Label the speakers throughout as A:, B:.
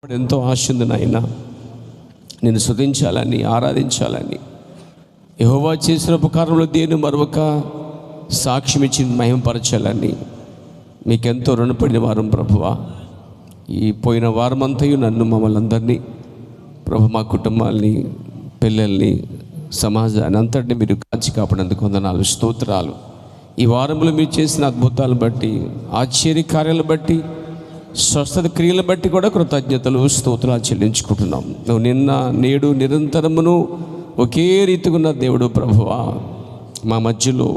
A: ఎంతో ఆశ ఉంది నాయన, నేను స్తుతించాలని, ఆరాధించాలని, యెహోవా చేసిన ఉపకారంలో దేని మరొక సాక్ష్యం ఇచ్చి మహిమపరచాలని మీకెంతో రుణపడిన వారం ప్రభువా. ఈ పోయిన వారమంతయు నన్ను, మమ్మల్ని అందరినీ ప్రభు, మా కుటుంబాల్ని, పిల్లల్ని, సమాజాన్ని అంతటిని మీరు కాచి కాపాడినందుకు వందనాలు, స్తోత్రాలు. ఈ వారంలో మీరు చేసిన అద్భుతాలు బట్టి, ఆశ్చర్య కార్యాలను బట్టి, స్వస్థత క్రియలు బట్టి కూడా కృతజ్ఞతలు, స్తోత్రాలు చెల్లించుకుంటున్నాం. నువ్వు నిన్న, నేడు, నిరంతరమును ఒకే రీతిగా ఉన్న దేవుడు ప్రభువా. మా మధ్యలో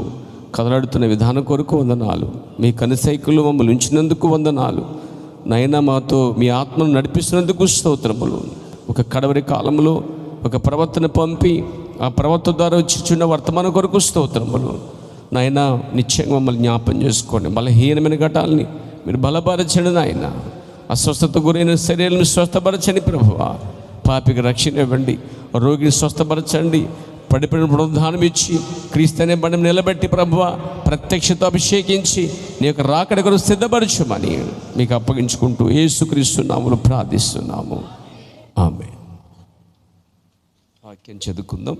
A: కదలాడుతున్న విధానం కొరకు వందనాలు. మీ కనుసైకులు మమ్మల్ని ఉంచినందుకు వందనాలు నైనా. మాతో మీ ఆత్మను నడిపిస్తున్నందుకు స్తోత్రములు. ఒక కడవరి కాలంలో ఒక ప్రవక్తను పంపి ఆ ప్రవక్త ద్వారా వచ్చిచున్న వర్తమానం కొరకు స్తోత్రములు నాయనా. నిశ్చయంగా మమ్మల్ని జ్ఞాపం చేసుకోండి. బలహీనమైన ఘటాలని మీరు బలపరచండి నాయన. అస్వస్థత గురైన శరీరాలను స్వస్థపరచండి ప్రభువా. పాపికి రక్షణ ఇవ్వండి, రోగిని స్వస్థపరచండి. పడిపోయిన పునరుద్ధానం ఇచ్చి క్రీస్తు అనే బండి నిలబెట్టి ప్రభువా, ప్రత్యక్షత అభిషేకించి నీ యొక్క రాకడ కొరకు సిద్ధపరచమని మీకు అప్పగించుకుంటూ యేసుక్రీస్తు నామములో ప్రార్థిస్తున్నాము. ఆమేన్. వాక్యం చదువుకుందాం.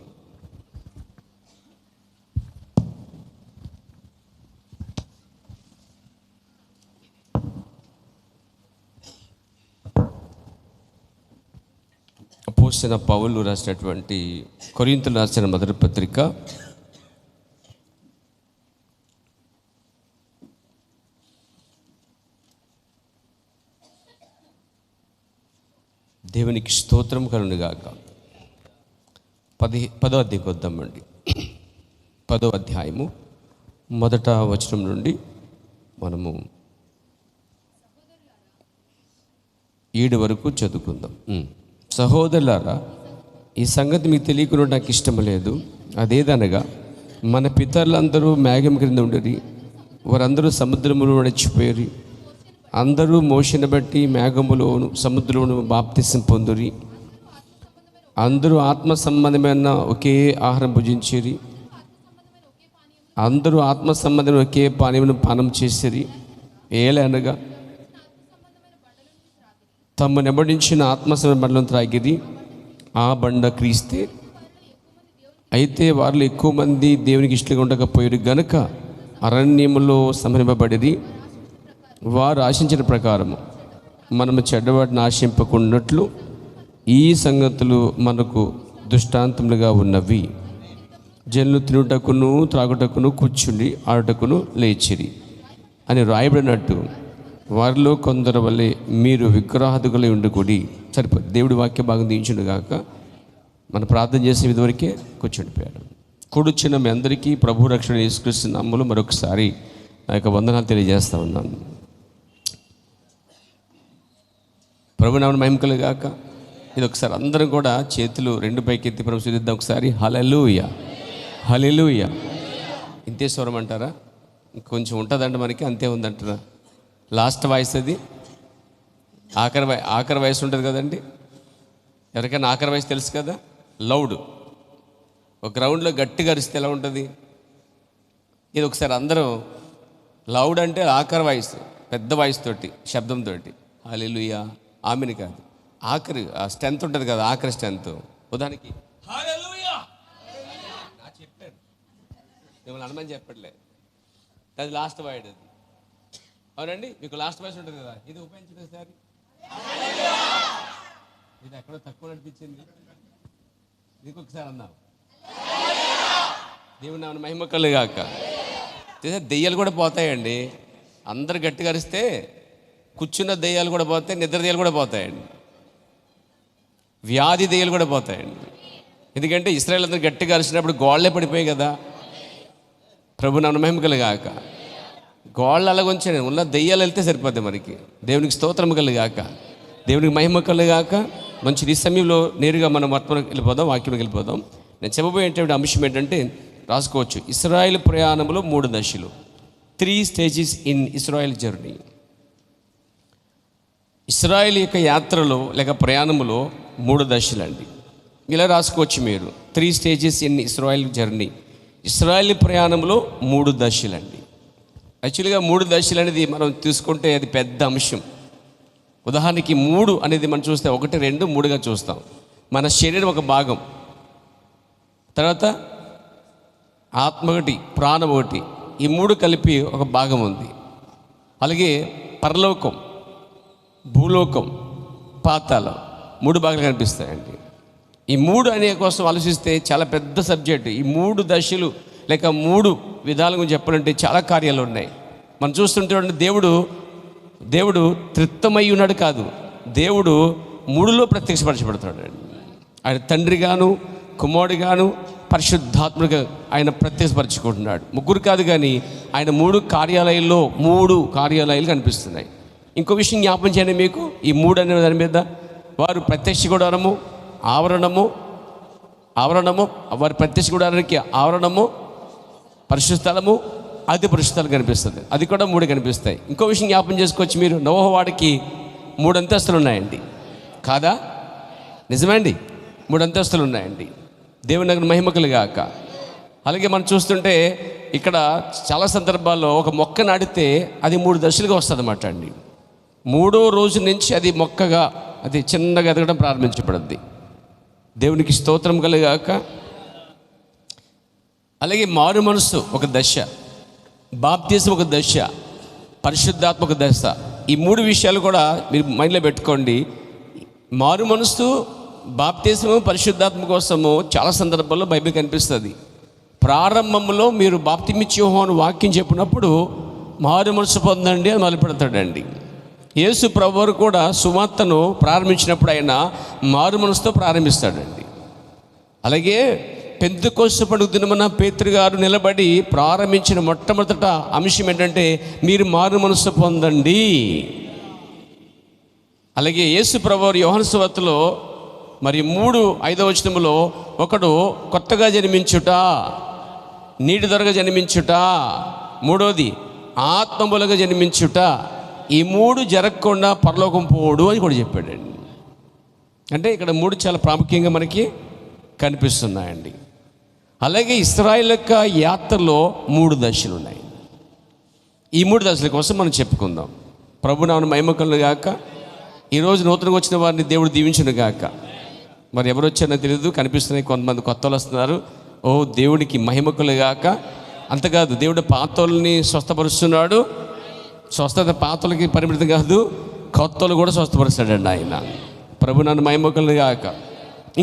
A: అపోస్తలుడైన పౌలు రాసినటువంటి కొరింథీయులకు రాసిన మొదటి పత్రిక 'దేవునికి స్తోత్రం కలుగునుగాక' 10వ అధ్యాయం వద్దామండి. 10వ అధ్యాయము మొదట వచనం నుండి మనము 7 వరకు చదువుకుందాం. సహోదరులారా, ఈ సంగతి మీకు తెలియకుండా నాకు ఇష్టం లేదు. అదేదనగా, మన పితరులందరూ మేఘం క్రింద ఉండరి, వారందరూ సముద్రములో నడిచిపోయి, అందరూ మోషను బట్టి మేఘములోను సముద్రంలోను బాప్తిసం పొందురి. అందరూ ఆత్మ సంబంధమైన ఒకే ఆహారం భుజించిరి, అందరూ ఆత్మ సంబంధమైన ఒకే పానీయమును పానం చేసిరి. ఏలనగా తమ నెబడించిన ఆత్మసమైన బండలను త్రాగిరి. ఆ బండ క్రీస్తే. అయితే వారిలో ఎక్కువ మంది దేవునికి ఇష్టంగా ఉండకపోయారు గనుక అరణ్యములో సంహరింపబడిరి. వారు ఆశించిన ప్రకారము మనము చెడ్డవాటిని ఆశింపకున్నట్లు ఈ సంగతులు మనకు దృష్టాంతములుగా ఉన్నవి. జనులు తినుటకును, త్రాగుటకును, కూర్చుండి ఆడుటకును లేచిరి అని రాయబడినట్టు వారిలో కొందరు వల్లే మీరు విగ్రహాదుగులై ఉండకూడి. సరిపోదు. దేవుడి వాక్య భాగం దించుండు గాక. మనం ప్రార్థన చేసే ఇదివరకే కూర్చుండిపోయాడు. కూర్చున్న మీ అందరికీ ప్రభు రక్షణ యేసుక్రీస్తు నామములో మరొకసారి నా యొక్క వందనాలు తెలియజేస్తా ఉన్నాను. ప్రభు నామమున మహిమ కలుగుగాక. ఇది ఒకసారి అందరం కూడా చేతులు 2 పైకెత్తి ప్రభు స్తుతిద్దాం ఒకసారి. హల్లెలూయా, హల్లెలూయా. ఇంతే స్వరం అంటారా? ఇంకొంచెం ఉంటుందంట మనకి, అంతే ఉందంటారా? లాస్ట్ వాయిస్ అది. ఆఖరి వాయిస్ ఉంటుంది కదండి. ఎవరికైనా ఆఖరి వాయిస్ తెలుసు కదా? లౌడ్. ఒక గ్రౌండ్లో గట్టిగా అరిస్తే ఎలా ఉంటుంది? ఇది ఒకసారి అందరం లౌడ్ అంటే ఆఖరి వాయిస్, పెద్ద వాయిస్ తోటి, శబ్దంతో. హల్లెలూయా, ఆమెను కాదు, ఆఖరి ఆ స్ట్రెంత్ ఉంటుంది కదా, ఆఖరి స్ట్రెంత్. ఉదాహరణకి హల్లెలూయా చెప్పాడు, మిమ్మల్ని అనమని చెప్పట్లేదు. అది లాస్ట్ వాయిడ్. అది అవునండి. మీకు లాస్ట్ వాయిస్ ఉంటుంది కదా, ఇది ఉపయోగించండి సార్. ఇది ఎక్కడో తక్కువ నడిపించింది. ఇది ఒకసారి అన్నాం. దేవుని నామమున మహిమ కలుగుగాక. దెయ్యాలు కూడా పోతాయండి. అందరు గట్టిగా అరిస్తే కూర్చున్న దెయ్యాలు కూడా పోతాయి, నిద్ర దెయ్యాలు కూడా పోతాయండి, వ్యాధి దెయ్యాలు కూడా పోతాయండి. ఎందుకంటే ఇశ్రాయేలు అందరూ గట్టిగా అరిచినప్పుడు గోళ్ళే పడిపోయాయి కదా. ప్రభు నామమున మహిమ కలుగుగాక. గోళ్ళు అలాగొంచండి, ఉన్న దెయ్యాలు వెళ్తే సరిపోద్ది మనకి. దేవునికి స్తోత్రం కలుగుగాక, దేవునికి మహిమ కలుగుగాక. మంచి ఈ సమయంలో నేరుగా మనం వర్తమానంకి వెళ్ళిపోదాం, వాక్యంలోకి వెళ్ళిపోదాం. నేను చెప్పబోయేటువంటి అంశం ఏంటంటే, రాసుకోవచ్చు, ఇశ్రాయేలు ప్రయాణంలో 3 దశలు. 3 stages in Israel journey. Israel యొక్క యాత్రలో లేక ప్రయాణంలో 3 దశలండి. ఇలా రాసుకోవచ్చు మీరు, 3 stages in Israel journey. Israel ప్రయాణంలో 3 దశలండి. యాక్చువల్గా 3 దశలు అనేది మనం తీసుకుంటే అది పెద్ద అంశం. ఉదాహరణకి 3 అనేది మనం చూస్తే 1, 2, 3గా చూస్తాం. మన శరీరం ఒక భాగం, తర్వాత ఆత్మ ఒకటి, ప్రాణం ఒకటి, ఈ 3 కలిపి ఒక భాగం ఉంది. అలాగే పరలోకం, భూలోకం, పాతాళం 3 భాగాలు కనిపిస్తాయండి. ఈ 3 అనే కోసం ఆలోచిస్తే చాలా పెద్ద సబ్జెక్టు. ఈ 3 దశలు లేక 3 విధాల గురించి చెప్పాలంటే చాలా కార్యాలు ఉన్నాయి. మనం చూస్తుంటే దేవుడు త్రిత్వమై ఉన్నాడు కాదు, దేవుడు 3లో ప్రత్యక్షపరచబడతాడు. ఆయన తండ్రిగాను, కుమారుడిగాను, పరిశుద్ధాత్మగా ఆయన ప్రత్యక్షపరచుకుంటున్నాడు. 3 కాదు కానీ ఆయన 3 కార్యాలయాలు కనిపిస్తున్నాయి. ఇంకో విషయం జ్ఞాపం చేయండి మీకు, ఈ 3 అనే దాని మీద వారు ప్రత్యక్ష గుడారము, ఆవరణము, వారి ప్రత్యక్ష గుడారానికి ఆవరణము, పరిశుద్ధ స్థలము, అతి పరిశుద్ధ స్థలం కనిపిస్తుంది. అది కూడా 3 కనిపిస్తాయి. ఇంకో విషయం జ్ఞాపం చేసుకోవచ్చు మీరు, నోహ వాడికి 3 అంతస్తులు ఉన్నాయండి కాదా? నిజమండి, 3 అంతస్తులు ఉన్నాయండి. దేవుని దగ్గర మహిమకులు గాక. అలాగే మనం చూస్తుంటే ఇక్కడ చాలా సందర్భాల్లో ఒక మొక్క నాటితే అది 3 దశలుగా వస్తుంది అన్నమాట అండి. 3వ రోజు నుంచి అది మొక్కగా, అది చిన్నగా ఎదగడం ప్రారంభించబడుద్ది. దేవునికి స్తోత్రం కలుగాక. అలాగే మారు మనసు ఒక దశ, బాప్తిజం ఒక దశ, పరిశుద్ధాత్మ ఒక దశ. ఈ 3 విషయాలు కూడా మీరు మైండ్లో పెట్టుకోండి. మారు మనసు, బాప్తిజము, పరిశుద్ధాత్మ కోసము చాలా సందర్భాల్లో బైబిల్ కనిపిస్తుంది. ప్రారంభంలో మీరు బాప్తిమిచ్చి యోహాను వాక్యం చెప్పినప్పుడు మారు మనసు పొందండి అని మొదలుపెడతాడండి. యేసు ప్రభువు కూడా సువార్తను ప్రారంభించినప్పుడు ఆయన మారు మనసుతో ప్రారంభిస్తాడండి. అలాగే పెంతెకొస్తు పండుగ దినమున పేతురు గారు నిలబడి ప్రారంభించిన మొట్టమొదట అంశం ఏంటంటే మీరు మారు మనసు పొందండి. అలాగే యేసు ప్రభువు యోహాను సువార్తలో మరి 3:5 వచనములో ఒకడు కొత్తగా జన్మించుట, నీటి దొరగా జన్మించుట, 3వది ఆత్మములుగా జన్మించుట, ఈ 3 జరగకుండా పరలోకం పోడు అని కూడా చెప్పాడండి. అంటే ఇక్కడ 3 చాలా ప్రాముఖ్యంగా మనకి కనిపిస్తున్నాయండి. అలాగే ఇశ్రాయేలు యొక్క యాత్రలో 3 దశలు ఉన్నాయి. ఈ 3 దశల కోసం మనం చెప్పుకుందాం. ప్రభునామమున మహిమ కలుగును గాక. ఈరోజు నూతనంగా వచ్చిన వారిని దేవుడు దీవించును గాక. మరి ఎవరు వచ్చారో తెలియదు, కనిపిస్తున్నాయి కొంతమంది కొత్త వాళ్ళు వస్తున్నారు. ఓ దేవుడికి మహిమ కలుగును గాక. అంతకాదు, దేవుడు పాతోళ్ళని స్వస్థపరుస్తున్నాడు. స్వస్థత పాతోళ్ళకి పరిమితం కాదు, కొత్తలు కూడా స్వస్థపరుస్తాడండి ఆయన. ప్రభునామమున మహిమ కలుగును గాక.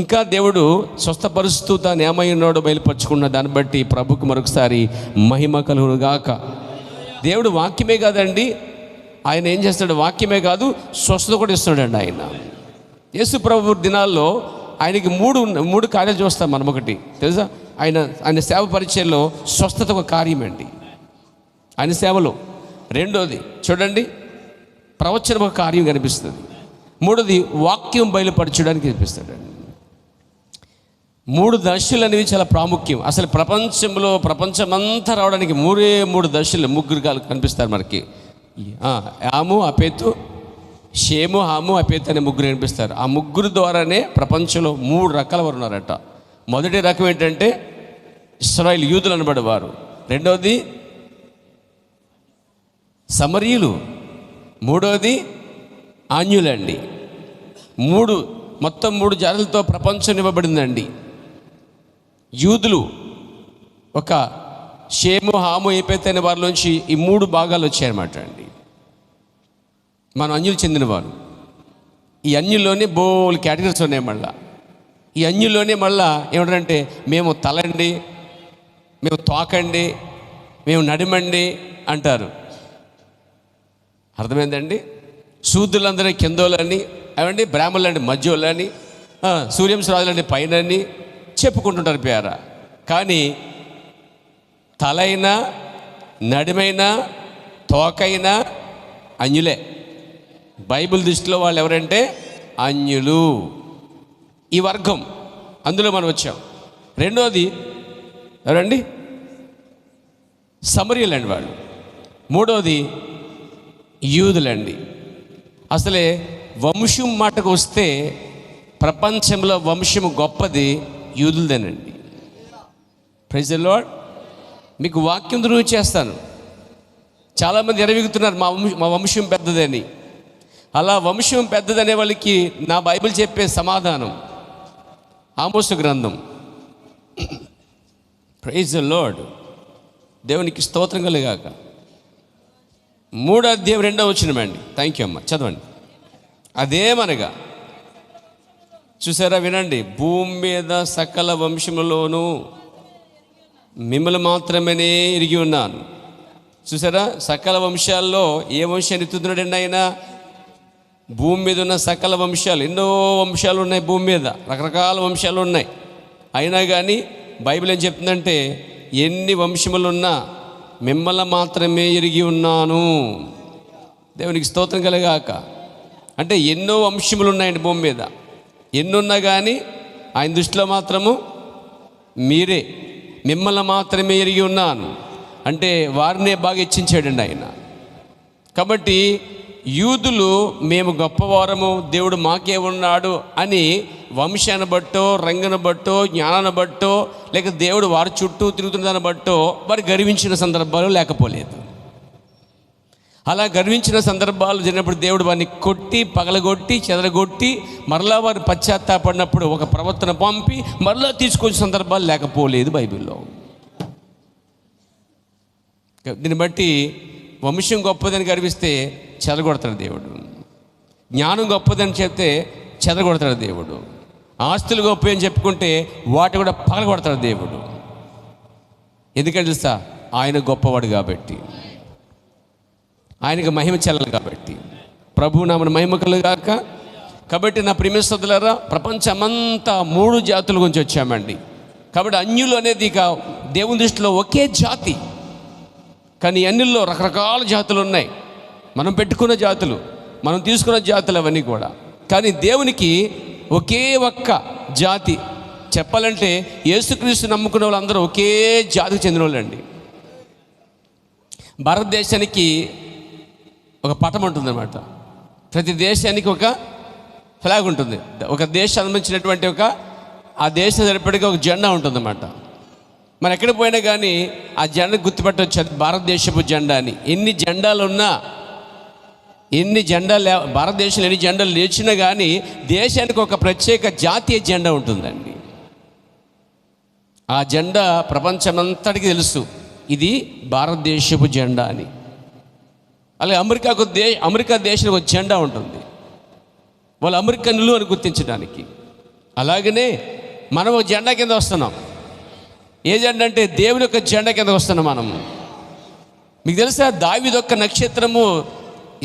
A: ఇంకా దేవుడు స్వస్థపరుస్తూ తాను ఏమై ఉన్నాడో బయలుపరుచుకున్న దాన్ని బట్టి ప్రభుకు మరొకసారి మహిమ కలుగును గాక. దేవుడు వాక్యమే కాదండి, ఆయన ఏం చేస్తాడు, వాక్యమే కాదు స్వస్థత కూడా ఇస్తున్నాడండి ఆయన. యేసు ప్రభు దినాల్లో ఆయనకి 3 కార్యాలు చూస్తాం మనం. ఒకటి తెలుసా, ఆయన సేవ పరిచయంలో స్వస్థత ఒక కార్యం అండి ఆయన సేవలో. 2వది చూడండి, ప్రవచనం ఒక కార్యం కనిపిస్తుంది. 3వది వాక్యం బయలుపరచడానికి కనిపిస్తాడండి. 3 దశలు అనేవి చాలా ప్రాముఖ్యం. అసలు ప్రపంచమంతా రావడానికి 3 దశలు, 3 కనిపిస్తారు మనకి. యాము, అపేతు, షేము, హాము, అపేతు అనే 3 కనిపిస్తారు. ఆ 3 ద్వారానే ప్రపంచంలో 3 రకాల వారు ఉన్నారట. మొదటి రకం ఏంటంటే ఇశ్రాయేలు యూదులు అనబడేవారు. 2వది సమరీయులు, 3వది ఆన్యులండి. మొత్తం 3 జాతులతో ప్రపంచం ఇవ్వబడిందండి. యూదులు ఒక షేము, హాము, ఏపేతు అనే వారిలోంచి ఈ 3 భాగాలు వచ్చాయన్నమాట అండి. మనం అన్యులు చెందినవారు. ఈ అన్యుల్లోనే బోల్ కేటగిరీస్ ఉన్నాయి. ఈ అన్యుల్లోనే ఏమంటారంటే మేము తలండి, మేము తోకండి, మేము నడిమండి అంటారు. అర్థమైందండి? శూద్రులందరూ కిందోళ్ళని, అవండి బ్రాహ్మణులండి మధ్యోళ్ళని, సూర్యంశరాజులండి పైనని చెప్పుకుంటుంటారు పేర. కానీ తలైనా, నడిమైనా, తోకైనా అన్యులే. బైబిల్ దృష్టిలో వాళ్ళు ఎవరంటే అన్యులు. ఈ వర్గం అందులో మనం వచ్చాం. 2వది ఎవరండి, సమరీయులండి వాళ్ళు. 3వది యూదులండి. అసలే వంశం మాటకు వస్తే ప్రపంచంలో వంశం గొప్పది యూదులదేనండి. Praise the lord. మీకు వాక్యం రుజువు చేస్తాను. చాలామంది ఎరవిగుతున్నారు మా వంశం పెద్దదని. అలా వంశం పెద్దదనే వాళ్ళకి నా బైబిల్ చెప్పే సమాధానం ఆమోసు గ్రంథం. Praise the lord. దేవునికి స్తోత్రం కలుగాక. 3వ అధ్యాయం 2వ వచనమండి. థ్యాంక్ యూ అమ్మ, చదవండి. అదేమనగా, చూసారా, వినండి. భూమి మీద సకల వంశములోనూ మిమ్మల్ని మాత్రమే ఎరిగి ఉన్నాను. చూసారా, సకల వంశాల్లో ఏ వంశాన్ని ఎత్తుతున్నాడండి ఆయన? భూమి మీద ఉన్న సకల వంశాలు, ఎన్నో వంశాలు ఉన్నాయి భూమి మీద, రకరకాల వంశాలు ఉన్నాయి. అయినా కానీ బైబిల్ ఏం చెప్తుందంటే, ఎన్ని వంశములున్నా మిమ్మల్ని మాత్రమే ఎరిగి ఉన్నాను. దేవునికి స్తోత్రం కలగాక. అంటే ఎన్నో వంశములు ఉన్నాయండి భూమి మీద. ఎన్నున్నా కానీ ఆయన దృష్టిలో మాత్రము మీరే, మిమ్మల్ని మాత్రమే ఎరిగి ఉన్నాను అంటే వారినే బాగా హెచ్చించాడండి ఆయన. కాబట్టి యూదులు మేము గొప్పవారము, దేవుడు మాకే ఉన్నాడు అని వంశాన్ని బట్టో, రంగును బట్టో, జ్ఞానాన్ని బట్టో, లేక దేవుడు వారి చుట్టూ తిరుగుతున్నదాన్ని బట్టో వారు గర్వించిన సందర్భాలు లేకపోలేదు. అలా గర్వించిన సందర్భాలు జరిగినప్పుడు దేవుడు వారిని కొట్టి, పగలగొట్టి, చెదరగొట్టి, మరలా వారు పశ్చాత్తాపడినప్పుడు ఒక ప్రవర్తన పంపి మరలా తీసుకొచ్చే సందర్భాలు లేకపోలేదు బైబిల్లో. దీన్ని బట్టి వంశం గొప్పదని గర్విస్తే చెదరగొడతాడు దేవుడు. జ్ఞానం గొప్పదని చెప్తే చెదరగొడతాడు దేవుడు. ఆస్తులు గొప్ప అని చెప్పుకుంటే వాటి కూడా పగలగొడతాడు దేవుడు. ఎందుకంటే తెలుసా, ఆయన గొప్పవాడు కాబట్టి, ఆయనకు మహిమ చెల్లాలి కాబట్టి. ప్రభు నామన మహిమ కలుగాక. కాబట్టి నా ప్రియమైన సోదరులారా, ప్రపంచమంతా 3 జాతుల గురించి వచ్చామండి. కాబట్టి అన్యులు అనేది ఇక దేవుని దృష్టిలో ఒకే జాతి, కానీ అన్యుల్లో రకరకాల జాతులు ఉన్నాయి. మనం పెట్టుకున్న జాతులు, మనం తీసుకున్న జాతులు అవన్నీ కూడా. కానీ దేవునికి ఒకే ఒక్క జాతి. చెప్పాలంటే యేసుక్రీస్తు నమ్ముకున్న వాళ్ళందరూ ఒకే జాతికి చెందిన వాళ్ళండి. భారతదేశానికి ఒక పటం ఉంటుందన్నమాట. ప్రతి దేశానికి ఒక ఫ్లాగ్ ఉంటుంది. ఒక దేశానికి సంబంధించినటువంటి ఆ దేశం సరిపడిగా ఒక జెండా ఉంటుందన్నమాట. మనం ఎక్కడ పోయినా కానీ ఆ జెండా గుర్తుపెట్టవచ్చు, అది భారతదేశపు జెండా అని. ఎన్ని జెండాలు ఉన్నా, ఎన్ని జెండాలు భారతదేశంలో ఎన్ని జెండాలు లేచినా కానీ దేశానికి ఒక ప్రత్యేక జాతీయ జెండా ఉంటుందండి. ఆ జెండా ప్రపంచమంతటికి తెలుసు, ఇది భారతదేశపు జెండా అని. అలాగే అమెరికా దేశానికి ఒక జెండా ఉంటుంది, వాళ్ళు అమెరికన్లు అని గుర్తించడానికి. అలాగనే మనం ఒక జెండా కింద వస్తున్నాం. ఏ జెండా అంటే దేవుని యొక్క జెండా కింద వస్తున్నాం మనము. మీకు తెలుసా, దావీదు యొక్క నక్షత్రము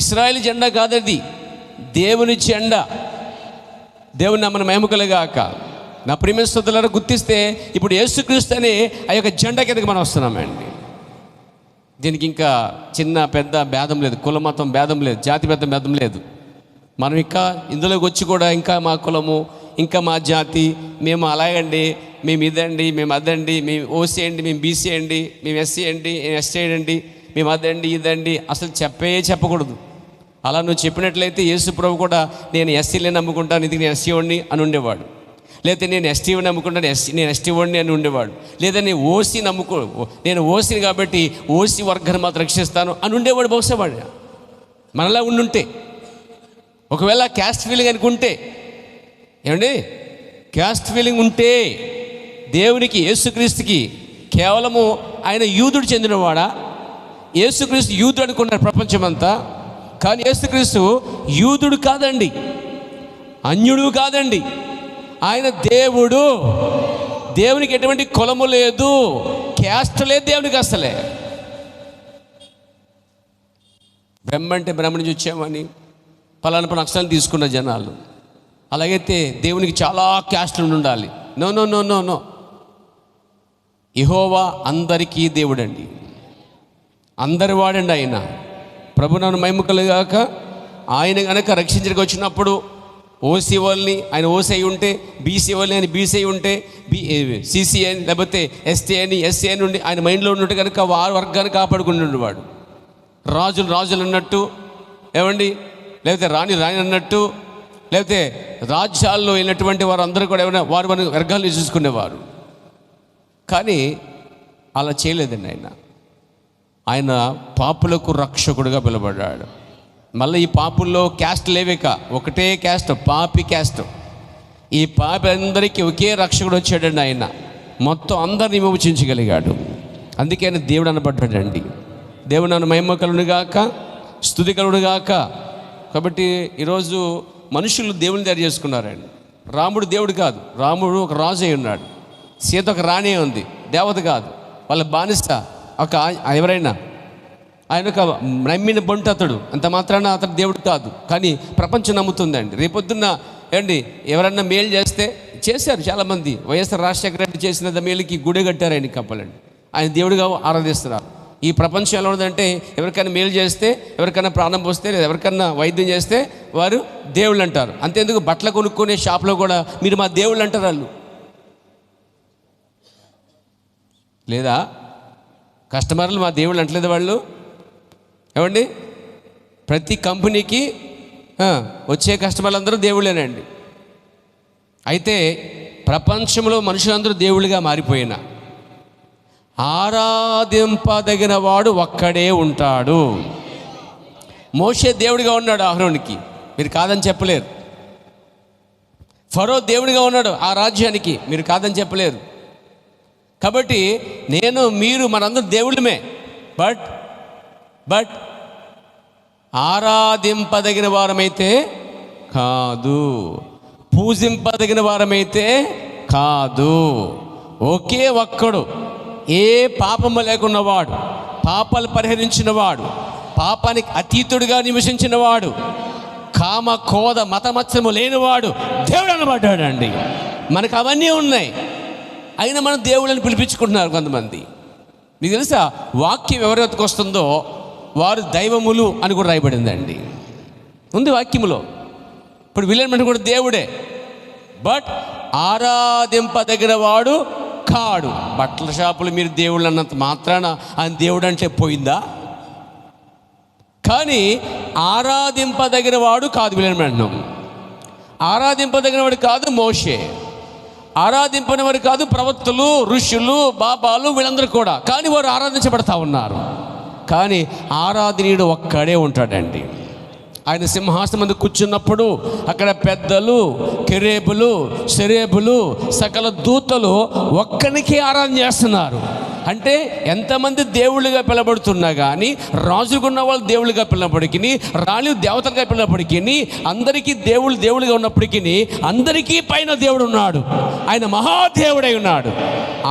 A: ఇశ్రాయేలు జెండా కాదది, దేవుని జెండా. దేవుని నామమున మహిమ కలుగాక. నా ప్రియమైన సోదరులారా, గుర్తిస్తే ఇప్పుడు యేసుక్రీస్తు అనే ఆ యొక్క జెండా కిందకి మనం వస్తున్నామండి. దీనికి ఇంకా చిన్న పెద్ద భేదం లేదు, కుల మతం భేదం లేదు, జాతి పెద్ద భేదం లేదు. మనం ఇంకా ఇందులోకి వచ్చి కూడా ఇంకా మా కులము, ఇంకా మా జాతి, మేము అలాగండి, మేము ఇదండి, మేము అదండి, మేము ఓసీ అండి, మేము బీసీ అండి, మేము ఎస్సీ అండి, ఎస్టీ అండి, మేము అదండి ఇదండి అసలు చెప్పకూడదు. అలా నువ్వు చెప్పినట్లయితే యేసు ప్రభు కూడా నేను ఎస్సీలే నమ్ముకుంటాను, ఇది నేను ఎస్సీ వాడిని అని ఉండేవాడు. లేదా నేను ఎస్టీ నమ్ముకుంటాను, నేను ఎస్టీ వాడిని అని ఉండేవాడు. లేదా నేను ఓసీ నేను ఓసీని కాబట్టి ఓసీ వర్గాన్ని మాత్రం రక్షిస్తాను అని ఉండేవాడు. బహుశా వాడు మనలా ఉండుంటే, ఒకవేళ క్యాస్ట్ ఫీలింగ్ అనుకుంటే, ఏమండి క్యాస్ట్ ఫీలింగ్ ఉంటే దేవునికి యేసుక్రీస్తుకి కేవలము ఆయన యూదుడు చెందినవాడా? యేసుక్రీస్తు యూదుడు అనుకున్నారు ప్రపంచమంతా. కానీ యేసుక్రీస్తు యూదుడు కాదండి, అన్యుడు కాదండి, ఆయన దేవుడు. దేవునికి ఎటువంటి కులము లేదు, క్యాస్ట్ లేదు దేవునికి అసలే. బ్రహ్మ అంటే బ్రహ్మ నుంచి వచ్చామని పలానా అక్షరాలు తీసుకున్న జనాలు. అలాగైతే దేవునికి చాలా క్యాస్ట్లు ఉండాలి. No no no no no. యెహోవా అందరికీ దేవుడండి, అందరి వాడండి ఆయన. ప్రభునామమున మహిమ కలుగాక. ఆయన కనుక రక్షించడానికి వచ్చినప్పుడు ఓసీ వాళ్ళని ఆయన ఓసీ అయి ఉంటే, బీసీ వాళ్ళని ఆయన బీసీ అయి ఉంటే, సిసి అని లేకపోతే ఎస్టీ అని ఎస్సీ అని ఉండి ఆయన మైండ్లో ఉన్నట్టు కనుక వారి వర్గాన్ని కాపాడుకుంటుండేవాడు. రాజులు అన్నట్టు, ఏమండి, లేకపోతే రాణి అన్నట్టు, లేకపోతే రాజ్యాల్లో వెళ్ళినటువంటి వారు అందరూ కూడా ఏమైనా వారి వర్గాలను చూసుకునేవారు. కానీ అలా చేయలేదండి ఆయన. ఆయన పాపులకు రక్షకుడుగా పిలువబడ్డాడు. మళ్ళీ ఈ పాపుల్లో క్యాస్ట్ లేవేక, ఒకటే క్యాస్ట్, పాపి క్యాస్ట్. ఈ పాపి అందరికీ ఒకే రక్షకుడు వచ్చాడండి. ఆయన మొత్తం అందరిని విమోచించగలిగాడు. అందుకే ఆయన దేవుడు అనబడ్డాడండి. దేవుడు నన్ను మహిమ కలుగునుగాక, స్తుతి కలుగునుగాక. కాబట్టి ఈరోజు మనుషులు దేవుని తయారు చేసుకున్నారండి. రాముడు దేవుడు కాదు, రాముడు ఒక రాజు అయి ఉన్నాడు. సీత ఒక రాణి ఉంది, దేవత కాదు, వాళ్ళ బానిస. ఒక ఎవరైనా ఆయన ఒక నమ్మిన బంటు అతడు, అంత మాత్రాన అతడు దేవుడు కాదు. కానీ ప్రపంచం నమ్ముతుందండి. రేపొద్దున్న ఏండి ఎవరన్నా మేలు చేస్తే చేశారు చాలామంది. వైఎస్ఆర్ రాజశేఖర రెడ్డి చేసిన మేలుకి గుడి కట్టారు ఆయన కప్పలండి. ఆయన దేవుడిగా ఆరాధిస్తున్నారు. ఈ ప్రపంచం ఎలా ఉందంటే ఎవరికైనా మేలు చేస్తే, ఎవరికైనా ప్రాణం పోస్తే, లేదా ఎవరికైనా వైద్యం చేస్తే వారు దేవుళ్ళు అంటారు. అంతేందుకు బట్టలు కొనుక్కునే షాప్లో కూడా మీరు మా దేవుళ్ళు అంటారు వాళ్ళు. లేదా కస్టమర్లు మా దేవుళ్ళు అంటలేదు వాళ్ళు. ఏమండి, ప్రతి కంపెనీకి వచ్చే కస్టమర్లు అందరూ దేవుళ్ళేనండి. అయితే ప్రపంచంలో మనుషులందరూ దేవుళ్ళుగా మారిపోయినా ఆరాధింపదగిన వాడు ఒక్కడే ఉంటాడు. మోషే దేవుడిగా ఉన్నాడు అహరోనుకి, మీరు కాదని చెప్పలేరు. ఫరో దేవుడిగా ఉన్నాడు ఆ రాజ్యానికి, మీరు కాదని చెప్పలేరు. కాబట్టి నేను మీరు మనందరూ దేవుళ్ళమే. బట్ ఆరాధింపదగిన వారమైతే కాదు, పూజింపదగిన వారమైతే కాదు. ఒకే ఒక్కడు, ఏ పాపము లేకున్నవాడు, పాపాలు పరిహరించినవాడు, పాపానికి అతీతుడిగా నివసించినవాడు, కామ కోద మతమత్సరము లేనివాడు దేవుడు అనబడ్డాడండి. మనకు అవన్నీ ఉన్నాయి, అయినా మనం దేవుళ్ళని పిలిపించుకుంటున్నారు కొంతమంది. మీకు తెలుసా, వాక్యం ఎవరికి వస్తుందో వారు దైవములు అని కూడా రాయబడిందండి, ఉంది వాక్యములో. ఇప్పుడు విలన్ కూడా దేవుడే, బట్ ఆరాధింపదగిన వాడు కాడు. బట్టల షాపులు మీరు దేవుళ్ళు అన్నంత మాత్రాన ఆయన దేవుడు అంటే పోయిందా? కానీ ఆరాధింపదగిన వాడు కాదు విలన్. ఆరాధింపదగిన వాడు కాదు మోషే, ఆరాధింపని వారు కాదు ప్రవక్తలు, ఋషులు, బాబాలు, వీళ్ళందరూ కూడా. కానీ వారు ఆరాధించబడతా ఉన్నారు. కానీ ఆరాధనీయుడు ఒక్కడే ఉంటాడండి. ఆయన సింహాసనం మీద కూర్చున్నప్పుడు అక్కడ పెద్దలు, కెరేబులు, సెరేబులు, సకల దూతలు ఒక్కనికే ఆరాధన చేస్తున్నారు. అంటే ఎంతమంది దేవుళ్ళుగా పిలబడుతున్నా కానీ, రాజుకున్న వాళ్ళు దేవుళ్ళుగా పిల్లప్పటికీ, రాణి దేవతలుగా పిల్లప్పటికీ, అందరికీ దేవుళ్ళుగా ఉన్నప్పటికీ అందరికీ పైన దేవుడు ఉన్నాడు. ఆయన మహాదేవుడై ఉన్నాడు.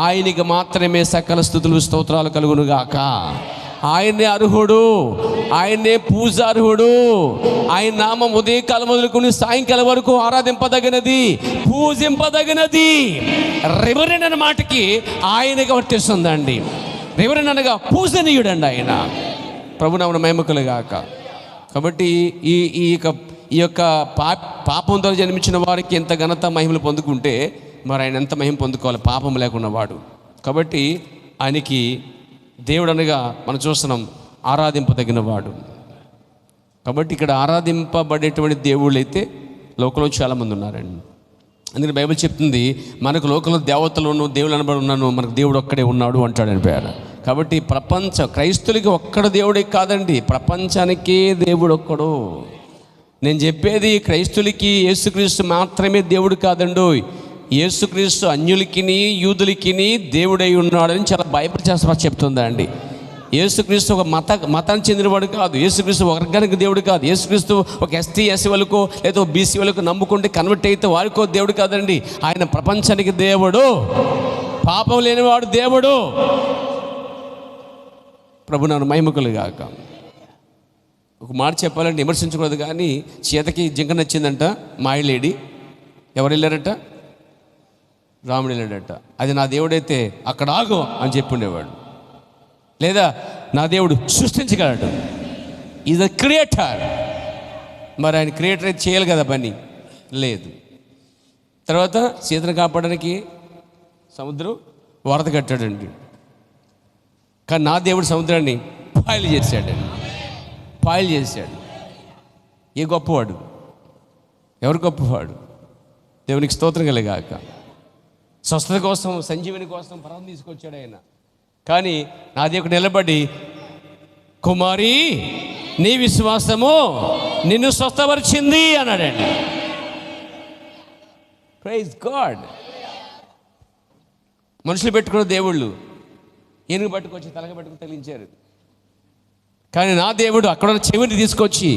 A: ఆయనకి మాత్రమే సకల స్తుతులు స్తోత్రాలు కలుగునుగాక. ఆయనే అర్హుడు, ఆయనే పూజార్హుడు. ఆయన నామం ఉదయకాలం మొదలుకొని సాయంకాలం వరకు ఆరాధింపదగినది, పూజింపదగినది. రెవరెండ్ అన్న మాటకి ఆయనగా వర్తిస్తుందండి. రెవరెండ్ అనగా పూజనీయుడండి ఆయన. ప్రభునామమున మహిమకలుగాక. కాబట్టి ఈ యొక్క పాపంతో జన్మించిన వారికి ఎంత ఘనత మహిమలు పొందుకుంటే మరి ఆయన ఎంత మహిమ పొందుకోవాలి, పాపం లేకున్నవాడు. కాబట్టి ఆయనకి దేవుడు అనగా మనం చూస్తున్నాం ఆరాధింపదగిన వాడు. కాబట్టి ఇక్కడ ఆరాధింపబడేటువంటి దేవుళ్ళు అయితే లోకంలో చాలామంది ఉన్నారండి. అందుకని బైబిల్ చెప్తుంది మనకు లోకంలో దేవతలను దేవుళ్ళు అనబడి ఉన్నాను, మనకు దేవుడు ఒక్కడే ఉన్నాడు అంటాడని పేరు. కాబట్టి క్రైస్తులకి ఒక్కడ దేవుడే కాదండి, ప్రపంచానికే దేవుడు ఒక్కడు. నేను చెప్పేది క్రైస్తులకి యేసుక్రీస్తు మాత్రమే దేవుడు కాదండి. యేసుక్రీస్తు అన్యులకిని యూదులకిని దేవుడై ఉన్నాడని చాలా బైబిల్ చెప్తుందండి. యేసుక్రీస్తు ఒక మతానికి చెందినవాడు కాదు. యేసుక్రీస్తు ఒక వర్గానికి దేవుడు కాదు. యేసుక్రీస్తు ఒక ఎస్టీ ఎస్సీ వాళ్ళకో లేదా బీసీ వాళ్ళకు నమ్ముకుంటే కన్వర్ట్ అయితే వారికో దేవుడు కాదండి. ఆయన ప్రపంచానికి దేవుడు, పాపం లేనివాడు దేవుడు. ప్రభు నన్ను మహిమకులుగాక. ఒక మాట చెప్పాలంటే విమర్శించకూడదు కానీ, చేతకి జింక నచ్చిందంట, మాయలేడి ఎవరు వెళ్ళారట, రాముడు వెళ్ళాడట. అది నా దేవుడైతే అక్కడ ఆగు అని చెప్పుండేవాడు. లేదా నా దేవుడు సృష్టించగలడు, ఈజ్ ద క్రియేటర్. మరి ఆయన క్రియేటర్ అయితే చేయాలి కదా పని, లేదు. తర్వాత సీతను కాపాడడానికి సముద్రం వరద కట్టాడండి. కానీ నా దేవుడు సముద్రాన్ని పాయలు చేశాడు. ఏ గొప్పవాడు, ఎవరు గొప్పవాడు? దేవునికి స్తోత్రం కలిగాక. స్వస్థత కోసం, సంజీవిని కోసం పర్వతం తీసుకొచ్చాడు ఆయన. కానీ నా దేవుడు నిలబడి కుమారి నీ విశ్వాసము నిన్ను స్వస్థపరిచింది అన్నాడండి. Praise God. మనుషులు పెట్టుకున్న దేవుళ్ళు ఏనుగు పట్టుకొచ్చి తలక పట్టుకుని తగిలించారు. కానీ నా దేవుడు అక్కడ చెవిని తీసుకొచ్చి,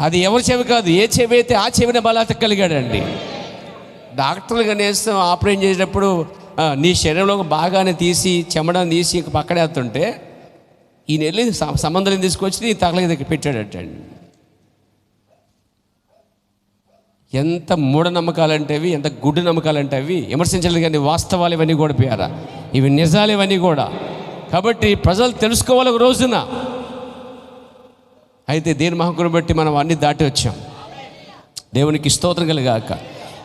A: అది ఎవరి చెవి కాదు, ఏ చెవి అయితే ఆ చెవిని బలాతకలిగాడండి. డాక్టర్లు కనీసం ఆపరేషన్ చేసేటప్పుడు నీ శరీరంలో బాగానే తీసి చెమడాన్ని తీసి పక్కడేస్తుంటే ఈయన వెళ్ళి సంబంధం తీసుకొచ్చి నీ తగలకి దగ్గర పెట్టాడటండి. ఎంత మూఢనమ్మకాలంటే అవి, ఎంత గుడ్డు నమ్మకాలంటే అవి విమర్శించలేదు. కానీ వాస్తవాలు ఇవన్నీ కూడా పేరా, ఇవి నిజాలు ఇవన్నీ కూడా. కాబట్టి ప్రజలు తెలుసుకోవాలి ఒక రోజున. అయితే దేని మహకును బట్టి మనం అన్ని దాటి వచ్చాం. దేవునికి స్తోత్రం కలుగాక.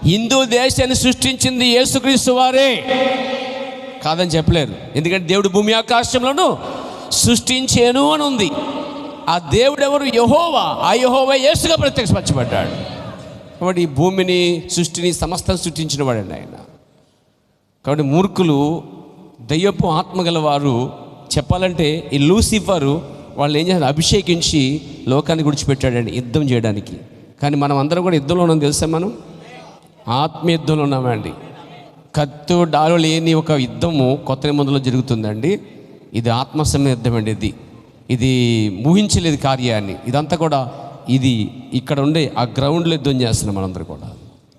A: హిందూ దేశాన్ని సృష్టించింది యేసుక్రీస్తు వారే కాదని చెప్పలేరు. ఎందుకంటే దేవుడు భూమి ఆకాశంలోనూ సృష్టించేను అని ఉంది. ఆ దేవుడు ఎవరు? యెహోవా. ఆ యెహోవా యేసుగా ప్రత్యక్షపరచబడ్డాడు. కాబట్టి ఈ భూమిని, సృష్టిని, సమస్తం సృష్టించిన వాడండి ఆయన. కాబట్టి మూర్ఖులు, దయ్యపు ఆత్మగల వారు చెప్పాలంటే ఈ లూసిఫరు వాళ్ళు ఏం చేశారు? అభిషేకించి లోకాన్ని విడిచిపెట్టాడండి యుద్ధం చేయడానికి. కానీ మనం అందరం కూడా యుద్ధంలో ఉన్నాం తెలుసా? మనం ఆత్మీయ యుద్ధంలో ఉన్నామండి. కత్తు డాలు లేని ఒక యుద్ధము కొత్త నిబంధనలో జరుగుతుందండి. ఇది ఆత్మసమైన యుద్ధం అండి. ఇది ఊహించలేదు కార్యాన్ని. ఇదంతా కూడా ఇది ఇక్కడ ఉండే ఆ గ్రౌండ్లో యుద్ధం చేస్తున్నాం మనందరూ కూడా.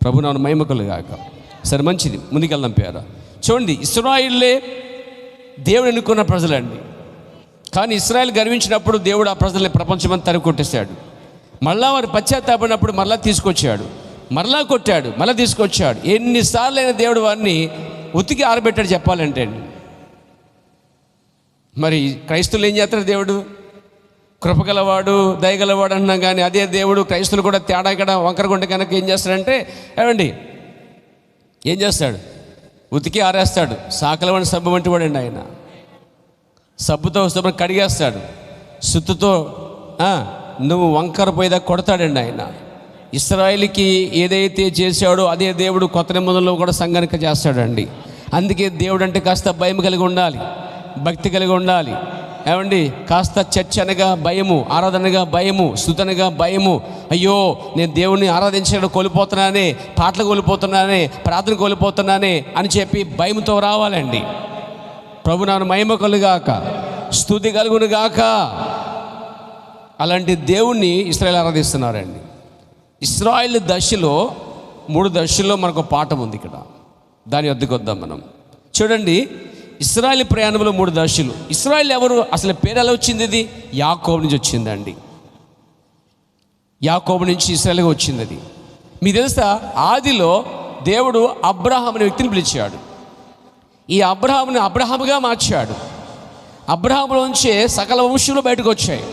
A: ప్రభు నామమున మహిమ కలుగాక. సరే, మంచిది, ముందుకెళ్దాం. పేర చూడండి, ఇశ్రాయేలే దేవుడు ఎన్నుకున్న ప్రజలండి. కానీ ఇశ్రాయేలు గర్వించినప్పుడు దేవుడు ఆ ప్రజల్ని ప్రపంచమంతా తరిమి కొట్టేశాడు. మళ్ళా వారు పశ్చాత్తాపడినప్పుడు మరలా తీసుకొచ్చాడు, మరలా కొట్టాడు, మళ్ళీ తీసుకొచ్చాడు. ఎన్నిసార్లు అయినా దేవుడు వారిని ఉతికి ఆరబెట్టాడు చెప్పాలంటే అండి. మరి క్రైస్తవులు ఏం చేస్తారు? దేవుడు కృపగలవాడు, దయగలవాడు అంటున్నాం. కానీ అదే దేవుడు క్రైస్తవులు కూడా తేడా ఇక్కడ వంకరగుంట కనుక ఏం చేస్తాడంటే, ఏమండి ఏం చేస్తాడు? ఉతికి ఆరేస్తాడు. సాకలవాడి సబ్బు వంటి వాడండి ఆయన. సబ్బుతో శుభ్రం కడిగేస్తాడు. సుత్తుతో నువ్వు వంకర పోయేదా కొడతాడండి ఆయన. ఇశ్రాయేలుకి ఏదైతే చేశాడో అదే దేవుడు కొత్త నిబంధనలో కూడా సంఘానికి చేస్తాడండి. అందుకే దేవుడు అంటే కాస్త భయం కలిగి ఉండాలి, భక్తి కలిగి ఉండాలి. ఏమండి, కాస్త చర్చ అనగా భయము, ఆరాధనగా భయము, స్తుతనగా భయము. అయ్యో నేను దేవుణ్ణి ఆరాధించడం కోల్పోతున్నానే, పాటలు కోల్పోతున్నానే, ప్రార్థన కోల్పోతున్నానే అని చెప్పి భయంతో రావాలండి. ప్రభు నామమున మహిమ కలుగాక, స్తుతి కలుగును గాక. అలాంటి దేవుణ్ణి ఇశ్రాయేలు ఆరాధిస్తున్నారండి. ఇశ్రాయేలు దశలో 3 దశల్లో మనకు పాఠం ఉంది ఇక్కడ. దాని వద్దకు వద్దాం మనం. చూడండి, ఇశ్రాయేలు ప్రయాణంలో 3 దశలు. ఇశ్రాయేలు ఎవరు? అసలు పేరు ఎలా వచ్చింది? ఇది యాకోబు నుంచి వచ్చిందండి. యాకోబు నుంచి ఇశ్రాయేలుగా వచ్చింది అది. మీకు తెలుసా, ఆదిలో దేవుడు అబ్రహాం అనే వ్యక్తిని పిలిచాడు. ఈ అబ్రహాముని అబ్రహాముగా మార్చాడు. అబ్రహాములోంచే సకల వంశంలో బయటకు వచ్చాయి.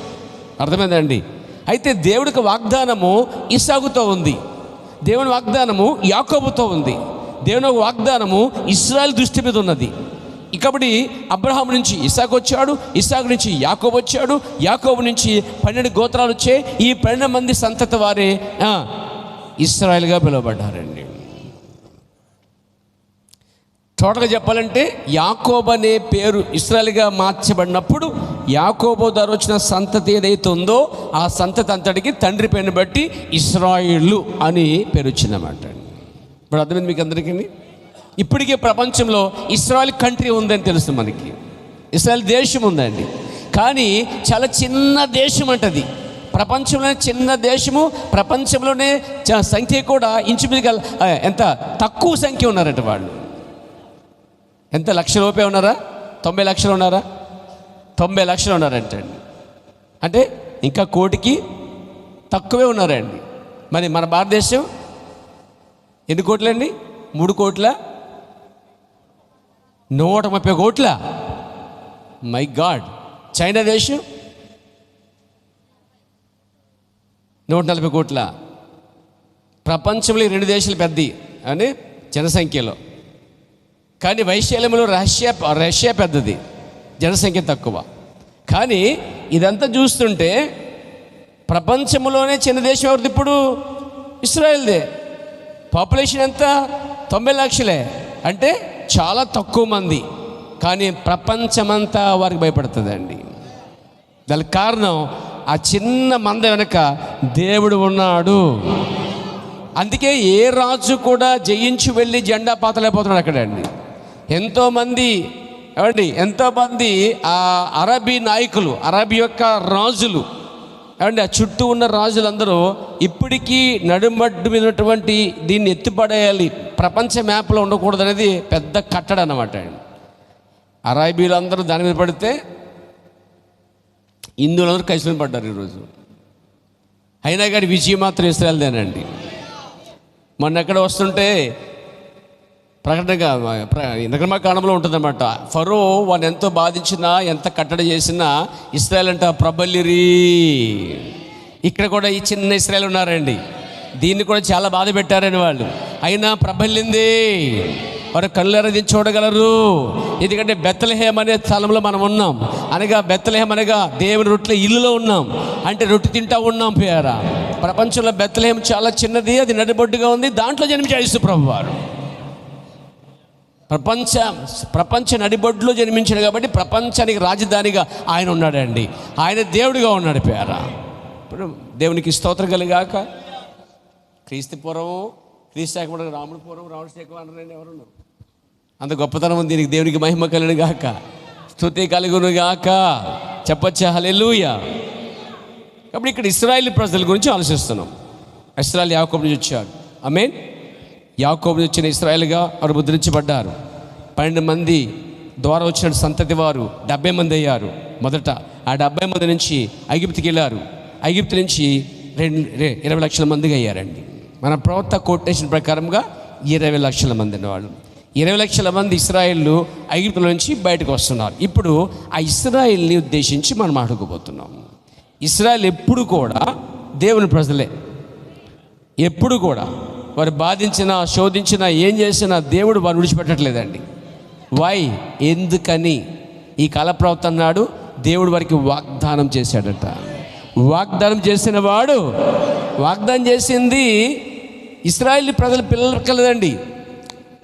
A: అర్థమైందండి? అయితే దేవుడికి వాగ్దానము ఇస్సాకుతో ఉంది, దేవుని వాగ్దానము యాకోబుతో ఉంది, దేవుని వాగ్దానము ఇశ్రాయేలు దృష్టి మీద ఉన్నది. కాబట్టి అబ్రహాము నుంచి ఇస్సాకు వచ్చాడు, ఇస్సాకు నుంచి యాకోబు వచ్చాడు, యాకోబు నుంచి 12 గోత్రాలు వచ్చాయి. ఈ 12 మంది సంతతి వారే ఇశ్రాయేలుగా పిలువబడ్డారండి. టోటల్గా చెప్పాలంటే యాకోబు అనే పేరు ఇశ్రాయేలుగా మార్చబడినప్పుడు యాకోబు ద్వారా వచ్చిన సంతతి ఏదైతే ఉందో ఆ సంతతి అంతటికి తండ్రి పేరుని బట్టి ఇశ్రాయేలు అని పేరు వచ్చిందన్నమాట. ఇప్పుడు అర్థమైంది మీకు అందరికీ? ఇప్పటికే ప్రపంచంలో ఇశ్రాయేల్ కంట్రీ ఉందని తెలుసు మనకి, ఇశ్రాయేల్ దేశం ఉందండి. కానీ చాలా చిన్న దేశం అంటది. ప్రపంచంలోనే చిన్న దేశము, ప్రపంచంలోనే సంఖ్య కూడా ఇంచుమించుగా ఎంత తక్కువ సంఖ్య ఉన్నారట వాళ్ళు. ఎంత లక్షల రూపాయ ఉన్నారా? 90 లక్షలు ఉన్నారా? 90 లక్షలు ఉన్నారంటండి. అంటే ఇంకా కోటికి తక్కువే ఉన్నారండి. మరి మన భారతదేశం ఎన్ని కోట్లండి? 3 కోట్ల 130 కోట్ల. My God. చైనా దేశం 140 కోట్ల. ప్రపంచంలో 2 దేశాలు పెద్దవి అని జనసంఖ్యలో. కానీ వైశాల్యంలో రష్యా పెద్దది, జనసంఖ్య తక్కువ. కానీ ఇదంతా చూస్తుంటే ప్రపంచంలోనే చిన్న దేశం ఎవరిది ఇప్పుడు? ఇశ్రాయేల్దే. పాపులేషన్ ఎంత? 90 లక్షలే. అంటే చాలా తక్కువ మంది. కానీ ప్రపంచమంతా వారికి భయపడుతుందండి. దానికి కారణం ఆ చిన్న మంద వెనక దేవుడు ఉన్నాడు. అందుకే ఏ రాజు కూడా జయించి వెళ్ళి జెండా పాతలేకపోతున్నాడు అక్కడండి. ఎంతోమంది ఆ అరబీ నాయకులు, అరబీ యొక్క రాజులు ఆ చుట్టూ ఉన్న రాజులందరూ ఇప్పటికీ నడుమడ్డు మీద ఉన్నటువంటి దీన్ని ఎత్తిపడేయాలి, ప్రపంచ మ్యాప్లో ఉండకూడదు అనేది పెద్ద కట్టడ అన్నమాట అండి. అరబీలు అందరూ దాని మీద పడితే హిందువులందరూ కలిసి పడ్డారు ఈరోజు. అయినా కానీ విజయం మాత్రం ఇస్రాయేల్దేనండి. మొన్న ఎక్కడ వస్తుంటే నిర్గమకాండంలో ఉంటుందన్నమాట. ఫరో వాడిని ఎంతో బాధించినా, ఎంత కట్టడి చేసినా ఇశ్రాయేల్ అంట ప్రబలిరి. ఇక్కడ కూడా ఈ చిన్న ఇశ్రాయేల్ ఉన్నారండి, దీన్ని కూడా చాలా బాధ పెట్టారని వాళ్ళు. అయినా ప్రబలింది, వారు కళ్ళెరది చూడగలరు. ఎందుకంటే బెత్లెహేమ్ అనే స్థలంలో మనం ఉన్నాం. అనగా బెత్లెహేమ్ అనగా దేవుని రొట్టెల ఇల్లులో ఉన్నాం, అంటే రొట్టె తింటా ఉన్నాం పేర. ప్రపంచంలో బెత్లెహేమ్ చాలా చిన్నది, అది నడిబొడ్డుగా ఉంది. దాంట్లో జన్మించాడు యేసు ప్రభువు వారు. ప్రపంచ నడిబొడ్లో జన్మించాడు కాబట్టి ప్రపంచానికి రాజధానిగా ఆయన ఉన్నాడండి. ఆయన దేవుడిగా ఉన్నాడు పేర. ఇప్పుడు దేవునికి స్తోత్రం కలిగాక. క్రీస్తు పూర్వం, క్రీస్తు రాముడి పూర్వం, రాముడి శేఖం అనరండి ఎవరున్నారు. అంత గొప్పతనం ఉంది దీనికి. దేవునికి మహిమ కలుగును గాక, స్తుతి కలుగును గాక. చెప్పచ్చా హల్లెలూయా. కాబట్టి ఇక్కడ ఇశ్రాయేలు ప్రజల గురించి ఆలోచిస్తున్నాం. ఇశ్రాయేలు యాకోబు నుంచి వచ్చారు. ఆమేన్. యాకోబు నుంచి వచ్చిన ఇశ్రాయేలుగా వారు ముద్రించబడ్డారు. 12 మంది ద్వారా వచ్చిన సంతతి వారు 70 మంది అయ్యారు. మొదట ఆ 70 మంది నుంచి ఐగుప్తుకి వెళ్ళారు. ఐగుప్తు నుంచి 20 లక్షల మందిగా అయ్యారండి. మన ప్రవక్త కోటేషన్ ప్రకారంగా 20 లక్షల మంది అనేవాళ్ళు. 20 లక్షల మంది ఇశ్రాయేలు ఐగుప్తుల నుంచి బయటకు వస్తున్నారు. ఇప్పుడు ఆ ఇశ్రాయేల్ని ఉద్దేశించి మనం మాట్లాడుకోబోతున్నాం. ఇశ్రాయేల్ ఎప్పుడు కూడా దేవుని ప్రజలే. ఎప్పుడు కూడా వారు బాధించినా, శోధించినా, ఏం చేసినా దేవుడు వారు విడిచిపెట్టట్లేదండి. వై? ఎందుకని? ఈ కాల ప్రవక్త అన్నాడు, దేవుడు వారికి వాగ్దానం చేశాడట. వాగ్దానం చేసిన వాడు, వాగ్దానం చేసింది ఇశ్రాయేలు ప్రజల పిల్లలకు కలదండి.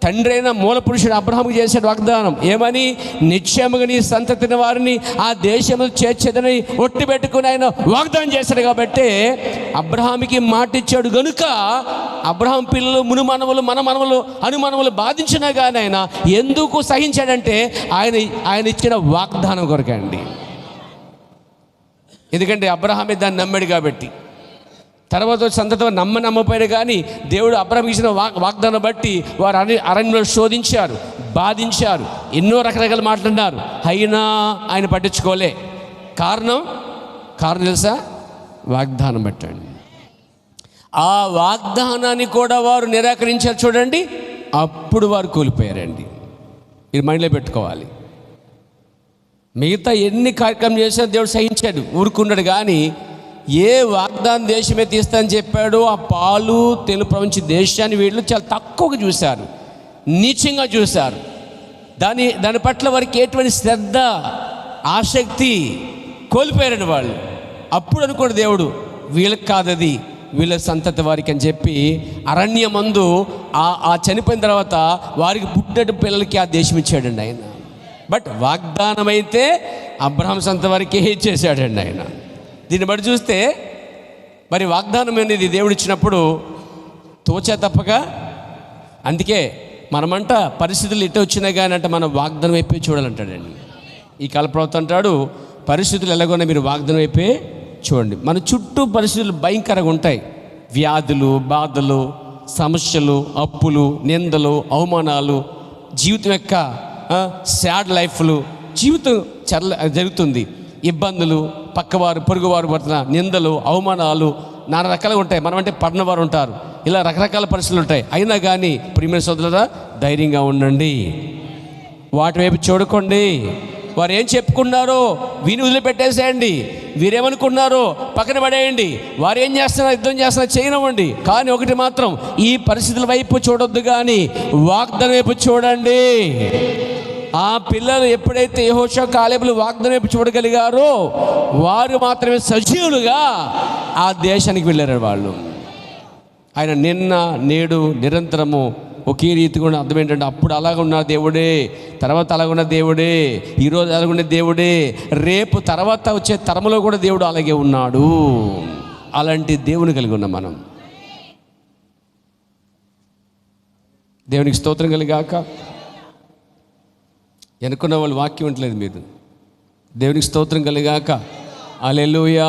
A: తండ్రి అయిన మూల పురుషుడు అబ్రహాముకు చేశాడు వాగ్దానం. ఏమని? నిశ్చయముగా నీ సంతతిని వారిని ఆ దేశము చేర్చేదని ఒట్టి పెట్టుకుని ఆయన వాగ్దానం చేశాడు. కాబట్టి అబ్రహాముకి మాట ఇచ్చాడు గనుక అబ్రహాం పిల్లలు, మునుమనములు, మనమనములు, అనుమనములు బాధించినా కానీ ఆయన ఎందుకు సహించాడంటే ఆయన ఇచ్చిన వాగ్దానం కొరకండి. ఎందుకంటే అబ్రహామే దాన్ని నమ్మాడు కాబట్టి. తర్వాత సంతతో నమ్మపోయాడు కానీ దేవుడు అబ్రహాం ఇచ్చిన వాగ్దానం బట్టి వారు అరణ్యంలో శోధించారు, బాధించారు, ఎన్నో రకరకాల మాట్లాడినారు. అయినా ఆయన పట్టించుకోలే. కారణం తెలుసా? వాగ్దానం బట్టండి. ఆ వాగ్దానాన్ని కూడా వారు నిరాకరించారు చూడండి. అప్పుడు వారు కోల్పోయారండి. మీరు మైండ్లో పెట్టుకోవాలి. మిగతా ఎన్ని కార్యక్రమం చేసినా దేవుడు సహించాడు, ఊరుకున్నాడు. కానీ ఏ వాగ్దాన దేశమే తీస్తానని చెప్పాడో ఆ పాలు తెలుగు ప్రపంచ దేశాన్ని వీళ్ళు చాలా తక్కువగా చూశారు, నీచంగా చూశారు. దాని పట్ల వారికి ఎటువంటి శ్రద్ధ, ఆసక్తి కోల్పోయారండి వాళ్ళు. అప్పుడు అనుకోండి దేవుడు వీళ్ళకి కాదది, వీళ్ళ సంతతి వారికి అని చెప్పి అరణ్యమందు ఆ చనిపోయిన తర్వాత వారికి పుట్టిన పిల్లలకి ఆ దేశం ఇచ్చాడండి ఆయన. బట్ వాగ్దానం అయితే అబ్రహాం సంతతి వారికి ఇచ్చేసాడండి ఆయన. దీన్ని బట్టి చూస్తే మరి వాగ్దానం అనేది దేవుడు ఇచ్చినప్పుడు తోచా తప్పగా. అందుకే మనమంట పరిస్థితులు ఎటు వచ్చినా కానీ అంటే మనం వాగ్దానం వైపే చూడాలంటాడండి. ఈ కాల ప్రవక్త అంటాడు, పరిస్థితులు ఎలాగోన్నా మీరు వాగ్దానం వైపే చూడండి. మన చుట్టూ పరిస్థితులు భయంకరంగా ఉంటాయి. వ్యాధులు, బాధలు, సమస్యలు, అప్పులు, నిందలు, అవమానాలు, జీవితం యొక్క సాడ్ లైఫ్లు, జీవితం జరుగుతుంది. ఇబ్బందులు, పక్కవారు, పొరుగువారు పడుతున్న నిందలు, అవమానాలు నానా రకాలుగా ఉంటాయి. మనం అంటే పడినవారు ఉంటారు. ఇలా రకరకాల పరిస్థితులు ఉంటాయి. అయినా కానీ ప్రియమైన సోదరులారా ధైర్యంగా ఉండండి. వాటి వైపు చూడకండి. వారు ఏం చెప్పుకున్నారో విని వదిలిపెట్టేసేయండి. వీరేమనుకున్నారో పక్కన పడేయండి. వారు ఏం చేస్తున్నారు, యుద్ధం చేస్తున్నారు, చేయనివ్వండి. కానీ ఒకటి మాత్రం, ఈ పరిస్థితుల వైపు చూడొద్దు, కానీ వాగ్దానం వైపు చూడండి. ఆ పిల్లలు ఎప్పుడైతే యెహోషువ, కాలేబులు వాగ్దానం వైపు చూడగలిగారో వారు మాత్రమే సజీవులుగా ఆ దేశానికి వెళ్ళారు. వాళ్ళు ఆయన నిన్న నేడు నిరంతరము ఒకే రీతిగా ఉన్న అర్థం ఏంటంటే అప్పుడు అలాగ ఉన్న దేవుడే, తర్వాత అలాగున్న దేవుడే, ఈరోజు అలాగున్న దేవుడే, రేపు తర్వాత వచ్చే తరములో కూడా దేవుడు అలాగే ఉన్నాడు. అలాంటి దేవుని కలిగి ఉన్నాం మనం. దేవునికి స్తోత్రం కలిగాక. అనుకున్న వాళ్ళు వాక్యం వింటలేదు మీరు. దేవునికి స్తోత్రం కలిగాక. హల్లెలూయా.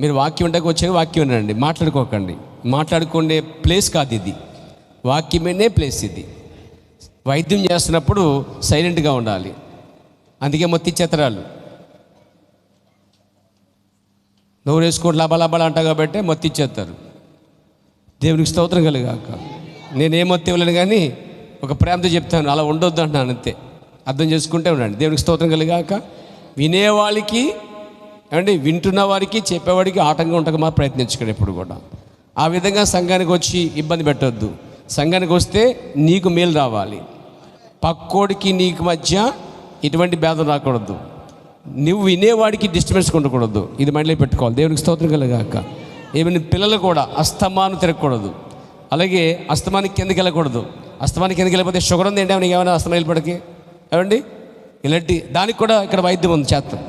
A: మీరు వాక్యం ఉండక వచ్చే వాక్యం వినండి, మాట్లాడుకోకండి. మాట్లాడుకునే ప్లేస్ కాదు ఇది, వాక్యమేనే ప్లేస్ ఇది. వైద్యం చేస్తున్నప్పుడు సైలెంట్గా ఉండాలి. అందుకే మొత్తి చెత్తరాలు నోరు వేసుకోండి లబలబల అంట కాబట్టి మొత్తి ఇచ్చేస్తారు. దేవునికి స్తోత్రం కలిగాక. నేనేం మొత్తి ఇవ్వలేను కానీ ఒక ప్రేమతో చెప్తాను, అలా ఉండొద్దు అంటున్నాను అంతే. అర్థం చేసుకుంటే ఉండండి. దేవునికి స్తోత్రం కలిగాక. వినేవాళ్ళకి ఏమండి, వింటున్న వారికి చెప్పేవాడికి ఆటంగా ఉండక మాత్రం ప్రయత్నించకండి ఎప్పుడు కూడా. ఆ విధంగా సంఘానికి వచ్చి ఇబ్బంది పెట్టొద్దు. సంఘానికి వస్తే నీకు మేలు రావాలి, పక్కోడికి నీకు మధ్య ఇటువంటి భేదం రాకూడదు, నువ్వు వినేవాడికి డిస్టర్బెన్స్ ఉండకూడదు. ఇది మైండ్లో పెట్టుకోవాలి. దేవునికి స్తోత్రం కలిగాక. ఏమైనా పిల్లలు కూడా అస్తమానం తిరగకూడదు, అలాగే అస్తమానికి కిందకి వెళ్ళకూడదు. అస్తమానికి కిందకి వెళ్ళిపోతే షుగర్ ఉంది ఏంటి, ఏమైనా అస్తమానం వెళ్ళిపడికి ఏమండి ఇలాంటి దానికి కూడా ఇక్కడ వైద్యం ఉంది, చేస్తాం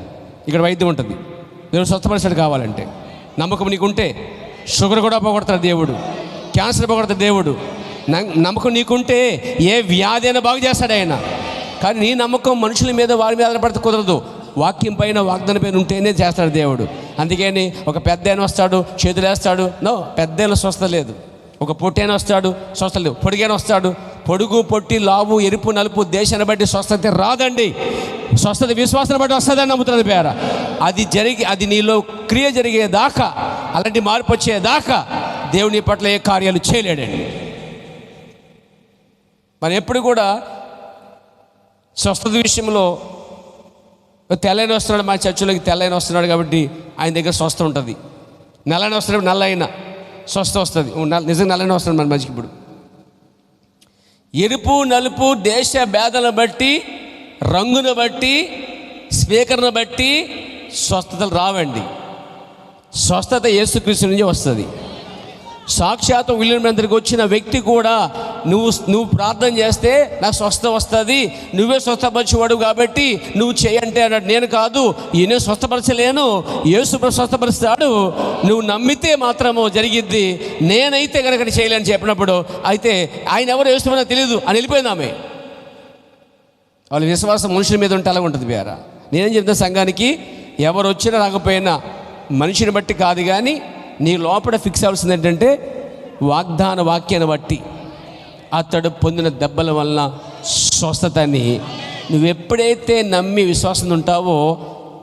A: ఇక్కడ వైద్యం ఉంటుంది. దేవుడు స్వస్థపరిచాడు కావాలంటే. నమ్మకం నీకుంటే షుగర్ కూడా పోగొడతాడు దేవుడు, క్యాన్సర్ పోగొడతాడు దేవుడు. నమ్మకం నీకుంటే ఏ వ్యాధి అయినా బాగు చేస్తాడు ఆయన. కానీ నీ నమ్మకం మనుషుల మీద వారి మీద ఆధారపడితే కుదరదు. వాక్యం పైన వాగ్దానం పైన ఉంటేనే చేస్తాడు దేవుడు. అందుకని ఒక పెద్ద ఆయన వస్తాడు చేతులు వేస్తాడు, నో, పెద్ద ఆయన స్వస్థత లేదు. ఒక పొట్టైన వస్తాడు స్వస్థత లేదు. పొడిగైన వస్తాడు, పొడుగు పొట్టి లావు ఎరుపు నలుపు దేశాన్ని బట్టి స్వస్థత రాదండి. స్వస్థత విశ్వాసాన్ని బట్టి వస్తుందని నమ్ముతున్నది పేర. అది నీలో క్రియ జరిగేదాకా, అలాంటి మార్పు వచ్చేదాకా దేవుని పట్ల ఏ కార్యాలు చేయలేడండి. మనం ఎప్పుడు కూడా స్వస్థత విషయంలో తెల్లైన వస్తున్నాడు, మా చర్చిలోకి తెల్లైన వస్తున్నాడు కాబట్టి ఆయన దగ్గర స్వస్థ ఉంటుంది. నల్లైన వస్తున్నాడు, నల్ల అయినా స్వస్థ వస్తుంది. నిజంగా నల్లైన వస్తున్నాడు మన మధ్యకి. ఇప్పుడు ఎరుపు నలుపు దేశ భేదాలను బట్టి, రంగును బట్టి, స్పీకర్ను బట్టి స్వస్థతలు రావండి. స్వస్థత యేసుక్రీస్తు నుంచి వస్తుంది. సాక్షాత్ విలియం దగ్గరికి వచ్చిన వ్యక్తి కూడా నువ్వు ప్రార్థన చేస్తే నాకు స్వస్థత వస్తుంది, నువ్వే స్వస్థపరిచేవాడు కాబట్టి నువ్వు చేయంటే అన్నాడు. నేను కాదు, ఈయన స్వస్థపరచలేను, యేసు స్వస్థపరుస్తాడు, నువ్వు నమ్మితే మాత్రము జరిగిద్ది, నేనైతే కనుక చేయలేని చెప్పినప్పుడు అయితే ఆయన ఎవరు యేసు తెలియదు అని వెళ్ళిపోయింది ఆమె. వాళ్ళ విశ్వాసం మనుషుల మీద ఉంటే అలా ఉంటుంది బేరా. నేనేం చెప్తాను సంఘానికి, ఎవరు వచ్చినా రాకపోయినా మనిషిని బట్టి కాదు, కానీ నీ లోపల ఫిక్స్ అవ్వాల్సింది ఏంటంటే వాగ్దాన వాక్యాన్ని బట్టి అతడు పొందిన దెబ్బల వలన స్వస్థతని నువ్వు ఎప్పుడైతే నమ్మి విశ్వాసం ఉంటావో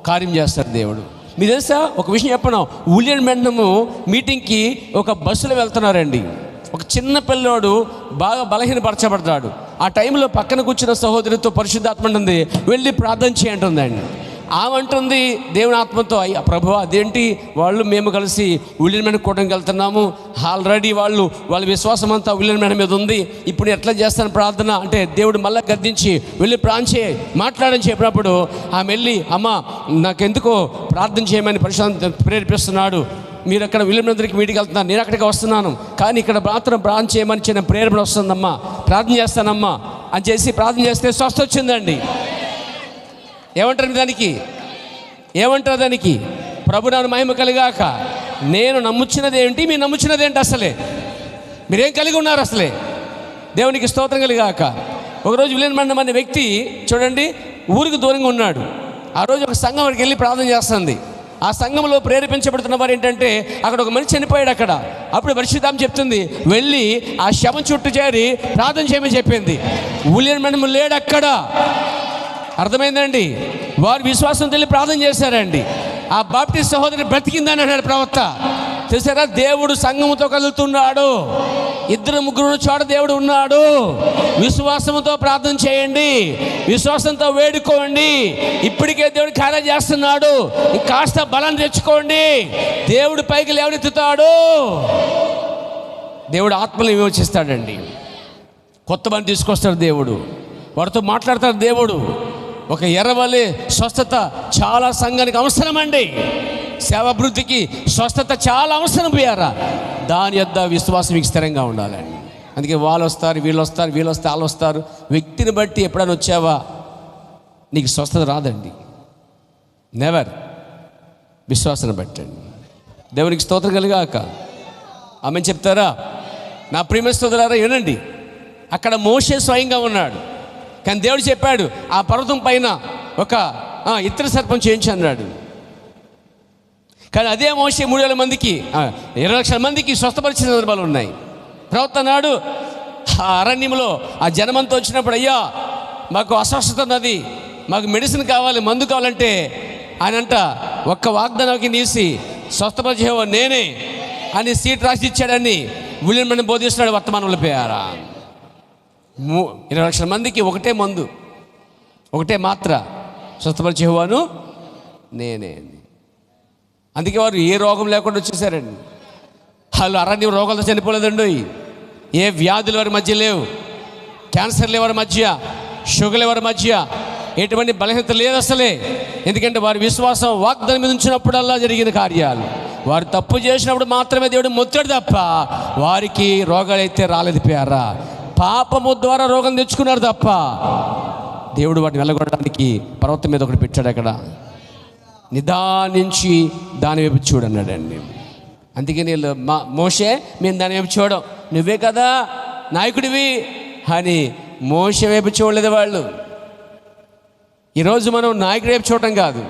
A: కార్యం చేస్తాడు దేవుడు. మీరు తెలుసా ఒక విషయం చెప్పను, విలియం బ్రాన్హామ్ మీటింగ్కి ఒక బస్సులో వెళ్తున్నారండి. ఒక చిన్న పిల్లోడు బాగా బలహీనపరచబడతాడు. ఆ టైంలో పక్కన కూర్చున్న సహోదరితో పరిశుద్ధాత్మ ఉంటుంది, వెళ్ళి ప్రార్థన చేయంటుందండి. ఆమె అంటుంది దేవుని ఆత్మతో, అయ్యా ప్రభువా అదేంటి, మేము కలిసి విలియం బ్రాన్హామ్ కూటమికి వెళ్తున్నాము, ఆల్రెడీ వాళ్ళ విశ్వాసం అంతా విలియం బ్రాన్హామ్ మీద ఉంది, ఇప్పుడు ఎట్లా చేస్తాను ప్రార్థన అంటే దేవుడు మళ్ళీ గద్దించి వెళ్ళి మాట్లాడని చెప్పినప్పుడు ఆమె వెళ్ళి, అమ్మ నాకెందుకో ప్రార్థన చేయమని ప్రేరేపిస్తున్నాడు, మీరు అక్కడ విలియం బ్రాన్హామ్ దగ్గరికి మీటింగ్కి వెళ్తున్నారు, నేను అక్కడికి వస్తున్నాను, కానీ ఇక్కడ మాత్రం ప్రార్థన చేయమని చిన్న ప్రేరణ వస్తుందమ్మా, ప్రార్థన చేస్తానమ్మా అని చేసి ప్రార్థన చేస్తే స్వస్థ వచ్చిందండి. ఏమంటారు దానికి? ఏమంటారు దానికి? ప్రభు నాన్న మహిమ కలిగాక. నేను నమ్ముచ్చినది ఏంటి, మీరు నమ్ముచ్చినది ఏంటి, అసలే మీరేం కలిగి ఉన్నారు అసలే? దేవునికి స్తోత్రం కలిగాక. ఒకరోజు విలియం బ్రాన్హామ్ అనే వ్యక్తి చూడండి ఊరికి దూరంగా ఉన్నాడు. ఆ రోజు ఒక సంఘం వాడికి వెళ్ళి ప్రార్థన చేస్తుంది. ఆ సంఘంలో ప్రేరేపించబడుతున్న వారు ఏంటంటే అక్కడ ఒక మనిషి చనిపోయాడు అక్కడ. అప్పుడు పరిశుద్ధాత్మ చెప్తుంది వెళ్ళి ఆ శవం చుట్టూ చేరి ప్రార్థన చేయమని చెప్పింది. విలియం బ్రాన్హామ్ లేడు అక్కడ. అర్థమైందండి? వారు విశ్వాసం తెలియ ప్రార్థన చేశారండి. ఆ బాప్టిస్ట్ సహోదరి బ్రతికిందని అన్నాడు ప్రవక్త. చూసారా, దేవుడు సంఘముతో కలుగుతున్నాడు. 2-3 చోట దేవుడు ఉన్నాడు. విశ్వాసంతో ప్రార్థన చేయండి, విశ్వాసంతో వేడుకోండి. ఇప్పటికే దేవుడు కార్యం చేస్తున్నాడు, కాస్త బలం తెచ్చుకోండి. దేవుడు పైకి లేవనెత్తుతాడు. దేవుడు ఆత్మలను విమోచిస్తాడండి. కొత్త మంది తీసుకొస్తాడు దేవుడు, వారితో మాట్లాడతాడు దేవుడు. ఒక ఎర్రవలే స్వస్థత చాలా సంఘానికి అవసరమండి. సేవాభివృద్ధికి స్వస్థత చాలా అవసరం పోయారా. దాని యొద్ద విశ్వాసం మీకు స్థిరంగా ఉండాలండి. అందుకే వాళ్ళు వస్తారు, వీళ్ళు వస్తారు, వాళ్ళు వస్తారు. వ్యక్తిని బట్టి ఎప్పుడైనా వచ్చావా నీకు స్వస్థత రాదండి. నెవర్. విశ్వాసాన్ని బట్టండి. దేవునికి స్తోత్రం కలుగాక. ఆమె చెప్తారా? నా ప్రియమైన సోదరులారా వినండి. అక్కడ మోషే స్వయంగా ఉన్నాడు, కానీ దేవుడు చెప్పాడు ఆ పర్వతం పైన ఒక ఇత్తడి సర్పం చేయించి అన్నాడు. కానీ అదే మోషే 3,000 మందికి 20 లక్షల మందికి స్వస్థపరిచిన సందర్భాలు ఉన్నాయి. ప్రవక్త అన్నాడు ఆ అరణ్యంలో ఆ జనమంతా వచ్చినప్పుడు, అయ్యా మాకు అస్వస్థత ఉన్నది, మాకు మెడిసిన్ కావాలి, మందు కావాలంటే ఆయన అంట ఒక్క వాగ్దానానికి నీసి స్వస్థపరిచేవో నేనే అని సీట్ రాసి ఇచ్చాడని విలియమని బోధిస్తున్నాడు వర్తమానంలో. పోయారా 20 లక్షల మందికి ఒకటే మందు, ఒకటే మాత్ర, స్వస్థపరిచేవాను నేనే. అందుకే వారు ఏ రోగం లేకుండా వచ్చేసారండి. వాళ్ళు అరణ్యం రోగాలతో చనిపోలేదండి. ఏ వ్యాధులు వారి మధ్య లేవు, క్యాన్సర్లు ఎవరి మధ్య, షుగర్లు ఎవరి మధ్య, ఎటువంటి బలహీనత లేదు అసలే. ఎందుకంటే వారి విశ్వాసం వాగ్దానం మీద ఉంచినప్పుడల్లా జరిగిన కార్యాలు. వారు తప్పు చేసినప్పుడు మాత్రమే దేవుడు మొత్తాడు తప్ప వారికి రోగాలు అయితే రాలేదు. పేరా పాపము ద్వారా రోగం తెచ్చుకున్నారు తప్ప దేవుడు వాటిని వెళ్ళగొట్టడానికి పర్వతం మీద ఒకటి పెట్టాడు. అక్కడ నిదానించి దాని వైపు చూడన్నాడండి. అందుకే నేను మోషే మేము దాని వైపు చూడం, నువ్వే కదా నాయకుడివి అని మోషే వైపు చూడలేదు వాళ్ళు. ఈరోజు మనం నాయకుడి వైపు చూడటం కాదు,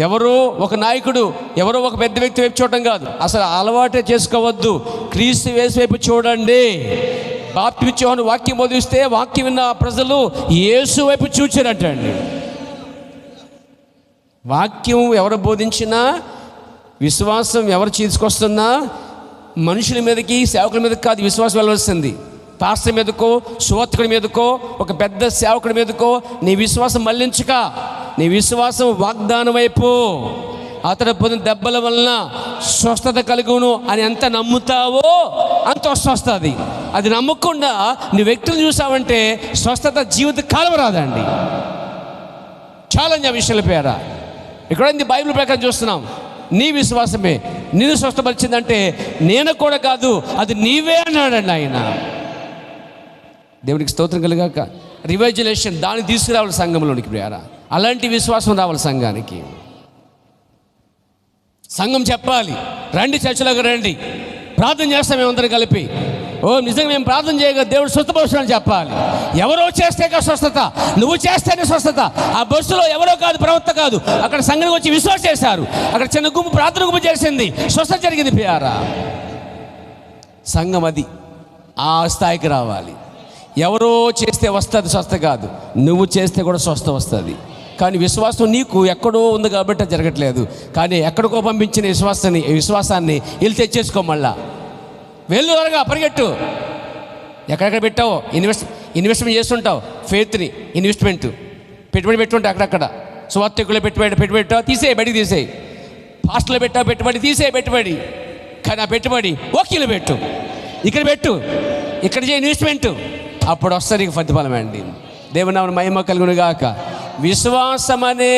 A: ఎవరో ఒక నాయకుడు, ఎవరో ఒక పెద్ద వ్యక్తి వైపు చూడటం కాదు, అసలు అలవాటే చేసుకోవద్దు. క్రీస్తు యేసు వైపు చూడండి. బాప్తిస్మం యోహాను వాక్యం బోధిస్తే వాక్యం విన్న ప్రజలు యేసు వైపు చూచారటండి. వాక్యం ఎవరు బోధించినా, విశ్వాసం ఎవరు తీసుకొస్తున్నా మనుషుల మీదకి, సేవకుల మీదకి కాదు విశ్వాసం వెళ్ళవలసింది. పాస్టర్ మీదకో, సువార్తికుడి మీదకో, ఒక పెద్ద సేవకుడి మీదకో నీ విశ్వాసం మళ్ళించుక. నీ విశ్వాసం వాగ్దానం వైపు. అతడు పొందిన దెబ్బల వలన స్వస్థత కలుగును అని ఎంత నమ్ముతావో అంత వస్తుంది. అది నమ్మకుండా నీ వ్యక్తులు చూసావంటే స్వస్థత జీవిత కాలం రాదండి. ఛాలెంజ్ ఆ విషయాల పేరా. ఇక్కడ బైబిల్ ప్రకారం చూస్తున్నాం. నీ విశ్వాసమే నిన్ను స్వస్థపరిచిందంటే నేను కూడా కాదు, అది నీవే అన్నాడండి ఆయన. దేవునికి స్తోత్రం కలుగాక. రివైజులేషన్ దాన్ని తీసుకురావాలి సంఘంలోనికి ప్రియారా. అలాంటి విశ్వాసం రావాలి సంఘానికి. సంఘం చెప్పాలి, రండి చర్చలోకి రండి, ప్రార్థన చేస్తాం మేమందరం కలిపి. నిజంగా మేము ప్రార్థన చేయగా దేవుడు స్వస్థపరుస్తాడని చెప్పాలి. ఎవరో చేస్తే స్వస్థత, నువ్వు చేస్తేనే స్వస్థత. ఆ బస్సులో ఎవరో కాదు, ప్రవక్త కాదు, అక్కడ సంఘానికి వచ్చి విశ్వాసం చేశారు. అక్కడ చిన్న గుంపు ప్రార్థన గుంపు చేసింది, స్వస్థత జరిగింది ప్రియారా. సంఘం అది ఆ స్థాయికి రావాలి. ఎవరో చేస్తే వస్తుంది స్వస్థ కాదు, నువ్వు చేస్తే కూడా స్వస్థ వస్తుంది. కానీ విశ్వాసం నీకు ఎక్కడో ఉంది కాబట్టి అది జరగట్లేదు. కానీ ఎక్కడికో పంపించిన విశ్వాసాన్ని వీళ్ళు తెచ్చేసుకో. మళ్ళా వెళ్ళు, త్వరగా పరిగెట్టు. ఎక్కడెక్కడ పెట్టావో ఇన్వెస్ట్మెంట్ చేస్తుంటావు. ఫెయిత్ని ఇన్వెస్ట్మెంట్ పెట్టుబడి పెట్టుంటావు అక్కడక్కడ. సువార్తికుల్లో పెట్టుబడి తీసేయి, బయటికి తీసేయి. పాస్టర్లో పెట్టావు పెట్టుబడి, తీసేయి పెట్టుబడి. కానీ ఆ పెట్టుబడి ఓకేలో పెట్టు, ఇక్కడ పెట్టు, ఇక్కడ చేయి ఇన్వెస్ట్మెంట్. అప్పుడు వస్తుంది నీకు ప్రతిఫలం అండి. దేవుని నామమున మహిమ కలుగును గాక. విశ్వాసం అనే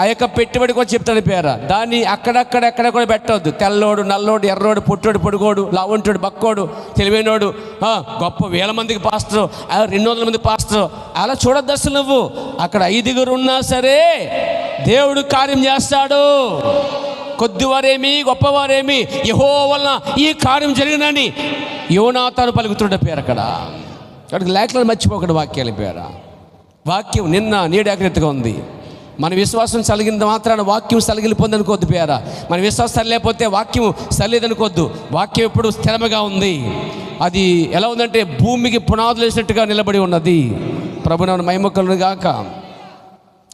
A: ఆ యొక్క పెట్టుబడి కూడా చెప్తాడు పేరా. దాన్ని అక్కడక్కడ కూడా పెట్టవద్దు. తెల్లోడు, నల్లోడు, ఎర్రోడు, పుట్టోడు, పొడుగోడు, లావుంటోడు, బక్కోడు, తెలివైనోడు, గొప్ప 1000 మందికి పాస్టర్, 200 మంది పాస్టర్ అలా చూడొద్దు అసలు. నువ్వు అక్కడ 5 ఉన్నా సరే దేవుడు కార్యం చేస్తాడు. కొద్దివారేమి గొప్పవారేమి యెహోవా వలన ఈ కార్యం జరిగినని యోనాతాను పలుకుతుండే పేరు. అక్కడ అక్కడికి లేఖలను మర్చిపోకుండా వాక్యాల పేరా. వాక్యం నిన్న నేడు ఏకరీతిగా ఉంది. మన విశ్వాసం సలిగిన మాత్రాన వాక్యం సలిగిలిపోద్ది అనుకోద్దు పేరా. మన విశ్వాసం సరిలేకపోతే వాక్యం సరిలేదనుకోద్దు. వాక్యం ఎప్పుడు స్థిరముగా ఉంది. అది ఎలా ఉందంటే భూమికి పునాదులు వేసినట్టుగా నిలబడి ఉన్నది. ప్రభువుని మహిమ కలుగును గాక.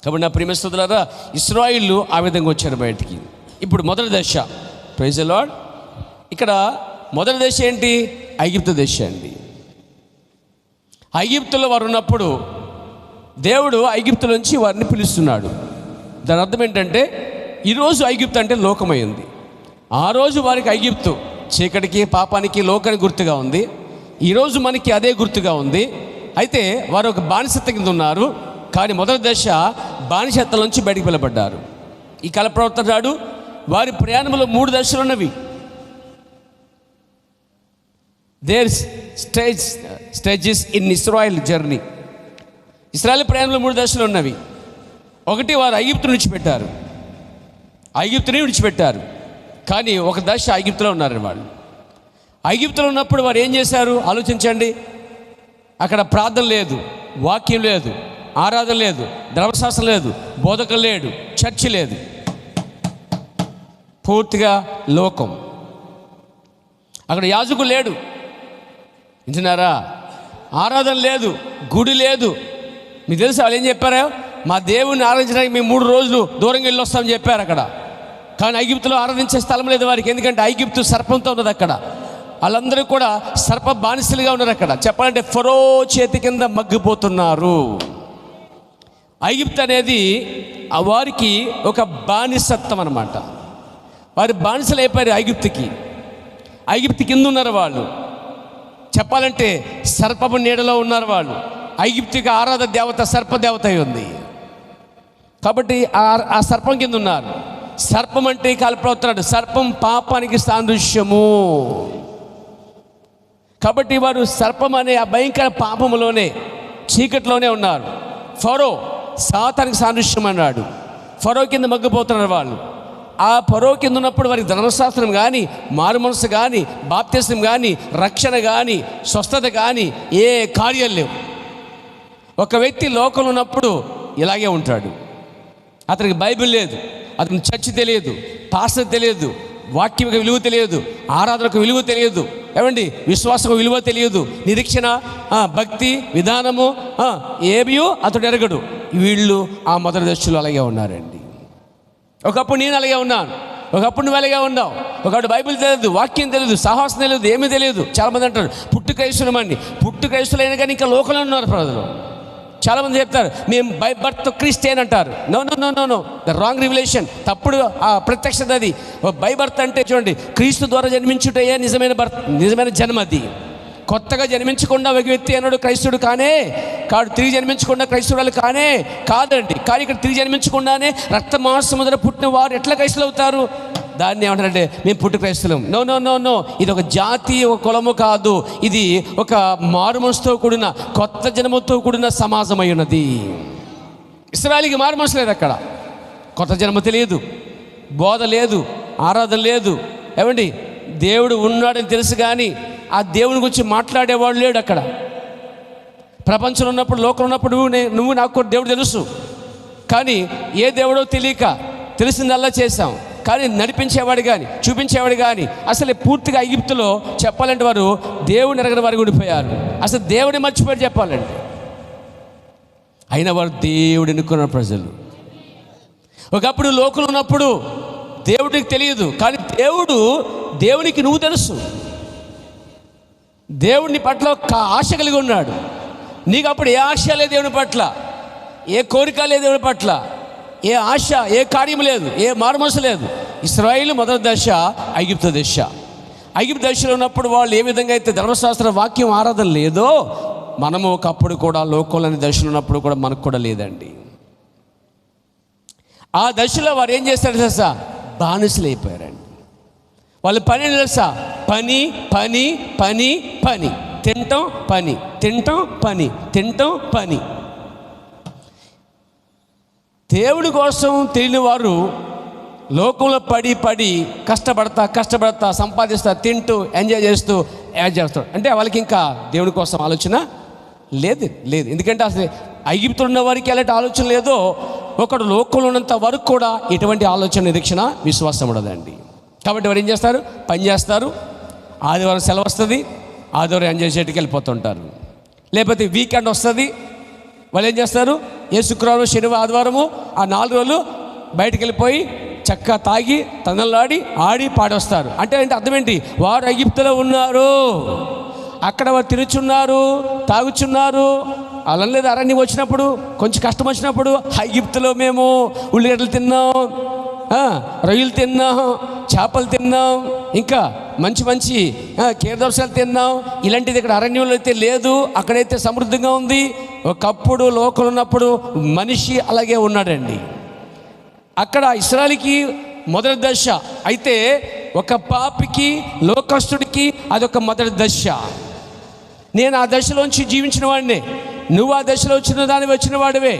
A: కాబట్టి నా ప్రియమైన సోదరులారా, ఇశ్రాయేలు ఆ విధంగా వచ్చారు బయటికి. ఇప్పుడు మొదటి దశ, ప్రైజ్ ది లార్డ్. ఇక్కడ మొదటి దశ ఏంటి? ఐగుప్తు దశ అండి. ఐగుప్తులో వారు ఉన్నప్పుడు దేవుడు ఐగుప్తు నుంచి వారిని పిలుస్తున్నాడు. దాని అర్థం ఏంటంటే ఈరోజు ఐగుప్తు అంటే లోకమైంది. ఆ రోజు వారికి ఐగుప్తు చీకటికి, పాపానికి, లోకానికి గుర్తుగా ఉంది. ఈరోజు మనకి అదే గుర్తుగా ఉంది. అయితే వారు ఒక బానిసత్వం కింద ఉన్నారు. కానీ మొదటి దశ బానిసత్వం నుంచి బయటికి వెళ్ళబడ్డారు. ఈ కల ప్రవర్తన నాడు వారి ప్రయాణంలో 3 దశలు ఉన్నవి. There stages in Israel journey. Israel ప్రయాణంలో 3 దశలు ఉన్నవి. ఒకటి, వారు ఐగుప్తుని విడిచిపెట్టారు. కానీ ఒక దశ ఐగుప్తులో ఉన్నారు. వాళ్ళు ఐగుప్తులో ఉన్నప్పుడు వారు ఏం చేశారు ఆలోచించండి. అక్కడ ప్రార్థన లేదు, వాక్యం లేదు, ఆరాధన లేదు, ధర్మశాస్త్రం లేదు, బోధకులు లేడు, చర్చి లేదు, పూర్తిగా లోకం. అక్కడ యాజకుడు లేడు, వింటున్నారా? ఆరాధన లేదు, గుడి లేదు. మీకు తెలుసు వాళ్ళు ఏం చెప్పారో, మా దేవుణ్ణి ఆరాధించడానికి మేము 3 రోజులు దూరంగా వెళ్ళి వస్తామని చెప్పారు అక్కడ. కానీ ఐగుప్తులో ఆరాధించే స్థలం లేదు వారికి. ఎందుకంటే ఐగుప్తు సర్పంతో ఉన్నది అక్కడ. వాళ్ళందరూ కూడా సర్ప బానిసలుగా ఉన్నారు అక్కడ. చెప్పాలంటే ఫరో చేతి కింద మగ్గిపోతున్నారు. ఐగుప్తు అనేది వారికి ఒక బానిసత్వం అన్నమాట. వారి బానిసలు అయిపోయారు ఐగుప్తు కింద ఉన్నారు వాళ్ళు. చెప్పాలంటే సర్పపు నీడలో ఉన్నారు వాళ్ళు. ఐగుప్తుకి ఆరాధన దేవత సర్పదేవత అయి ఉంది కాబట్టి ఆ సర్పం కింద ఉన్నారు. సర్పం అంటే కలపవుతున్నాడు. సర్పం పాపానికి సాదృశ్యము. కాబట్టి వారు సర్పం అనే ఆ భయంకర పాపములోనే, చీకటిలోనే ఉన్నారు. ఫరో సాతానికి సాదృశ్యం అన్నాడు. ఫరో కింద మగ్గిపోతున్నారు వాళ్ళు. ఆ ఫరో కింద ఉన్నప్పుడు వారికి ధర్మశాస్త్రం కానీ, మారు మనసు కానీ, బాప్తిసం కానీ, రక్షణ కానీ, స్వస్థత కానీ ఏ కార్యాలు లేవు. ఒక వ్యక్తి లోకంలో ఉన్నప్పుడు ఇలాగే ఉంటాడు. అతనికి బైబిల్ లేదు, అతనికి చర్చ్ తెలియదు, పాస్టర్ తెలియదు, వాక్యం విలువ తెలియదు, ఆరాధనకు విలువ తెలియదు, ఏమండి విశ్వాసం విలువ తెలియదు, నిరీక్షణ, భక్తి విధానము ఏమియో అతడు ఎరగడు. వీళ్ళు ఆ మొదటి దశలో అలాగే ఉన్నారండి. ఒకప్పుడు నేను అలాగే ఉన్నాను, ఒకప్పుడు నువ్వు అలాగే ఉన్నావు. ఒకప్పుడు బైబిల్ తెలియదు, వాక్యం తెలియదు, సాహసం తెలియదు, ఏమీ తెలియదు. చాలామంది అంటారు పుట్టు క్రైస్తులమండి. పుట్టు క్రైస్తులైనా కానీ ఇంకా లోకంలో ఉన్నారు ప్రజలు. చాలామంది చెప్తారు మేము బై బర్త్ క్రిస్టియన్ అంటారు. No no no no no the wrong revolution. తప్పుడు ప్రత్యక్షత అది. బై బర్త్ అంటే చూడండి, క్రీస్తు ద్వారా జన్మించుటయే నిజమైన జన్మ. అది కొత్తగా జన్మించకుండా ఒక వ్యక్తి అన్నాడు క్రైస్తుడు కాడు. తిరిగి జన్మించకుండా క్రైస్తవులు కాదండి. కానీ ఇక్కడ తిరిగి జన్మించకుండానే రక్త మాంసం ద్వారా పుట్టిన వారు ఎట్లా క్రైస్తులు అవుతారు? దాన్ని ఏమంటారంటే మేము పుట్టు క్రైస్తవులం. నో నో నో నో ఇది ఒక జాతి, ఒక కులము కాదు. ఇది ఒక మారుమనసుతో కూడిన, కొత్త జన్మతో కూడిన సమాజం అయి ఉన్నది. ఇశ్రాయేలుకి మారుమనసు లేదు, అక్కడ కొత్త జన్మ తెలియదు, బోధ లేదు, ఆరాధన లేదు. ఏమండి దేవుడు ఉన్నాడని తెలుసు కానీ ఆ దేవుని గురించి మాట్లాడేవాడు లేడు అక్కడ. ప్రపంచంలో ఉన్నప్పుడు, లోకంలో ఉన్నప్పుడు నువ్వు నాకు కూడా దేవుడు తెలుసు. కానీ ఏ దేవుడో తెలియక తెలిసిందల్లా చేశాం. కానీ నడిపించేవాడు కానీ, చూపించేవాడు కానీ అసలు పూర్తిగా ఐగుప్తులో చెప్పాలంటే వారు దేవుని ఎరగని వారు ఉండిపోయారు. అసలు దేవుడిని మర్చిపోయారు చెప్పాలంటే. అయినా వారు దేవుడు ఎన్నుకున్న ప్రజలు. ఒకప్పుడు లోకంలో ఉన్నప్పుడు దేవుడికి తెలియదు, కానీ దేవునికి నువ్వు తెలుసు. దేవుని పట్ల ఒక ఆశ కలిగి ఉన్నాడు. నీకు అప్పుడు ఏ ఆశ లేదు దేవుని పట్ల, ఏ కోరిక లేదు దేవుని పట్ల, ఏ ఆశ, ఏ కార్యం లేదు, ఏ మారుమనసు లేదు. ఇశ్రాయేలు మొదటి దశ ఐగుప్తు దశ. ఐగుప్తు దశలో ఉన్నప్పుడు వాళ్ళు ఏ విధంగా అయితే ధర్మశాస్త్ర వాక్యం ఆరాధన లేదో, మనము ఒకప్పుడు కూడా లోకంలోని దశలో ఉన్నప్పుడు కూడా మనకు కూడా లేదండి. ఆ దశలో వారు ఏం చేస్తారు తెలుసా? బానిసలు అయిపోయారండి. వాళ్ళ పని తెలుసా? పని పని పని పని, తింటాం పని, తింటాం పని, తింటాం పని. దేవుడి కోసం తెలియని వారు లోకంలో పడి కష్టపడతా సంపాదిస్తా, తింటూ ఎంజాయ్ చేస్తాడు. అంటే వాళ్ళకి ఇంకా దేవుడి కోసం ఆలోచన లేదు. ఎందుకంటే అసలు ఐగుప్తులో ఉన్న వారికి ఎలాంటి ఆలోచన లేదో, ఒకడు లోకంలో ఉన్నంత వరకు కూడా ఎటువంటి ఆలోచన, నిరీక్షణ, విశ్వాసం ఉండదండి. కాబట్టి వారు ఏం చేస్తారు? పని చేస్తారు. ఆదివారం సెలవు వస్తుంది, ఆదివారం ఎంజాయ్ చేయడానికి వెళ్ళిపోతుంటారు. లేకపోతే వీకెండ్ వస్తుంది, వాళ్ళు ఏం చేస్తారు? ఏ శుక్రవారం, శనివారం, ఆదివారము ఆ 4 రోజులు బయటికి వెళ్ళిపోయి చక్కగా తాగి తందలాడి ఆడి పాడొస్తారు. అంటే అర్థం ఏంటి? వారు ఐగుప్తులో ఉన్నారు, అక్కడ వారు తిరుగుచున్నారు, తాగుచున్నారు. అలా లేదు. అరణ్యం వచ్చినప్పుడు, కొంచెం కష్టం వచ్చినప్పుడు ఐగుప్తులో మేము ఉల్లిగడ్డలు తిన్నాం, రొయ్యలు తిన్నాం, చేపలు తిన్నాం, ఇంకా మంచి కీరదోషాలు తిన్నాం. ఇలాంటిది ఇక్కడ అరణ్యంలో అయితే లేదు, అక్కడైతే సమృద్ధిగా ఉంది. ఒకప్పుడు లోకంలో ఉన్నప్పుడు మనిషి అలాగే ఉన్నాడండి. అక్కడ ఇశ్రాయేలుకి మొదటి దశ. అయితే ఒక పాపికి, లోకస్తుడికి అదొక మొదటి దశ. నేను ఆ దశలోంచి జీవించిన వాడినే, నువ్వు ఆ దశలో వచ్చిన వాడివే.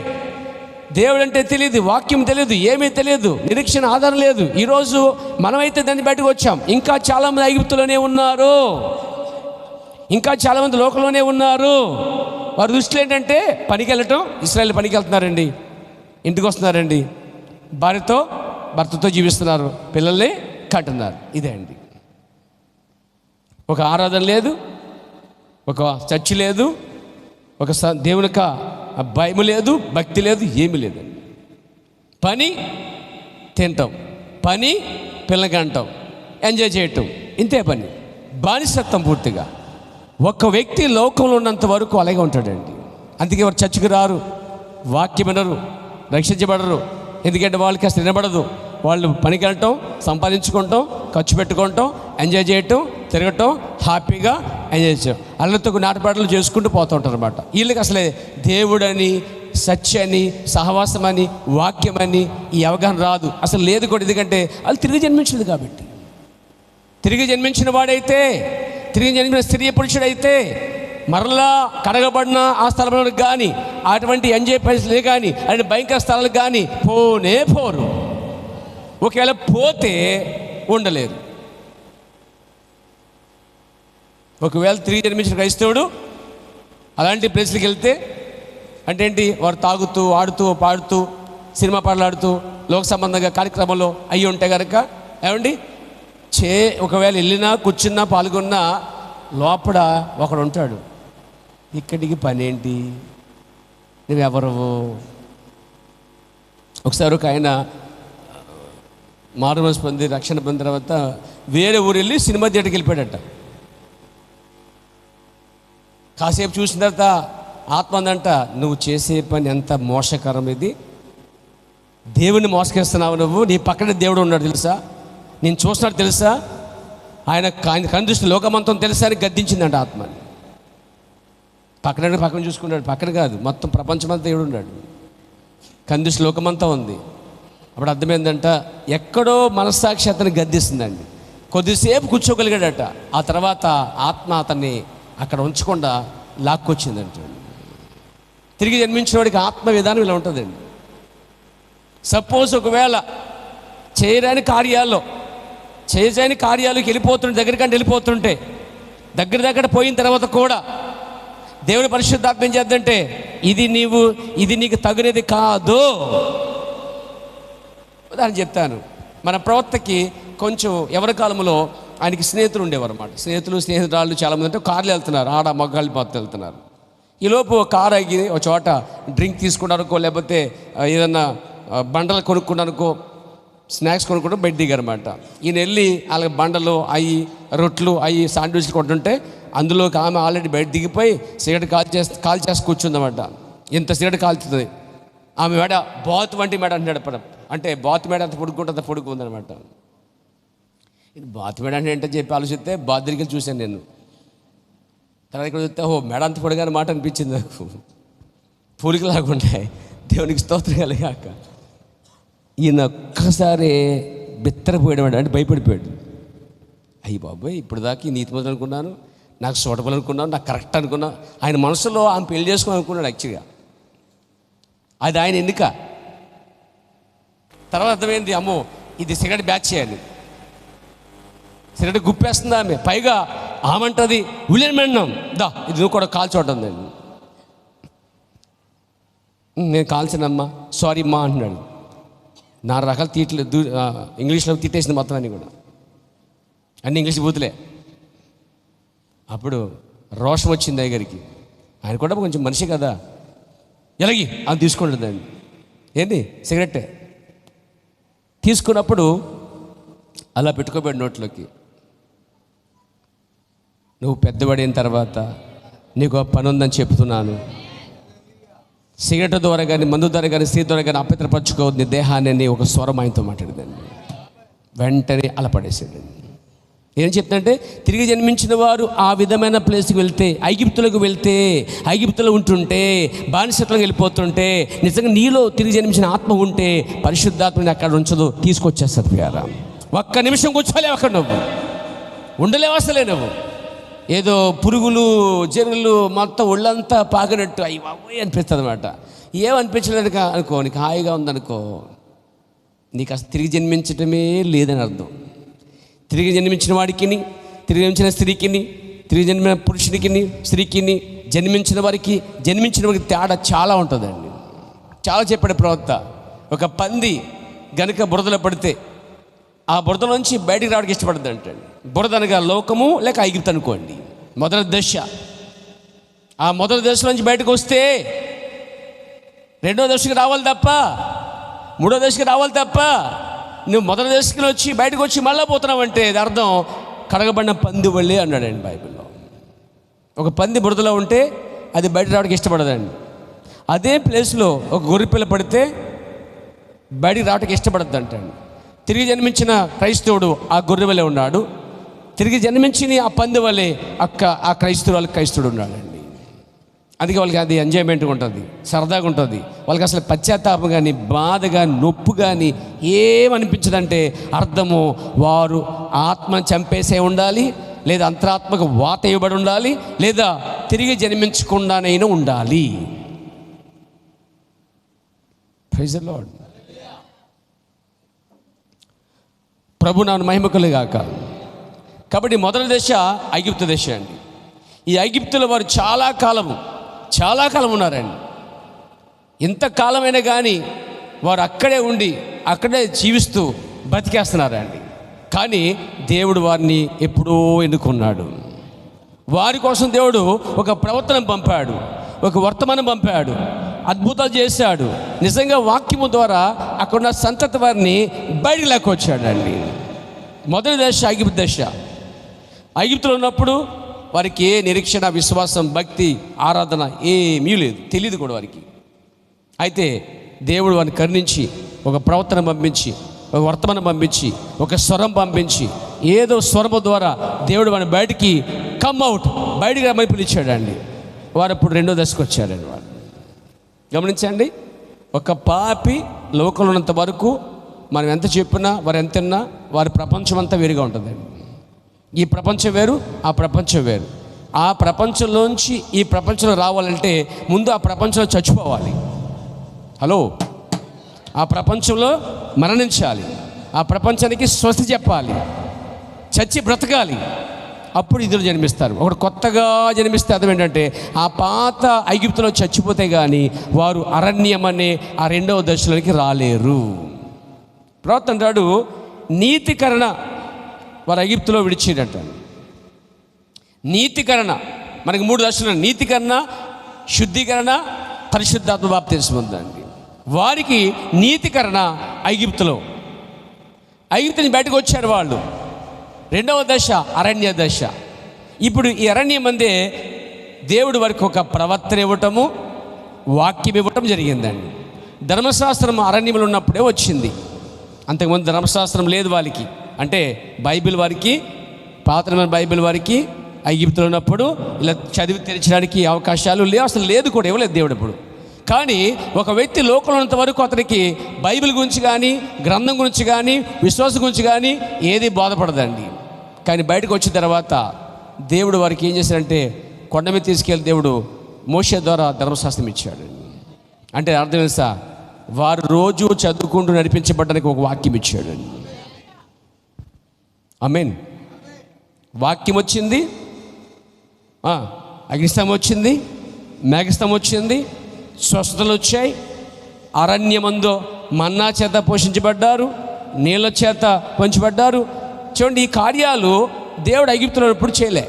A: దేవుడు అంటే తెలియదు, వాక్యం తెలియదు, ఏమీ తెలియదు, నిరీక్షణ ఆధారం లేదు. ఈరోజు మనమైతే దాన్ని బయటకు వచ్చాం. ఇంకా చాలామంది ఐగుప్తులోనే ఉన్నారు, ఇంకా చాలామంది లోకంలోనే ఉన్నారు. వారి దృష్టిలో ఏంటంటే పనికి వెళ్ళటం. ఇశ్రాయేల్ పనికి వెళ్తున్నారండి, ఇంటికి వస్తున్నారండి, భర్తతో జీవిస్తున్నారు, పిల్లల్ని కంటున్నారు. ఇదే అండి. ఒక ఆరాధన లేదు, ఒక చర్చి లేదు, ఒక దేవునిక భయం లేదు, భక్తి లేదు, ఏమీ లేదండి. పని తింటాం, పని పిల్లలకి అంటాం, ఎంజాయ్ చేయటం, ఇంతే పని. బానిసత్వం పూర్తిగా. ఒక వ్యక్తి లోకంలో ఉన్నంత వరకు అలాగే ఉంటాడండి. అందుకే వారు చర్చికి రారు, వాక్యం వినరు, రక్షించబడరు. ఎందుకంటే వాళ్ళకి అసలు వినబడదు. వాళ్ళు పనికి వెళ్ళటం, సంపాదించుకుంటాం, ఖర్చు పెట్టుకోవటం, ఎంజాయ్ చేయటం, తిరగటం, హ్యాపీగా ఎంజాయ్ చేయటం, అల్లతో నాటపాటలు చేసుకుంటూ పోతూ ఉంటారు అనమాట. వీళ్ళకి అసలే దేవుడని, సత్యని, సహవాసమని, వాక్యమని ఈ అవగాహన రాదు, అసలు లేదు కూడా. ఎందుకంటే వాళ్ళు తిరిగి జన్మించింది కాబట్టి. తిరిగి జన్మించిన వాడైతే, తిరిగి జన్మించిన స్త్రీ పురుషుడైతే మరలా కడగబడిన ఆ స్థలంలో కానీ, అటువంటి ఎంజాయ్ ప్లేస్లే కానీ, అటువంటి భయంకర స్థలాలకు కానీ పోరు. ఒకవేళ పోతే ఉండలేరు. ఒకవేళ తిరిగి జన్మించిన క్రైస్తవుడు అలాంటి ప్లేస్లకు వెళ్తే అంటే ఏంటి, వారు తాగుతూ, ఆడుతూ, పాడుతూ, సినిమా పాటలు ఆడుతూ, లోక సంబంధంగా కార్యక్రమంలో అయ్యి ఉంటే కనుక ఏమండి ఒకవేళ వెళ్ళినా, కూర్చున్నా, పాల్గొన్నా లోపల ఒకడు ఉంటాడు, ఇక్కడికి పని ఏంటి, నువ్వెవరు. ఒకసారి ఒక ఆయన మారు మనసు పొంది, రక్షణ పొందిన తర్వాత వేరే ఊరు వెళ్ళి సినిమా థియేటర్కి వెళ్ళిపోయాడట. కాసేపు చూసిన తర్వాత ఆత్మ అందంట, నువ్వు చేసే పని ఎంత మోసకరం, ఇది దేవుని మోసకేస్తున్నావు నువ్వు, నీ పక్కన దేవుడు ఉన్నాడు తెలుసా, నేను చూస్తున్నాడు తెలుసా, ఆయన కనిదృష్టి లోకమంతం తెలుసా అని గద్దించిందంట ఆత్మని. పక్కన చూసుకున్నాడు, పక్కన కాదు, మొత్తం ప్రపంచమంతా దేవుడు ఉన్నాడు, కనిదృష్టి లోకమంతా ఉంది. అప్పుడు అర్థమైందంట, ఎక్కడో మనస్సాక్షి అతన్ని గద్దిస్తుందండి. కొద్దిసేపు కూర్చోగలిగాడట, ఆ తర్వాత ఆత్మ అతన్ని అక్కడ ఉంచకుండా లాక్కొచ్చిందంట. తిరిగి జన్మించిన వాడికి ఆత్మ విధానం ఇలా ఉంటుందండి. సపోజ్ ఒకవేళ చేయరాని కార్యాలకు వెళ్ళిపోతుంటే, దగ్గరికంటే వెళ్ళిపోతుంటే, దగ్గర పోయిన తర్వాత కూడా దేవుని పరిశుద్ధాత్మ ఏం చేద్దంటే, ఇది నీకు తగినది కాదు. ఉదాహరణ చెప్తాను. మన ప్రవక్తకి కొంచెం ఎవరి కాలంలో ఆయనకి స్నేహితులు ఉండేవారు అన్నమాట. స్నేహితురాళ్ళు చాలామంది అంటే కార్లు వెళ్తున్నారు, ఆడ మగ్గాళ్ళు మొత్తం వెళ్తున్నారు. ఈలోపు కారు ఆగి ఒక చోట డ్రింక్ తీసుకున్నారనుకో, లేకపోతే ఏదన్నా బండలు కొనుక్కున్నారనుకో, స్నాక్స్ కొనుక్కోవడం బయట దిగారన్నమాట. ఈయన వెళ్ళి వాళ్ళకి బండలు అవి, రొట్లు అవి, శాండ్విచ్లు కొట్టుంటే అందులోకి ఆమె ఆల్రెడీ బయట దిగిపోయి సిగరెట్ కాల్ చేసి కూర్చుందన్నమాట. ఇంత సిగరెట్ కాల్చుతుంది ఆమె మేడ, బాత్ వంటి మేడ అంటాడు. అంటే బాత్ మేడ అంత పొడుక్కుంటే అంత పొడుగు ఉందన్నమాట. ఇది బాత్ మేడ అంటే ఏంటని చెప్పి ఆలోచిస్తే బాత్ దగ్గరికి చూశాను నేను. తర్వాత ఇక్కడ చూస్తే మేడ అంత పొడిగానే మాట అనిపించింది నాకు. పూలికలాగా ఉంటాయి. దేవునికి స్తోత్రం కలిగాక ఈయన ఒక్కసారి బిత్తరపోయాడు, అంటే భయపడిపోయాడు. అయ్యి బాబాయ్, ఇప్పుడు దాకా ఈ నీతి మొదలు అనుకున్నాను, నాకు సూటబుల్ అనుకున్నాను, నాకు కరెక్ట్ అనుకున్నాను. ఆయన మనసులో ఆమె పెళ్లి చేసుకుని అనుకున్నాడు యాక్చువల్గా. అది ఆయన ఎన్నిక. తర్వాత అర్థమైంది, అమ్మో ఇది సిగరెట్ బ్యాచ్ చేయాలి, సిగరెట్ గుప్పేస్తుంది ఆమె. పైగా ఆమంటది ఉలియన్ మెండం దా, ఇది నువ్వు కూడా కాల్చోటం. నేను కాల్చినమ్మా, సారీ అమ్మా అంటున్నాడు. 4 రకాల తీట్లు ఇంగ్లీష్లో తిట్టేసింది మొత్తం అన్నీ కూడా, అన్నీ ఇంగ్లీష్ బూతులే. అప్పుడు రోషం వచ్చింది దగ్గరికి. ఆయన కూడా కొంచెం మనిషి కదా, ఎలాగి అది తీసుకుంటుందండి. ఏంది సిగరెట్టే తీసుకున్నప్పుడు అలా పెట్టుకోబడి నోట్లోకి. నువ్వు పెద్దవాడైన తర్వాత నీకు పని ఉందని చెప్తున్నాను, సిగరెట్ ద్వారా కానీ, మందు ద్వారా కానీ, స్త్రీ ద్వారా కానీ అపవిత్రపరచుకోవద్దు నీ దేహాన్ని అని ఒక స్వరం ఆయనతో మాట్లాడిందండి. వెంటనే అలా పడేసాడండి. ఏం చెప్తుందంటే, తిరిగి జన్మించిన వారు ఆ విధమైన ప్లేస్కి వెళ్తే, ఐగుప్తులో ఉంటుంటే, బానిసత్వంగా వెళ్ళిపోతుంటే, నిజంగా నీలో తిరిగి జన్మించిన ఆత్మ ఉంటే పరిశుద్ధాత్మని అక్కడ ఉంచదు, తీసుకొచ్చేస్తుంది ప్రియారా. ఒక్క నిమిషం కూర్చోలేవు అక్కడ, నువ్వు ఉండలేవు అసలే. నువ్వు ఏదో పురుగులు జరుగులు మొత్తం ఒళ్ళంతా పాకినట్టు అయ్యి బాబోయ్ అనిపిస్తుంది అన్నమాట. ఏమనిపించలేదు అనుకో, నీకు హాయిగా ఉందనుకో, నీకు అసలు తిరిగి జన్మించటమే లేదని అర్థం. తిరిగి జన్మించిన వాడికి, తిరిగి జన్మించిన స్త్రీకి, తిరిగి జన్మించిన పురుషునికి స్త్రీకి, జన్మించిన వారికి తేడా చాలా ఉంటుందండి. చాలా చెప్పాడు ప్రవక్త. ఒక పంది గనుక బురదలో పడితే ఆ బురదలోంచి బయటికి రావడానికి ఇష్టపడుతుంది అంటండి. బురద అనగా లోకము లేక ఐగుప్తు అనుకోండి, మొదటి దశ. ఆ మొదటి దశలోంచి బయటకు వస్తే రెండో దశకి రావాలి తప్ప, మూడో దశకి రావాలి తప్ప, నువ్వు మొదటి దశకి వచ్చి బయటకు వచ్చి మళ్ళీ పోతున్నావు అంటే అది అర్థం కడగబడిన పంది వల్లే అన్నాడండి బైబిల్లో. ఒక పంది బురదలో ఉంటే అది బయట రావడానికి ఇష్టపడదండి. అదే ప్లేస్లో ఒక గొర్రెపిల్ల పడితే బయటికి రావడానికి ఇష్టపడద్దు అంటండి. తిరిగి జన్మించిన క్రైస్తవుడు ఆ గొర్రె వలె ఉన్నాడు, తిరిగి జన్మించిన ఆ పంది వలె ఆ క్రైస్తవుడు ఉన్నాడండి. అందుకే వాళ్ళకి అది ఎంజాయ్మెంట్గా ఉంటుంది, సరదాగా ఉంటుంది. వాళ్ళకి అసలు పశ్చాత్తాపం కానీ, బాధ కానీ, నొప్పు కానీ ఏమనిపించదంటే అర్థము వారు ఆత్మను చంపేసే ఉండాలి, లేదా అంతరాత్మకు వాత ఇవ్వబడి ఉండాలి, లేదా తిరిగి జన్మించకుండానైనా ఉండాలి. Praise the lord. ప్రభు నాను మహిమకులు గాక. కాబట్టి మొదటి దశ ఐగుప్తు దశ అండి. ఈ ఐగుప్తులో వారు చాలా కాలం ఉన్నారండి. ఇంతకాలమైనా కానీ వారు అక్కడే ఉండి అక్కడే జీవిస్తూ బతికేస్తున్నారండి. కానీ దేవుడు వారిని ఎప్పుడో ఎన్నుకున్నాడు. వారి కోసం దేవుడు ఒక ప్రవర్తన పంపాడు, ఒక వర్తమానం పంపాడు, అద్భుతాలు చేశాడు. నిజంగా వాక్యము ద్వారా అక్కడున్న సంతతి వారిని బయటికి లాక్కొచ్చాడండి. మొదటి దశ ఐగుప్తు దశ. ఐగుప్తులో ఉన్నప్పుడు వారికి ఏ నిరీక్షణ, విశ్వాసం, భక్తి, ఆరాధన ఏమీ లేదు, తెలియదు కూడా వారికి. అయితే దేవుడు వారిని కరుణించి ఒక ప్రవర్తన పంపించి, ఒక వర్తమానం పంపించి, ఒక స్వరం పంపించి, ఏదో స్వరము ద్వారా దేవుడు వారిని బయటికి కమ్ అవుట్, బయటికి రమ్మని పిలిచాడండి. వారు అప్పుడు రెండో దశకు వచ్చారండి. వారు గమనించండి, ఒక పాపి లోకంలో ఉన్నంత వరకు మనం ఎంత చెప్పినా, వారు ఎంత తిన్నా, వారి ప్రపంచం అంతా వేరుగా ఉంటుందండి. ఈ ప్రపంచం వేరు, ఆ ప్రపంచం వేరు. ఆ ప్రపంచంలోంచి ఈ ప్రపంచంలో రావాలంటే ముందు ఆ ప్రపంచంలో చచ్చిపోవాలి. హలో, ఆ ప్రపంచంలో మరణించాలి, ఆ ప్రపంచానికి స్వస్తి చెప్పాలి, చచ్చి బ్రతకాలి. అప్పుడు ఇద్దరు జన్మిస్తారు. ఒకడు కొత్తగా జన్మిస్తే అర్థం ఏంటంటే ఆ పాత ఐగుప్తులో చచ్చిపోతే కానీ వారు అరణ్యం అనే ఆ రెండవ దశలోనికి రాలేరు. ప్రవక్త అంటాడు, నీతికరణ వారు ఐగుప్తులో విడిచినట్ట. నీతికరణ మనకి 3 దశలు: నీతికరణ, శుద్ధీకరణ, పరిశుద్ధాత్మ బాప్తిస్మం ఉందండి. వారికి నీతికరణ ఐగుప్తులో, ఐగుప్తు నుంచి బయటకు వచ్చారు వాళ్ళు. రెండవ దశ అరణ్య దశ. ఇప్పుడు ఈ అరణ్యం అందే దేవుడు వారికి ఒక ప్రవర్తన ఇవ్వటము, వాక్యం ఇవ్వటం జరిగిందండి. ధర్మశాస్త్రం అరణ్యంలో ఉన్నప్పుడే వచ్చింది. అంతకుముందు ధర్మశాస్త్రం లేదు వాళ్ళకి. అంటే బైబిల్ వారికి, పాత బైబిల్ వారికి ఐగుప్తులో ఉన్నప్పుడు ఇలా చదివి తెరచడానికి అవకాశాలు లేవు, అసలు లేదు కూడా, ఇవ్వలేదు దేవుడు ఇప్పుడు. కానీ ఒక వ్యక్తి లోకంలో ఉన్నంత వరకు అతనికి బైబిల్ గురించి కానీ, గ్రంథం గురించి కానీ, విశ్వాసం గురించి కానీ ఏది బోధపడదండి. కానీ బయటకు వచ్చిన తర్వాత దేవుడు వారికి ఏం చేశాడంటే కొండ మీద తీసుకెళ్ళి దేవుడు మోషే ద్వారా ధర్మశాస్త్రం ఇచ్చాడు. అంటే అర్థం ఏంటి సార్? వారు రోజు చదువుకుంటూ నడిపించబడడానికి ఒక వాక్యం ఇచ్చాడండి. ఆమేన్. వాక్యం వచ్చింది, అగ్నిస్తంభం వచ్చింది, మేఘస్తంభం వచ్చింది, స్వస్థతలు వచ్చాయి. అరణ్యమందు మన్నా చేత పోషించబడ్డారు, నీళ్ళ చేత పంచబడ్డారు. చూడండి, ఈ కార్యాలు దేవుడు ఐగుప్తులో ఎప్పుడు చేయలే.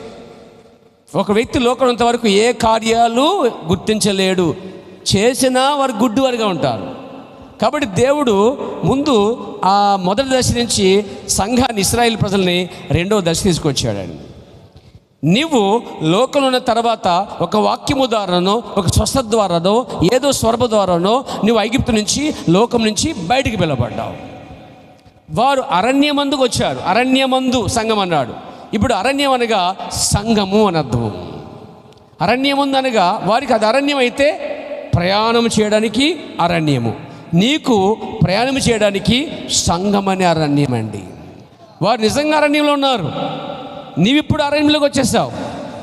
A: ఒక వ్యక్తి లోకం వరకు ఏ కార్యాలు గుర్తించలేడు, చేసినా వారు గుడ్డివారుగా ఉంటారు. కాబట్టి దేవుడు ముందు ఆ మొదటి దశ నుంచి సంఘాన్ని, ఇశ్రాయేలు ప్రజల్ని రెండవ దశ తీసుకొచ్చాడండి. నీవు లోకంలో ఉన్న తర్వాత ఒక వాక్యము ద్వారానో, ఒక స్వస్థత ద్వారానో, ఏదో స్వరము ద్వారానో నువ్వు ఐగుప్తు నుంచి, లోకం నుంచి బయటికి పిలవబడ్డావు. వారు అరణ్యమందుకు వచ్చారు. అరణ్యమందు సంఘం అన్నాడు. ఇప్పుడు అరణ్యం అనగా సంఘము అని అర్థము. అరణ్యమందు అనగా వారికి అది అరణ్యం అయితే ప్రయాణం చేయడానికి అరణ్యము, నీకు ప్రయాణం చేయడానికి సంఘం అనే అరణ్యం అండి. వారు నిజంగా అరణ్యంలో ఉన్నారు. నీవిప్పుడు అరణ్యంలోకి వచ్చేసావు.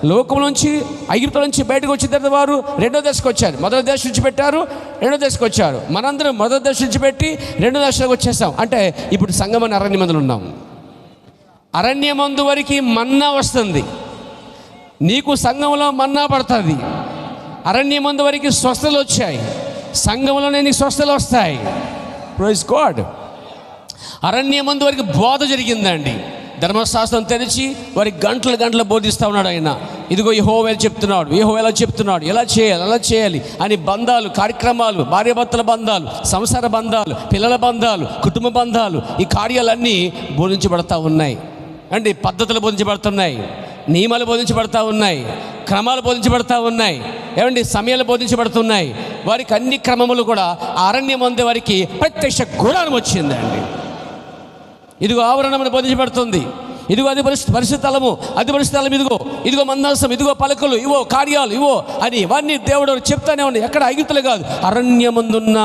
A: లోకంలోంచి ఐగుప్తు నుంచి బయటకు వచ్చిన తర్వాత వారు రెండో దశకు వచ్చారు. మొదటి దశ నుంచి పెట్టారు, రెండో దశకు వచ్చారు. మనందరం మొదటి దశ నుంచి పెట్టి రెండో దశలోకి వచ్చేసాం. అంటే ఇప్పుడు సంగమని అరణ్యమందులు ఉన్నాం. అరణ్యమందు వరకు మన్నా వస్తుంది, నీకు సంఘంలో మన్నా పడుతుంది. అరణ్యమందు వరకు స్వస్థలు వచ్చాయి, సంఘంలోనే నీకు స్వస్థలు వస్తాయి. Praise God. అరణ్యమందు వరకు బోధ జరిగిందండి. ధర్మశాస్త్రం తెరిచి వారికి గంటలు బోధిస్తూ ఉన్నాడు ఆయన. ఇదిగో యెహోవా చెప్తున్నాడు, యెహోవా ఎలా చెప్తున్నాడు, ఎలా చేయాలి అలా చేయాలి అని బంధాలు, కార్యక్రమాలు, భార్యాభర్తల బంధాలు, సంసార బంధాలు, పిల్లల బంధాలు, కుటుంబ బంధాలు, ఈ కార్యాలన్నీ బోధించబడతా ఉన్నాయి అండి. పద్ధతులు బోధించబడుతున్నాయి, నియమాలు బోధించబడతా ఉన్నాయి, క్రమాలు బోధించబడతా ఉన్నాయి, ఏమండి సమయాలు బోధించబడుతున్నాయి. వారికి అన్ని క్రమములు కూడా అరణ్యమందు వారికి ప్రత్యక్ష గుణాలు వచ్చిందండి. ఇదిగో ఆవరణమని బోధించబడుతుంది. ఇదిగో అది పరిశుద్ధ స్థలము, అది పరిశుద్ధ స్థలం, ఇదిగో మందాసం, ఇదిగో పలకలు, ఇవో కార్యాలు, ఇవో అని ఇవన్నీ దేవుడు చెప్తానే ఉన్నాయి. ఎక్కడ ఐగుప్తులు కాదు, అరణ్యమందున్న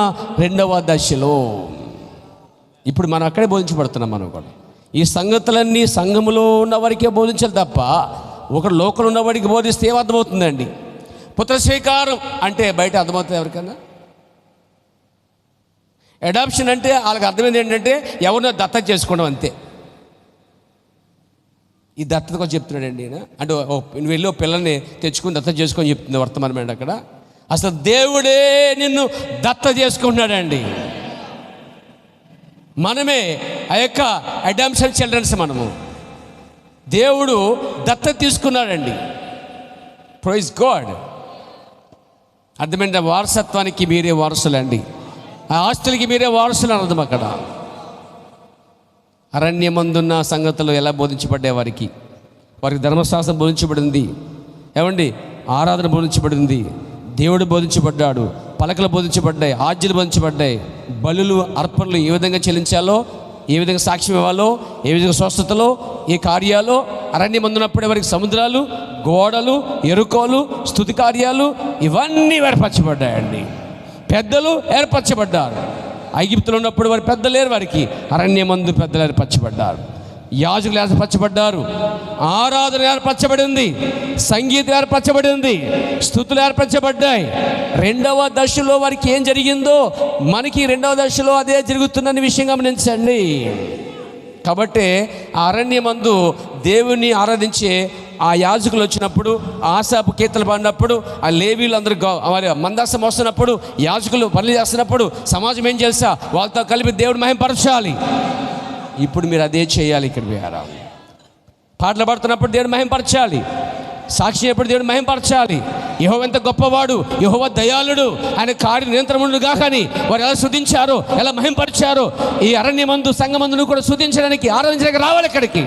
A: రెండవ దశలో. ఇప్పుడు మనం అక్కడే బోధించబడుతున్నాం. మనం కూడా ఈ సంగతులన్నీ సంఘములో ఉన్న వారికే బోధించాలి తప్ప ఒకడు లోకల్ ఉన్నవాడికి బోధిస్తే ఏమర్థమవుతుందండి? పుత్ర స్వీకారం అంటే బయట అర్థమవుతుంది ఎవరికన్నా? అడాప్షన్ అంటే వాళ్ళకి అర్థమైంది ఏంటంటే ఎవరినో దత్తత చేసుకోవడం, అంతే. ఈ దత్తత కోసం చెప్తున్నాడండి ఈయన. అంటే వెళ్ళి పిల్లల్ని తెచ్చుకుని దత్తత చేసుకొని చెప్తుంది వర్తమానం అండి. అక్కడ అసలు దేవుడే నిన్ను దత్తత చేసుకుంటున్నాడండి. మనమే ఆ యొక్క అడాప్షన్ చిల్డ్రన్స్. మనము దేవుడు దత్తత తీసుకున్నాడండి. Praise God. అర్థమైంది? వారసత్వానికి మీరే వారసులండి, ఆ ఆస్తులకి మీరే వారసులు అర్థం. అక్కడ అరణ్యమందున్న సంగతులు ఎలా బోధించబడ్డాయి వారికి ధర్మశాస్త్రం బోధించబడింది, ఏమండి ఆరాధన బోధించబడింది, దేవుడు బోధించబడ్డాడు, పలకలు బోధించబడ్డాయి, ఆజ్ఞలు బోధించబడ్డాయి, బలులు అర్పణలు ఏ విధంగా చెల్లించాలో, ఏ విధంగా సాక్ష్యం ఇవ్వాలో, ఏ విధంగా స్వస్థతలో, ఏ కార్యాలు. అరణ్యమందున్నప్పుడే వారికి సముద్రాలు, గోడలు, ఎరుకోలు, స్తుతి కార్యాలు ఇవన్నీ ఏర్పరచబడ్డాయండి. పెద్దలు ఏర్పరచబడ్డారు. ఐగుప్తులో ఉన్నప్పుడు వారి పెద్దలు లేరు, వారికి అరణ్యమందు పెద్దలు ఏర్పరచబడ్డారు, యాజకులు ఏర్పరచబడ్డారు, ఆరాధన ఏర్పరచబడింది, సంగీతం ఏర్పరచబడింది, స్తుతులు ఏర్పరచబడ్డాయి. రెండవ దశలో వారికి ఏం జరిగిందో మనకి రెండవ దశలో అదే జరుగుతుందని విషయం గమనించండి. కాబట్టి ఆ అరణ్యమందు దేవుణ్ణి ఆరాధించే ఆ యాజకులు వచ్చినప్పుడు, ఆసాపు కీర్తనలు పాడినప్పుడు, ఆ లేవీలు అందరూ మందాసం వస్తున్నప్పుడు, యాజకులు పనులు చేస్తున్నప్పుడు సమాజం ఏం చేస్తా వాళ్ళతో కలిపి దేవుడు మహింపరచాలి. ఇప్పుడు మీరు అదే చేయాలి. ఇక్కడ విహారా పాటలు పాడుతున్నప్పుడు దేవుడు మహింపరచాలి, సాక్షి ఎప్పుడు దేవుడు మహింపరచాలి. యెహోవా ఎంత గొప్పవాడు, యెహోవా దయాళుడు, ఆయన కార్య నియంత్రణగా. కానీ వారు ఎలా స్తుతించారో, ఎలా మహింపరిచారో ఈ అరణ్యమందు సంఘమందును కూడా స్తుతించడానికి, ఆరాధించడానికి రావాలి ఇక్కడికి.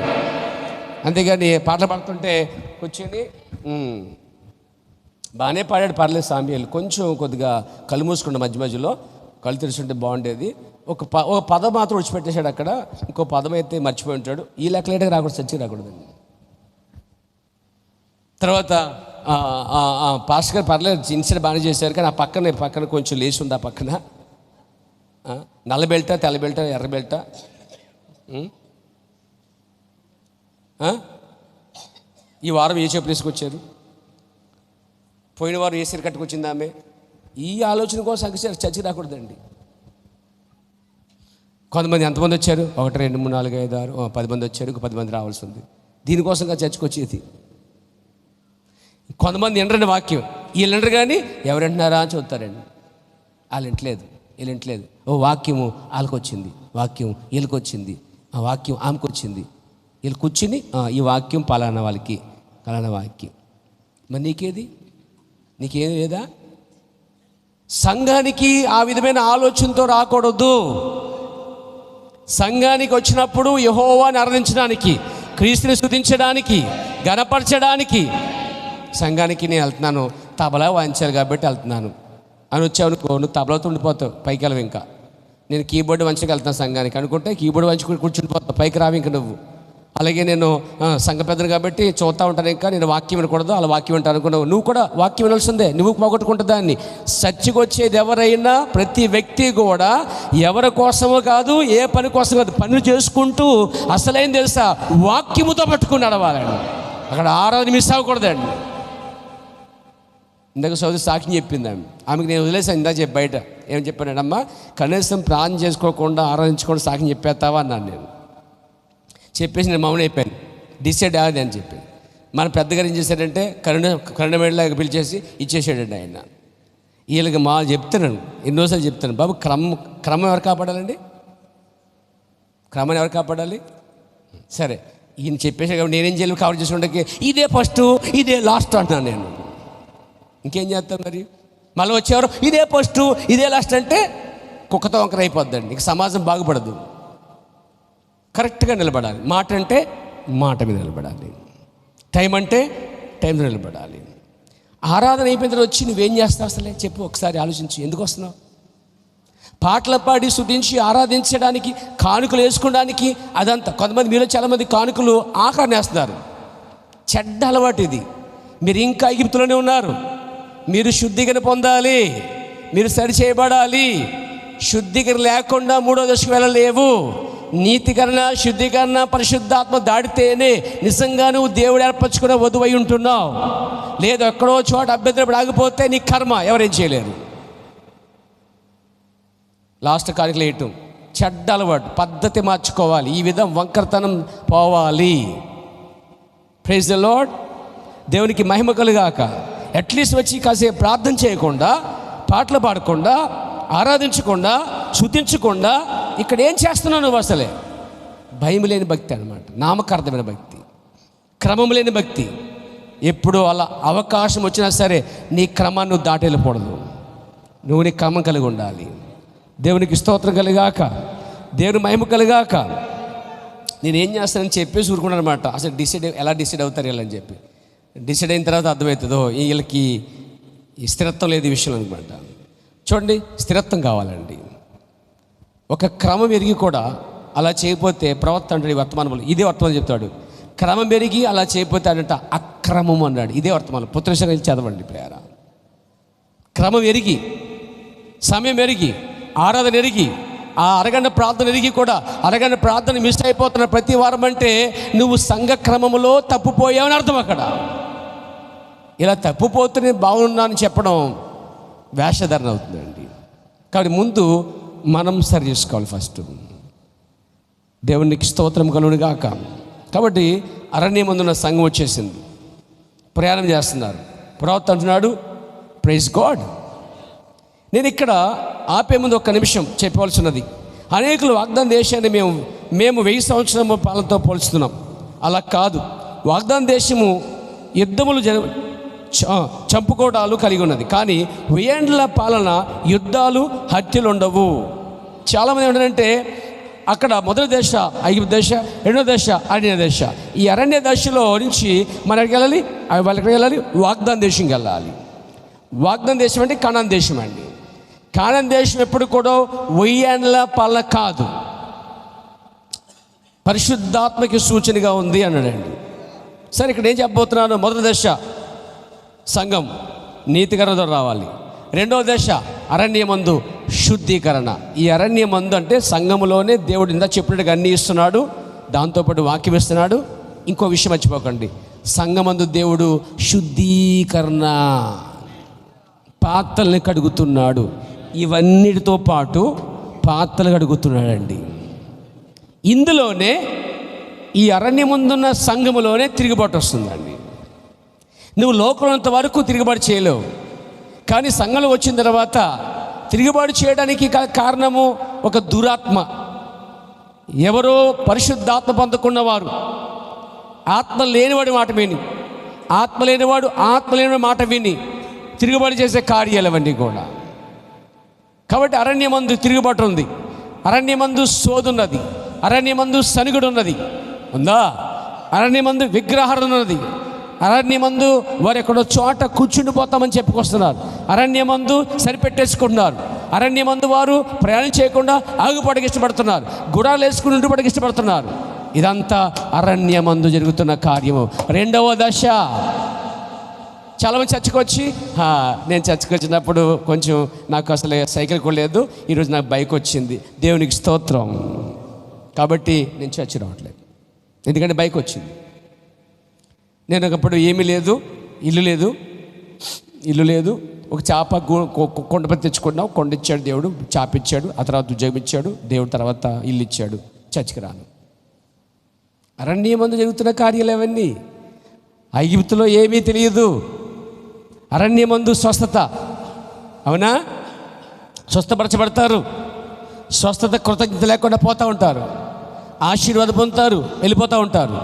A: అంతేగాని పాటలు పాడుతుంటే కూర్చొని బాగానే పాడాడు, పర్లేదు సామ్యాలు, కొంచెం కొద్దిగా కళ్ళు మూసుకుంటే మధ్య మధ్యలో కళ్ళు తెరుచుంటే బాగుండేది. ఒక పదం మాత్రం విడిచిపెట్టేశాడు అక్కడ, ఇంకో పదం అయితే మర్చిపోయి ఉంటాడు. ఈ లెక్కలేటగా రాకూడదు, చచ్చి రాకూడదండి. తర్వాత పాస్టర్ గారు పర్లేదు ఇన్సిడెంట్ బాగానే చేశారు, కానీ ఆ పక్కన కొంచెం లేచి ఉంది. ఆ పక్కన నల్ల బెల్ట, తెల్ల బెల్ట, ఎర్ర బెల్ట, ఈ వారం ఏ చెప్పులు వేసుకొచ్చారు, పోయిన వారం ఏ సీర కట్టుకొచ్చింది ఆమె. ఈ ఆలోచన కోసం చచ్చి రాకూడదండి. కొంతమంది ఎంతమంది వచ్చారు? 1 2 3 4 5 6 10 మంది వచ్చారు, ఇంకో 10 మంది రావాల్సి ఉంది. దీనికోసంగా చర్చకు వచ్చేది. కొంతమంది ఎండ్రండి వాక్యం, వీళ్ళు ఎండరు కానీ ఎవరు వింటున్నారా అని చూస్తారండి. వాళ్ళు వింటలేదు, వీళ్ళు వింటలేదు. వాక్యము వాళ్ళకి వచ్చింది, వాక్యం వీళ్ళకి వచ్చింది, ఆ వాక్యం ఆమెకు వచ్చింది, వీళ్ళు కూర్చుని ఈ వాక్యం పలానా వాళ్ళకి, పలానా వాక్యం. మరి నీకేం లేదా? సంఘానికి ఆ విధమైన ఆలోచనతో రాకూడదు. సంఘానికి వచ్చినప్పుడు యెహోవాని ఆరాధించడానికి, క్రీస్తుని స్తుతించడానికి, ఘనపరచడానికి. సంఘానికి నేను వెళ్తున్నాను, తబలా వాయించాలి కాబట్టి వెళ్తున్నాను అని వచ్చావు అనుకో, నువ్వు తబలాతో ఉండిపోతావు, పైకి వెళ్ళవు. ఇంకా నేను కీబోర్డు వంచకి వెళ్తాను సంఘానికి అనుకుంటే కీబోర్డు వంచుకుని కూర్చుని పోతావు, పైకి రావు ఇంక నువ్వు. అలాగే నేను సంఘ పెద్దను కాబట్టి చూస్తూ ఉంటాను, ఇంకా నేను వాక్యం వినకూడదు, అలా వాక్యం వింటాను అనుకున్నావు. నువ్వు కూడా వాక్యం వినాల్సిందే, నువ్వు పోగొట్టుకుంటా దాన్ని. చర్చికి వచ్చేది ఎవరైనా, ప్రతి వ్యక్తి కూడా ఎవరి కోసమో కాదు, ఏ పని కోసం కాదు, పనులు చేసుకుంటూ అసలేం తెలుసా, వాక్యముతో పట్టుకుని నడవాలండి. అక్కడ ఆరాధన మిస్ అవ్వకూడదండి. ఇందాక సోదరి సాక్షి చెప్పింది ఆమెకి నేను వదిలేసాను. ఇందాక చెప్పి బయట ఏం చెప్పానండమ్మా, కనీసం ప్రార్థన చేసుకోకుండా ఆరాధించుకోకుండా సాక్షి చెప్పేస్తావా అన్నాను. నేను చెప్పేసి నేను మౌనం అయిపోయాను, డిసైడ్ అవ్వదు అని చెప్పి. మన పెద్దగారు ఏం చేశాడంటే కరుణమేడలాగా పిలిచేసి ఇచ్చేసాడండి ఆయన. వీళ్ళకి మా చెప్తున్నాను, ఎన్నోసార్లు చెప్తాను, బాబు క్రమం ఎవరు కాపాడాలండి? క్రమాన్ని ఎవరు కాపాడాలి? సరే ఈయన చెప్పేసా కాబట్టి నేనేం చేయాలి, కవర్ చేసుకుంటే ఇదే ఫస్ట్ ఇదే లాస్ట్ అంటున్నాను నేను. ఇంకేం చేస్తాను మరి? మళ్ళీ వచ్చేవారు ఇదే ఫస్ట్ ఇదే లాస్ట్ అంటే కుక్కతో వంకర అయిపోద్దండి. ఇక సమాజం బాగుపడదు. కరెక్ట్గా నిలబడాలి. మాట అంటే మాట మీద నిలబడాలి, టైం అంటే టైం నిలబడాలి. ఆరాధన అయిపోయిన తర్వాత వచ్చి నువ్వేం చేస్తావు అసలే చెప్పు, ఒకసారి ఆలోచించి. ఎందుకు వస్తున్నావు? పాటలు పాడి స్తుతించి ఆరాధించడానికి, కానుకలు వేసుకోవడానికి, అదంతా. కొంతమంది మీలో చాలామంది కానుకలు ఆకారం వేస్తున్నారు. చెడ్డ అలవాటు ఇది. మీరు ఇంకా ఐగుప్తులోనే ఉన్నారు. మీరు శుద్ధికరణ పొందాలి, మీరు సరి చేయబడాలి. శుద్ధికరణ లేకుండా మూడో దశకు వెళ్ళలేవు. నీతికరణ, శుద్ధీకరణ, పరిశుద్ధాత్మ దాడితేనే నిజంగా నువ్వు దేవుడు ఏర్పరచుకున్న వధువై ఉంటున్నావు. లేదు ఎక్కడో చోట అభ్యంతరం ఆగిపోతే నీ కర్మ, ఎవరేం చేయలేరు. లాస్ట్ కానుకలు వేయటం చెడ్డ అలవాటు. పద్ధతి మార్చుకోవాలి, ఈ విధం వంకరతనం పోవాలి. Praise the lord. దేవునికి మహిమ కలుగాక. అట్లీస్ట్ వచ్చి కాసేపు ప్రార్థన చేయకుండా, పాటలు పాడకుండా, ఆరాధించకుండా, స్తుతించకుండా ఇక్కడ ఏం చేస్తున్నావు నువ్వు? అసలే భయం లేని భక్తి అన్నమాట, నామకార్థమైన భక్తి, క్రమం లేని భక్తి. ఎప్పుడు అలా అవకాశం వచ్చినా సరే నీ క్రమాన్ని నువ్వు దాటి వెళ్ళకూడదు. నువ్వు నీ క్రమం కలిగి ఉండాలి. దేవునికి స్తోత్రం కలిగాక, దేవుని మహిమ కలిగాక. నేనేం చేస్తానని చెప్పేసి ఊరుకున్నాను అనమాట. అసలు ఎలా డిసైడ్ అవుతారు వీళ్ళని చెప్పి. డిసైడ్ అయిన తర్వాత అర్థమవుతుందో వీళ్ళకి ఈ స్థిరత్వం లేదు ఈ విషయంలో అనమాట. చూడండి, స్థిరత్వం కావాలండి. ఒక క్రమం ఎరిగి కూడా అలా చేయకపోతే ప్రవక్త అంటాడు ఈ వర్తమానంలో, ఇదే వర్తమానం చెప్తాడు. క్రమం పెరిగి అలా చేయకపోతే అనంట అక్రమం అన్నాడు. ఇదే వర్తమానం. పుత్రశంగా చదవండి ప్రేర. క్రమం ఎరిగి, సమయం ఎరిగి, ఆరాధన ఎరిగి, ఆ అరగంట ప్రార్థన ఎరిగి కూడా అరగంట ప్రార్థన మిస్ అయిపోతున్న ప్రతి వారం అంటే నువ్వు సంఘ క్రమంలో తప్పిపోయావని అర్థం. అక్కడ ఇలా తప్పిపోతూనే బాగున్నానని చెప్పడం వేషధారణ అవుతుందండి. కాబట్టి ముందు మనం సరి చేసుకోవాలి ఫస్ట్. దేవునికి స్తోత్రం కలుగును గాక. కాబట్టి అరణ్యమందున్న సంఘం వచ్చేసింది, ప్రయాణం చేస్తున్నారు. ప్రవక్త అంటున్నాడు, ప్రైజ్ గాడ్. నేను ఇక్కడ ఆపే ముందు ఒక్క నిమిషం చెప్పవలసి ఉన్నది. అనేకులు వాగ్దాన దేశాన్ని మేము 1000 సంవత్సరము పాలనతో పోల్చుతున్నాం. అలా కాదు. వాగ్దాన దేశము యుద్ధములు చంపుకోవడాలు కలిగి ఉన్నది, కానీ 1000 ఏండ్ల పాలన యుద్ధాలు, హత్యలు ఉండవు. చాలామంది ఏంటంటే అక్కడ మొదటి దశ ఐగుప్తు దశ, రెండో దశ అరణ్య దశ. ఈ అరణ్య దశలో నుంచి మనకి వెళ్ళాలి, వాళ్ళకి వెళ్ళాలి, వాగ్దాన దేశంకి వెళ్ళాలి. వాగ్దాన దేశం అంటే కనాన్ దేశం అండి. కనాన్ దేశం ఎప్పుడు కూడా 1000 ఏండ్ల పాలన కాదు, పరిశుద్ధాత్మకి సూచనగా ఉంది అన్నాడండి. సరే, ఇక్కడ ఏం చెప్పబోతున్నాను? మొదటి దశ సంఘం నీతికరణతో రావాలి. రెండవ దశ అరణ్యమందు శుద్ధీకరణ. ఈ అరణ్యమందు అంటే సంఘములోనే దేవుడు ఇందా చెప్పినట్టుగా అన్నీ ఇస్తున్నాడు, దాంతోపాటు వాక్యం ఇస్తున్నాడు. ఇంకో విషయం మర్చిపోకండి, సంఘమందు దేవుడు శుద్ధీకరణ, పాత్రల్ని కడుగుతున్నాడు. ఇవన్నిటితో పాటు పాత్రలు కడుగుతున్నాడండి. ఇందులోనే ఈ అరణ్యమందున్న సంఘములోనే తిరుగుబాటు వస్తుందండి. నువ్వు లోకమంత వరకు తిరుగుబాటు చేయలేవు, కానీ సంఘంలో వచ్చిన తర్వాత తిరుగుబాటు చేయడానికి కారణము ఒక దురాత్మ. ఎవరో పరిశుద్ధాత్మ పొందుకున్నవారు ఆత్మ లేనివాడి మాట విని, ఆత్మ లేనివాడు ఆత్మ లేనివాడి మాట విని తిరుగుబాటు చేసే కార్యాలు అవన్నీ కూడా. కాబట్టి అరణ్యమందు తిరుగుబాటు ఉంది, అరణ్యమందు సోదున్నది, అరణ్యమందు సనుగుడు ఉన్నది, ఉందా? అరణ్యమందు విగ్రహాలు ఉన్నది, అరణ్యమందు వారు ఎక్కడో చోట కూర్చుండిపోతామని చెప్పుకొస్తున్నారు, అరణ్యమందు సరిపెట్టేసుకుంటున్నారు, అరణ్యమందు వారు ప్రయాణం చేయకుండా ఆగుపడకి ఇష్టపడుతున్నారు, గుడాలు వేసుకుని ఉండిపడకి ఇష్టపడుతున్నారు. ఇదంతా అరణ్యమందు జరుగుతున్న కార్యము. రెండవ దశ, చాలామంది చర్చకు వచ్చి, నేను చర్చకు వచ్చినప్పుడు కొంచెం నాకు అసలు సైకిల్ కూడా లేదు, ఈరోజు నాకు బైక్ వచ్చింది, దేవునికి స్తోత్రం, కాబట్టి నేను చర్చ రావట్లేదు, ఎందుకంటే బైక్ వచ్చింది. నేను ఒకప్పుడు ఏమీ లేదు, ఇల్లు లేదు, ఒక చేప కొండపతి తెచ్చుకున్నావు, కొండ ఇచ్చాడు దేవుడు, చేప ఇచ్చాడు, ఆ తర్వాత ఉద్యోగం ఇచ్చాడు దేవుడు, తర్వాత ఇల్లు ఇచ్చాడు, చర్చికి రాను. అరణ్యమందు జరుగుతున్న కార్యాలు అవన్నీ. ఐగుప్తులో ఏమీ తెలియదు, అరణ్యమందు స్వస్థత. అవునా? స్వస్థపరచబడతారు, స్వస్థత కృతజ్ఞత లేకుండా పోతూ ఉంటారు, ఆశీర్వాదం పొందుతారు, వెళ్ళిపోతూ ఉంటారు.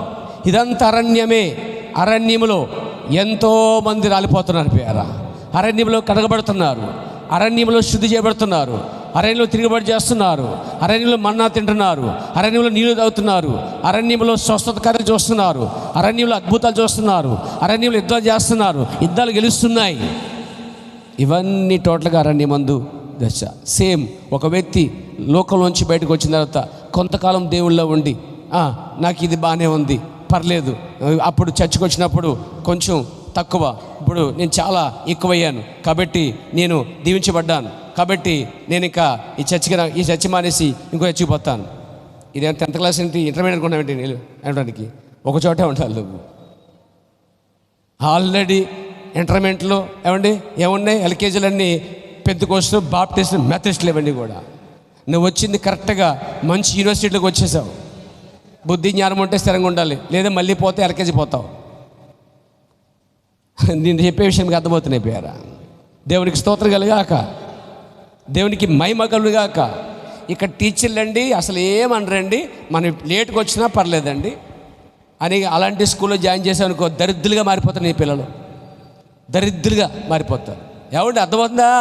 A: ఇదంతా అరణ్యమే. అరణ్యములో ఎంతోమంది రాలిపోతున్నారు పేరా. అరణ్యంలో కడగబడుతున్నారు, అరణ్యంలో శుద్ధి చేయబడుతున్నారు, అరణ్యంలో తిరుగుబాటు చేస్తున్నారు, అరణ్యంలో మన్నా తింటున్నారు, అరణ్యంలో నీళ్లు తాగుతున్నారు, అరణ్యంలో స్వస్థత కార్యాలు చూస్తున్నారు, అరణ్యంలో అద్భుతాలు చూస్తున్నారు, అరణ్యంలో యుద్ధాలు చేస్తున్నారు, యుద్ధాలు గెలుస్తున్నాయి. ఇవన్నీ టోటల్గా అరణ్యమందు దశ. సేమ్ ఒక వ్యక్తి లోకంలోంచి బయటకు వచ్చిన తర్వాత కొంతకాలం దేవుళ్ళలో ఉండి, నాకు ఇది బాగానే ఉంది, పర్లేదు, అప్పుడు చర్చకు వచ్చినప్పుడు కొంచెం తక్కువ, ఇప్పుడు నేను చాలా ఎక్కువయ్యాను, కాబట్టి నేను దీవించబడ్డాను, కాబట్టి నేను ఇంకా ఈ చర్చి మానేసి ఇంకో చర్చికి పోతాను. ఇదేంటి 10th క్లాస్ ఏంటి, ఇంటర్మీడియట్ అనుకున్నావేంటి అనడానికి? ఒక చోటే ఉండాలి నువ్వు. ఆల్రెడీ ఇంటర్మీడియట్లో ఏమున్నాయి ఎల్కేజీలన్నీ పెంతెకోస్తు, బాప్టిస్ట్, మెథడిస్టులు ఇవన్నీ కూడా. నువ్వు వచ్చింది కరెక్ట్గా మంచి యూనివర్సిటీలోకి వచ్చేసావు. బుద్ధి జ్ఞానం ఉంటే స్థిరంగా ఉండాలి, లేదా మళ్ళీ పోతే ఎల్కేజీ పోతావు. నేను చెప్పే విషయం మీకు అర్థమవుతున్నాయి పేరా. దేవునికి స్తోత్రం కలుగాక, దేవునికి మహిమ కలుగాక. ఇక్కడ టీచర్లు అండి అసలు ఏమనరండి, మనం లేట్కి వచ్చినా పర్లేదండి అని అలాంటి స్కూల్లో జాయిన్ చేసామనుకో, దరిద్రులుగా మారిపోతారు నీ పిల్లలు, దరిద్రులుగా మారిపోతారు. ఏమండి అర్థమవుతుందా?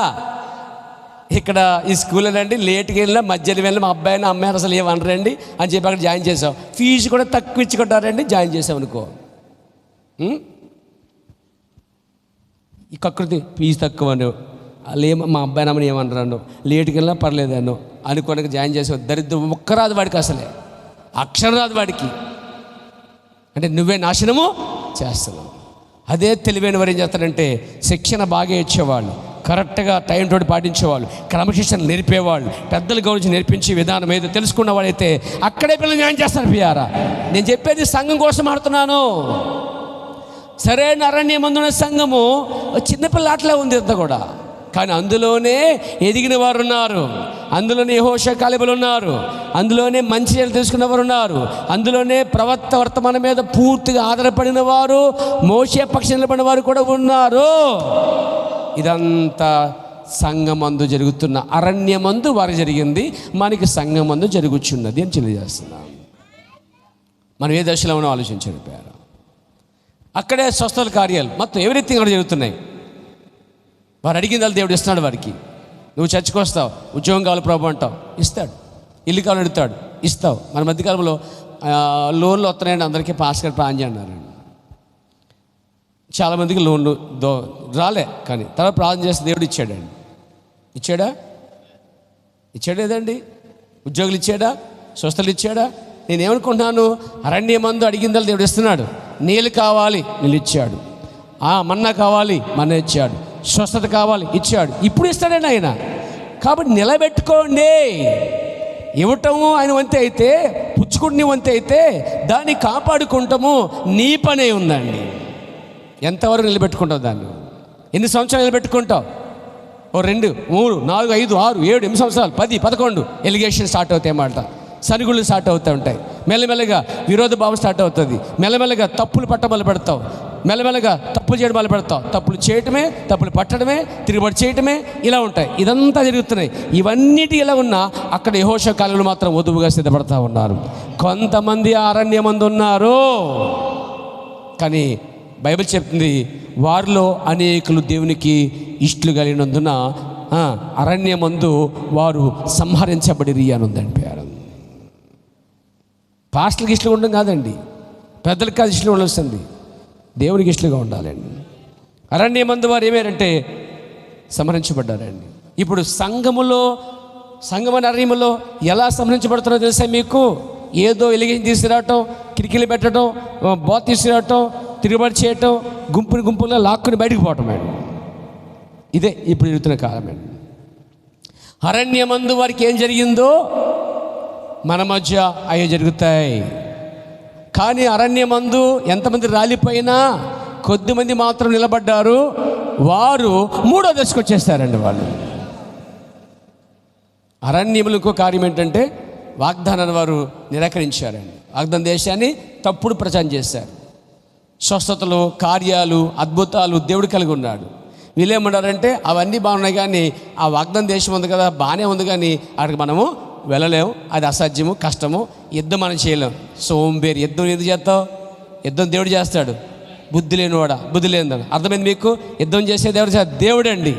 A: ఇక్కడ ఈ స్కూల్లో అండి లేట్కి వెళ్ళినా మధ్యలో వెళ్ళిన మా అబ్బాయిని అమ్మాయిని అసలు ఏమనరండి అని చెప్పి అక్కడ జాయిన్ చేసాం. ఫీజు కూడా తక్కువ ఇచ్చుకుంటారండి జాయిన్ చేసామనుకో. ఈ కకృతి ఫీజు తక్కువ అను, వాళ్ళు మా అబ్బాయి అమ్మని ఏమనరాను, లేట్కి వెళ్ళినా పర్లేదను అనుకోనికి జాయిన్ చేసావు. దరిద్రం ఒక్కరాదు వాడికి, అసలే అక్షరం రాదు వాడికి. అంటే నువ్వే నాశనము చేస్తున్నావు. అదే తెలివైన వారు ఏం చేస్తారంటే శిక్షణ బాగా ఇచ్చేవాళ్ళు, కరెక్ట్గా టైం తోటి పాటించేవాళ్ళు, క్రమశిక్షణ నేర్పేవాళ్ళు, పెద్దల గురించి నేర్పించే విధానం ఏదో తెలుసుకున్న వాడైతే అక్కడే పిల్లలు న్యాయం చేస్తారు. పియారా, నేను చెప్పేది సంఘం కోసం ఆడుతున్నాను. సరైన అరణ్యమందున సంఘము చిన్నపిల్ల అట్లా ఉంది అంతా కూడా, కానీ అందులోనే ఎదిగిన వారు ఉన్నారు, అందులోనే యెహోషువ కాలేబులు ఉన్నారు, అందులోనే మంచి చేయాలి తెలుసుకున్న వారు ఉన్నారు, అందులోనే ప్రవక్త వర్తమానం మీద పూర్తిగా ఆధారపడిన వారు, మోషే పక్షం నిలబడిన వారు కూడా ఉన్నారు. ఇదంతా సంఘమందు జరుగుతున్న అరణ్యమందు వారు జరిగింది, మనకి సంఘమందు జరుగుచున్నది అని తెలియజేస్తున్నాం. మనం ఏ దశలో ఉన్నా ఆలోచించండి పేరు. అక్కడే స్వస్థల కార్యాలు మొత్తం ఎవ్రీథింగ్ అక్కడ జరుగుతున్నాయి. వారు అడిగిన వాళ్ళు దేవుడు ఇస్తున్నాడు వారికి. నువ్వు చర్చకు వస్తావు, ఉద్యోగం కావాలి ప్రభు అంటావు, ఇస్తాడు. ఇల్లు కావాలి అడుగుతాడు, ఇస్తావు. మన మధ్యకాలంలో లోన్లు వస్తున్నాయండి, అందరికీ పాస్ కార్డ్ ప్రాణం అన్నారండి. చాలామందికి లోన్లు రాలే, కానీ తర్వాత ప్రార్థన చేస్తే దేవుడు ఇచ్చాడండి. ఇచ్చాడేదండి, ఉద్యోగులు ఇచ్చాడా, స్వస్థలు ఇచ్చాడా? నేనేమనుకుంటున్నాను, అరణ్యమందు అడిగిందని దేవుడు ఇస్తున్నాడు. నీళ్ళు కావాలి, నీళ్ళు ఇచ్చాడు. మన్నా కావాలి, మన్నా ఇచ్చాడు. స్వస్థత కావాలి, ఇచ్చాడు. ఇప్పుడు ఇస్తాడండి ఆయన. కాబట్టి నిలబెట్టుకోండి. ఇవ్వటము ఆయన వంతే అయితే, పుచ్చుకుని వంతే అయితే, దాన్ని కాపాడుకుంటాము నీ పనే ఉందండి. ఎంతవరకు నిలబెట్టుకుంటావు దాన్ని? ఎన్ని సంవత్సరాలు నిలబెట్టుకుంటావు? 2, 3, 4, 5, 6, 7, 8 సంవత్సరాలు, 10, 11 ఎలిగేషన్ స్టార్ట్ అవుతాయి అన్నమాట. సరుగుళ్ళు స్టార్ట్ అవుతూ ఉంటాయి. మెల్లమెల్లగా విరోధ భావం స్టార్ట్ అవుతుంది. మెల్లమెల్లగా తప్పులు పట్టమలు పెడతావు, మెల్లమెల్లగా తప్పులు చేయడం మొదలు పెడతావు. తప్పులు చేయటమే, తప్పులు పట్టడమే, తిరుగుబాటు చేయటమే, ఇలా ఉంటాయి. ఇదంతా జరుగుతున్నాయి. ఇవన్నిటి ఇలా ఉన్నా అక్కడ యెహోషువ కాలంలో మాత్రం వధువుగా సిద్ధపడతా ఉన్నారు. కొంతమంది అరణ్యమందు ఉన్నారు, కానీ బైబిల్ చెప్తుంది వారిలో అనేకులు దేవునికి ఇష్టలు కలిగినందున అరణ్యమందు వారు సంహరించబడిరి అని ఉందండి పేరు. పాస్టర్కి ఇష్టలుగా ఉండడం కాదండి, పెద్దలకు కాదు ఇష్టలుగా ఉండాల్సింది, దేవునికి ఇష్టలుగా ఉండాలండి. అరణ్యమందు వారు ఏమేరంటే సంహరించబడ్డారండి. ఇప్పుడు సంఘమని అరణ్యములో ఎలా సంహరించబడుతున్నారో తెలుసా మీకు? ఏదో ఎలిగేషన్ తీసుకురావటం, కిటికీలు పెట్టడం, బోత తీసుకురావటం, తిరుగుబాటు చేయటం, గుంపులుగా లాక్కుని బయటకు పోవటం మేడం. ఇదే ఇప్పుడు జరుగుతున్న కాలం మేడం. అరణ్యమందు వారికి ఏం జరిగిందో మన మధ్య అయ్యే జరుగుతాయి. కానీ అరణ్యమందు ఎంతమంది రాలిపోయినా కొద్దిమంది మాత్రం నిలబడ్డారు. వారు 3వ దశకు వచ్చేస్తారండి. వాళ్ళు అరణ్యములు ఇంకో కార్యం ఏంటంటే వాగ్దానాన్ని వారు నిరాకరించారండి. వాగ్దాన దేశాన్ని తప్పుడు ప్రచారం చేశారు. స్వస్థతలు, కార్యాలు, అద్భుతాలు దేవుడు కలిగి ఉన్నాడు. వీళ్ళేమన్నారంటే అవన్నీ బాగున్నాయి కానీ ఆ వాగ్దాన దేశం ఉంది కదా, బాగానే ఉంది కానీ అక్కడికి మనము వెళ్ళలేము, అది అసాధ్యము, కష్టము, యుద్ధం మనం చేయలేము. సోంబేరి యుద్ధం ఎందుకు చేస్తావు? యుద్ధం దేవుడు చేస్తాడు. బుద్ధి లేనివాడా, బుద్ధి లేనివాడు. అర్థమైంది మీకు? యుద్ధం చేసేది ఎవరు? దేవుడండి.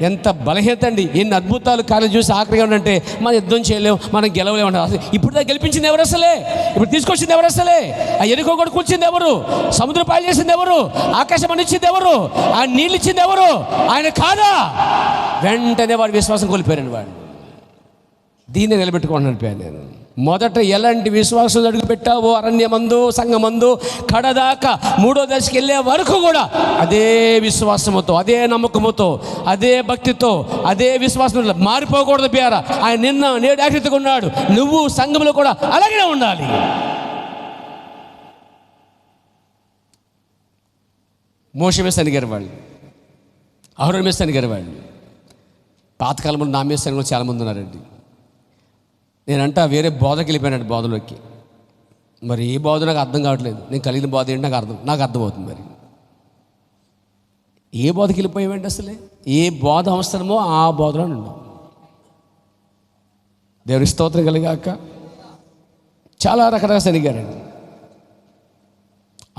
A: ఎంత బలహీనత అండి! ఎన్ని అద్భుతాలు కార్యాలు చూసి ఆఖరిగా ఉండంటే మనం యుద్ధం చేయలేము, మనం గెలవలేము అంటారు. అసలు ఇప్పుడు గెలిపించింది ఎవరు? అసలే ఇప్పుడు తీసుకొచ్చింది ఎవరు? అసలే ఆ ఎరుకో కూడా కూర్చింది ఎవరు? సముద్ర పాలు చేసింది ఎవరు? ఆకాశం అనిచ్చింది ఎవరు? ఆ నీళ్ళు ఇచ్చింది ఎవరు? ఆయన కాదా? వెంటనే వాడి విశ్వాసం కోల్పోయారండి. వాడు దీన్ని నిలబెట్టుకుంటున్నాను నేను. మొదట ఎలాంటి విశ్వాసం అడుగు పెట్టావో అరణ్యమందు, సంఘమందు, కడదాకా 3వ దశకి వెళ్ళే వరకు కూడా అదే విశ్వాసముతో, అదే నమ్మకముతో, అదే భక్తితో, అదే విశ్వాసం మారిపోకూడదు. బియారా ఆయన నిన్న నేడు ఆకృతిగా ఉన్నాడు. నువ్వు సంఘంలో కూడా అలాగే ఉండాలి. మోషే మీద సనిగారు వాళ్ళు, అహరోను మీద సనిగారు వాళ్ళు. పాతకాలంలో నా మీద సనిగా చాలామంది ఉన్నారండి. నేనంట వేరే బోధకి వెళ్ళిపోయానండి, బోధలోకి. మరి ఏ బోధ నాకు అర్థం కావట్లేదు. నేను కలిగిన బోధ ఏంటి నాకు అర్థమవుతుంది. మరి ఏ బోధకి వెళ్ళిపోయావండి? అసలే ఏ బోధ అవసరమో ఆ బోధలో ఉన్నాం. దేవుని స్తోత్రం కలిగాక చాలా రకరకాల సరిగారండి.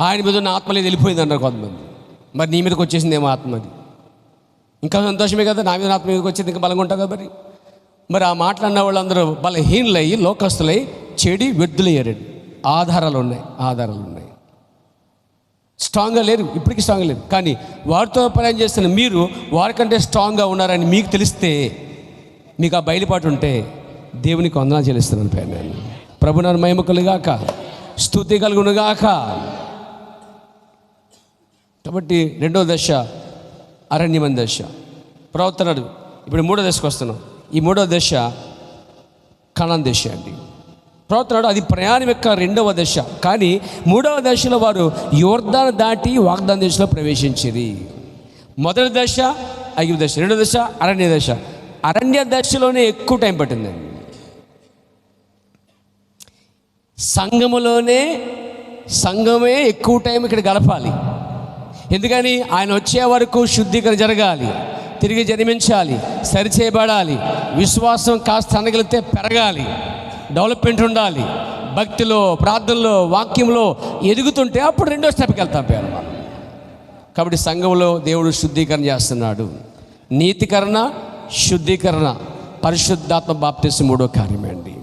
A: ఆయన మీద ఉన్న ఆత్మ లేదు, వెళ్ళిపోయింది అన్నారు కొంతమంది. మరి నీ మీదకి వచ్చేసిందేమో ఆత్మ. అది ఇంకా సంతోషమే కదా. నా మీద ఆత్మ మీదకి వచ్చేది ఇంకా బలంగా ఉంటావు కదా. మరి ఆ మాట్లాడిన వాళ్ళందరూ బలహీనులయ్యి, లోకస్తులై, చెడి వ్యర్థులయ్యారండి. ఆధారాలు ఉన్నాయి. స్ట్రాంగ్గా లేరు, ఇప్పటికీ స్ట్రాంగ్గా లేరు. కానీ వారితో ప్రయాణం చేస్తున్న మీరు వారికంటే స్ట్రాంగ్గా ఉన్నారని మీకు తెలిస్తే, మీకు ఆ బయలుపాటు ఉంటే దేవునికి వందనాలు చెల్లిస్తున్నాను. నేను ప్రభునాను మహిమ కలుగాక, స్తుతి కలుగునుగాక. కాబట్టి 2వ దశ అరణ్యమైన దశ. ప్రవర్తనడు. ఇప్పుడు 3వ దశకు వస్తున్నాం. ఈ 3వ దశ కనాన్ దశ అండి. ప్రవర్తనడు అది ప్రయాణం యొక్క 2వ దశ. కానీ 3వ దశలో వారు యోర్దాను దాటి వాగ్దాన దేశంలో ప్రవేశించిరి. మొదటి దశ ఐగుప్తు దశ, 2వ దశ అరణ్య దశ. అరణ్య దశలోనే ఎక్కువ టైం పట్టిందండి. సంఘమే ఎక్కువ టైం ఇక్కడ గడపాలి. ఎందుకని? ఆయన వచ్చే వరకు శుద్ధీకరణ జరగాలి, తిరిగి జన్మించాలి, సరిచేయబడాలి, విశ్వాసం కాస్త అనగలిగితే పెరగాలి, డెవలప్మెంట్ ఉండాలి, భక్తిలో, ప్రార్థనలో, వాక్యంలో ఎదుగుతుంటే అప్పుడు 2వ స్టెప్కి వెళ్తాం పేరు మనం. కాబట్టి సంఘంలో దేవుడు శుద్ధీకరణ చేస్తున్నాడు. నీతికరణ, శుద్ధీకరణ, పరిశుద్ధాత్మ బాప్తిసం 3వ కార్యమే అండి.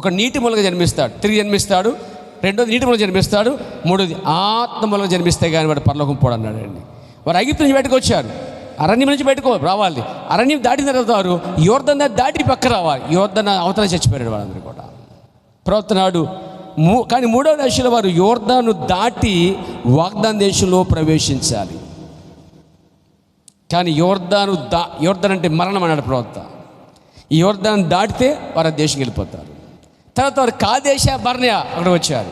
A: ఒక నీటి మూలంగా జన్మిస్తాడు, తిరిగి జన్మిస్తాడు. 2వది నీటి మూలంగా జన్మిస్తాడు. 3వది ఆత్మ మూలంగా జన్మిస్తే కానీ వాడు పరలోకం పోడు అన్నాడు అండి. వారు ఐగుప్తు నుంచి బయటకు వచ్చారు, అరణ్యం నుంచి బయటకు రావాలి. అరణ్యం దాటిన తర్వాత వారు యోర్దాను దాటి పక్క రావాలి. యోర్దాను అవతల చచ్చిపోయాడు వాళ్ళందరూ కూడా. ప్రవర్తనాడు. కానీ 3వ దశలో వారు యోర్దాను దాటి వాగ్దాన దేశంలో ప్రవేశించాలి. కానీ యోర్దాన్ అంటే మరణం అన్నాడు ప్రవక్త. ఈ యోర్దాను దాటితే వారు ఆ దేశంకి వెళ్ళిపోతారు. తర్వాత వారు కాదేశ బర్న్య అక్కడ వచ్చారు.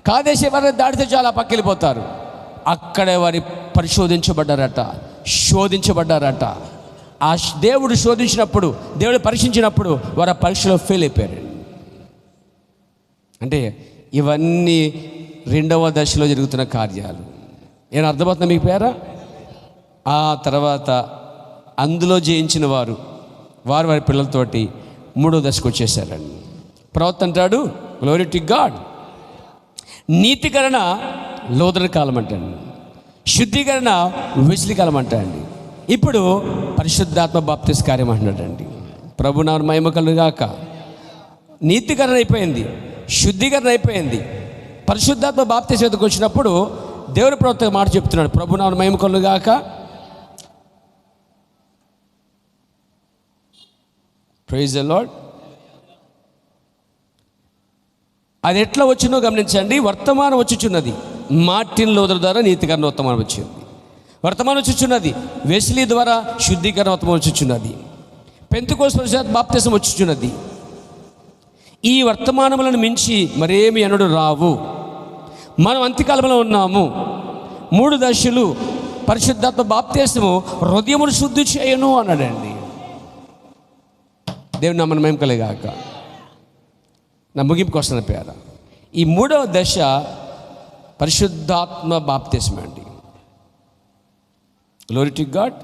A: కాదేశ బర్న్య దాటితే చాలా పక్క వెళ్ళిపోతారు. అక్కడే వారి శోధించబడ్డారట. ఆ దేవుడు శోధించినప్పుడు, దేవుడు పరీక్షించినప్పుడు వారు ఆ పరీక్షలో ఫెయిల్ అయిపోయారు. అంటే ఇవన్నీ 2వ దశలో జరుగుతున్న కార్యాలు. ఏమైనా అర్థమవుతుందా మీకు పేరా? ఆ తర్వాత అందులో జయించిన వారు వారి పిల్లలతోటి 3వ దశకు వచ్చేసారండి. ప్రవక్త అంటాడు, గ్లోరీ టు గాడ్. నీతికరణ లోదన కాలం అంటండి, శుద్ధీకరణ విసిలి కాలం అంటండి. ఇప్పుడు పరిశుద్ధాత్మ బాప్తిస్ కార్యం అంటున్నాడండి. ప్రభునామమున మహిమ కలుగుగాక. నీతికరణ అయిపోయింది, శుద్ధీకరణ అయిపోయింది. పరిశుద్ధాత్మ బాప్తిస్ ఎదుకు వచ్చినప్పుడు దేవుని ప్రవక్త మాట చెప్తున్నాడు, ప్రభునామమున మహిమ కలుగుగాక. Praise the lord. అది ఎట్లా వచ్చిందో గమనించండి. వర్తమానం వచ్చుచున్నది, మార్టిన్ లూథర్ ద్వారా నీతికరణ వర్తమానం వచ్చింది. వర్తమానం వచ్చుచున్నది, వెస్లీ ద్వారా శుద్ధీకరణ వర్తమానం వచ్చుచున్నది, పెంతెకోస్తు బాప్తిసం వచ్చుచున్నది. ఈ వర్తమానములను మించి మరేమి ఎన్నడూ రావు. మనం అంత్యకాలంలో ఉన్నాము. 3 దశలు. పరిశుద్ధాత్మ బాప్తిసము హృదయమును శుద్ధి చేయను అన్నాడండి. దేవుని నామమున మహిమ కలుగుగాక. నా ముగింపుకి వస్తున్న పేర ఈ 3వ దశ పరిశుద్ధాత్మ బాప్తిసం అండి. Glory to God.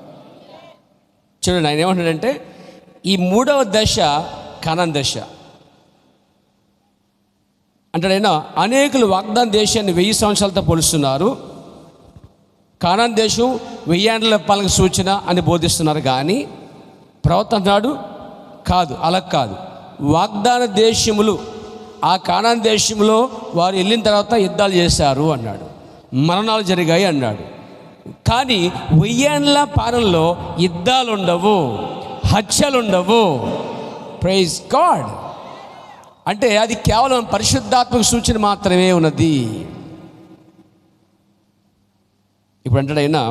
A: చూడండి, ఆయన ఏమంటాడంటే ఈ 3వ దశ కానాన్ దశ అంటాడైనా. అనేకులు వాగ్దాన దేశాన్ని 1000 సంవత్సరాలతో పోలుస్తున్నారు. కానాన్ దేశం 1000 ఏండ్ల పాలన సూచన అని బోధిస్తున్నారు. కానీ ప్రవక్త అన్నాడు, కాదు, అలా కాదు. వాగ్దాన దేశములు, ఆ కానాన్ దేశంలో వారు వెళ్ళిన తర్వాత యుద్ధాలు చేశారు అన్నాడు, మరణాలు జరిగాయి అన్నాడు. కానీ 1000 ఏండ్ల పాలనలో యుద్ధాలు ఉండవు, హత్యలు ఉండవు. Praise God. అంటే అది కేవలం పరిశుద్ధాత్మక సూచన మాత్రమే ఉన్నది. ఇప్పుడు అంటాడైనా,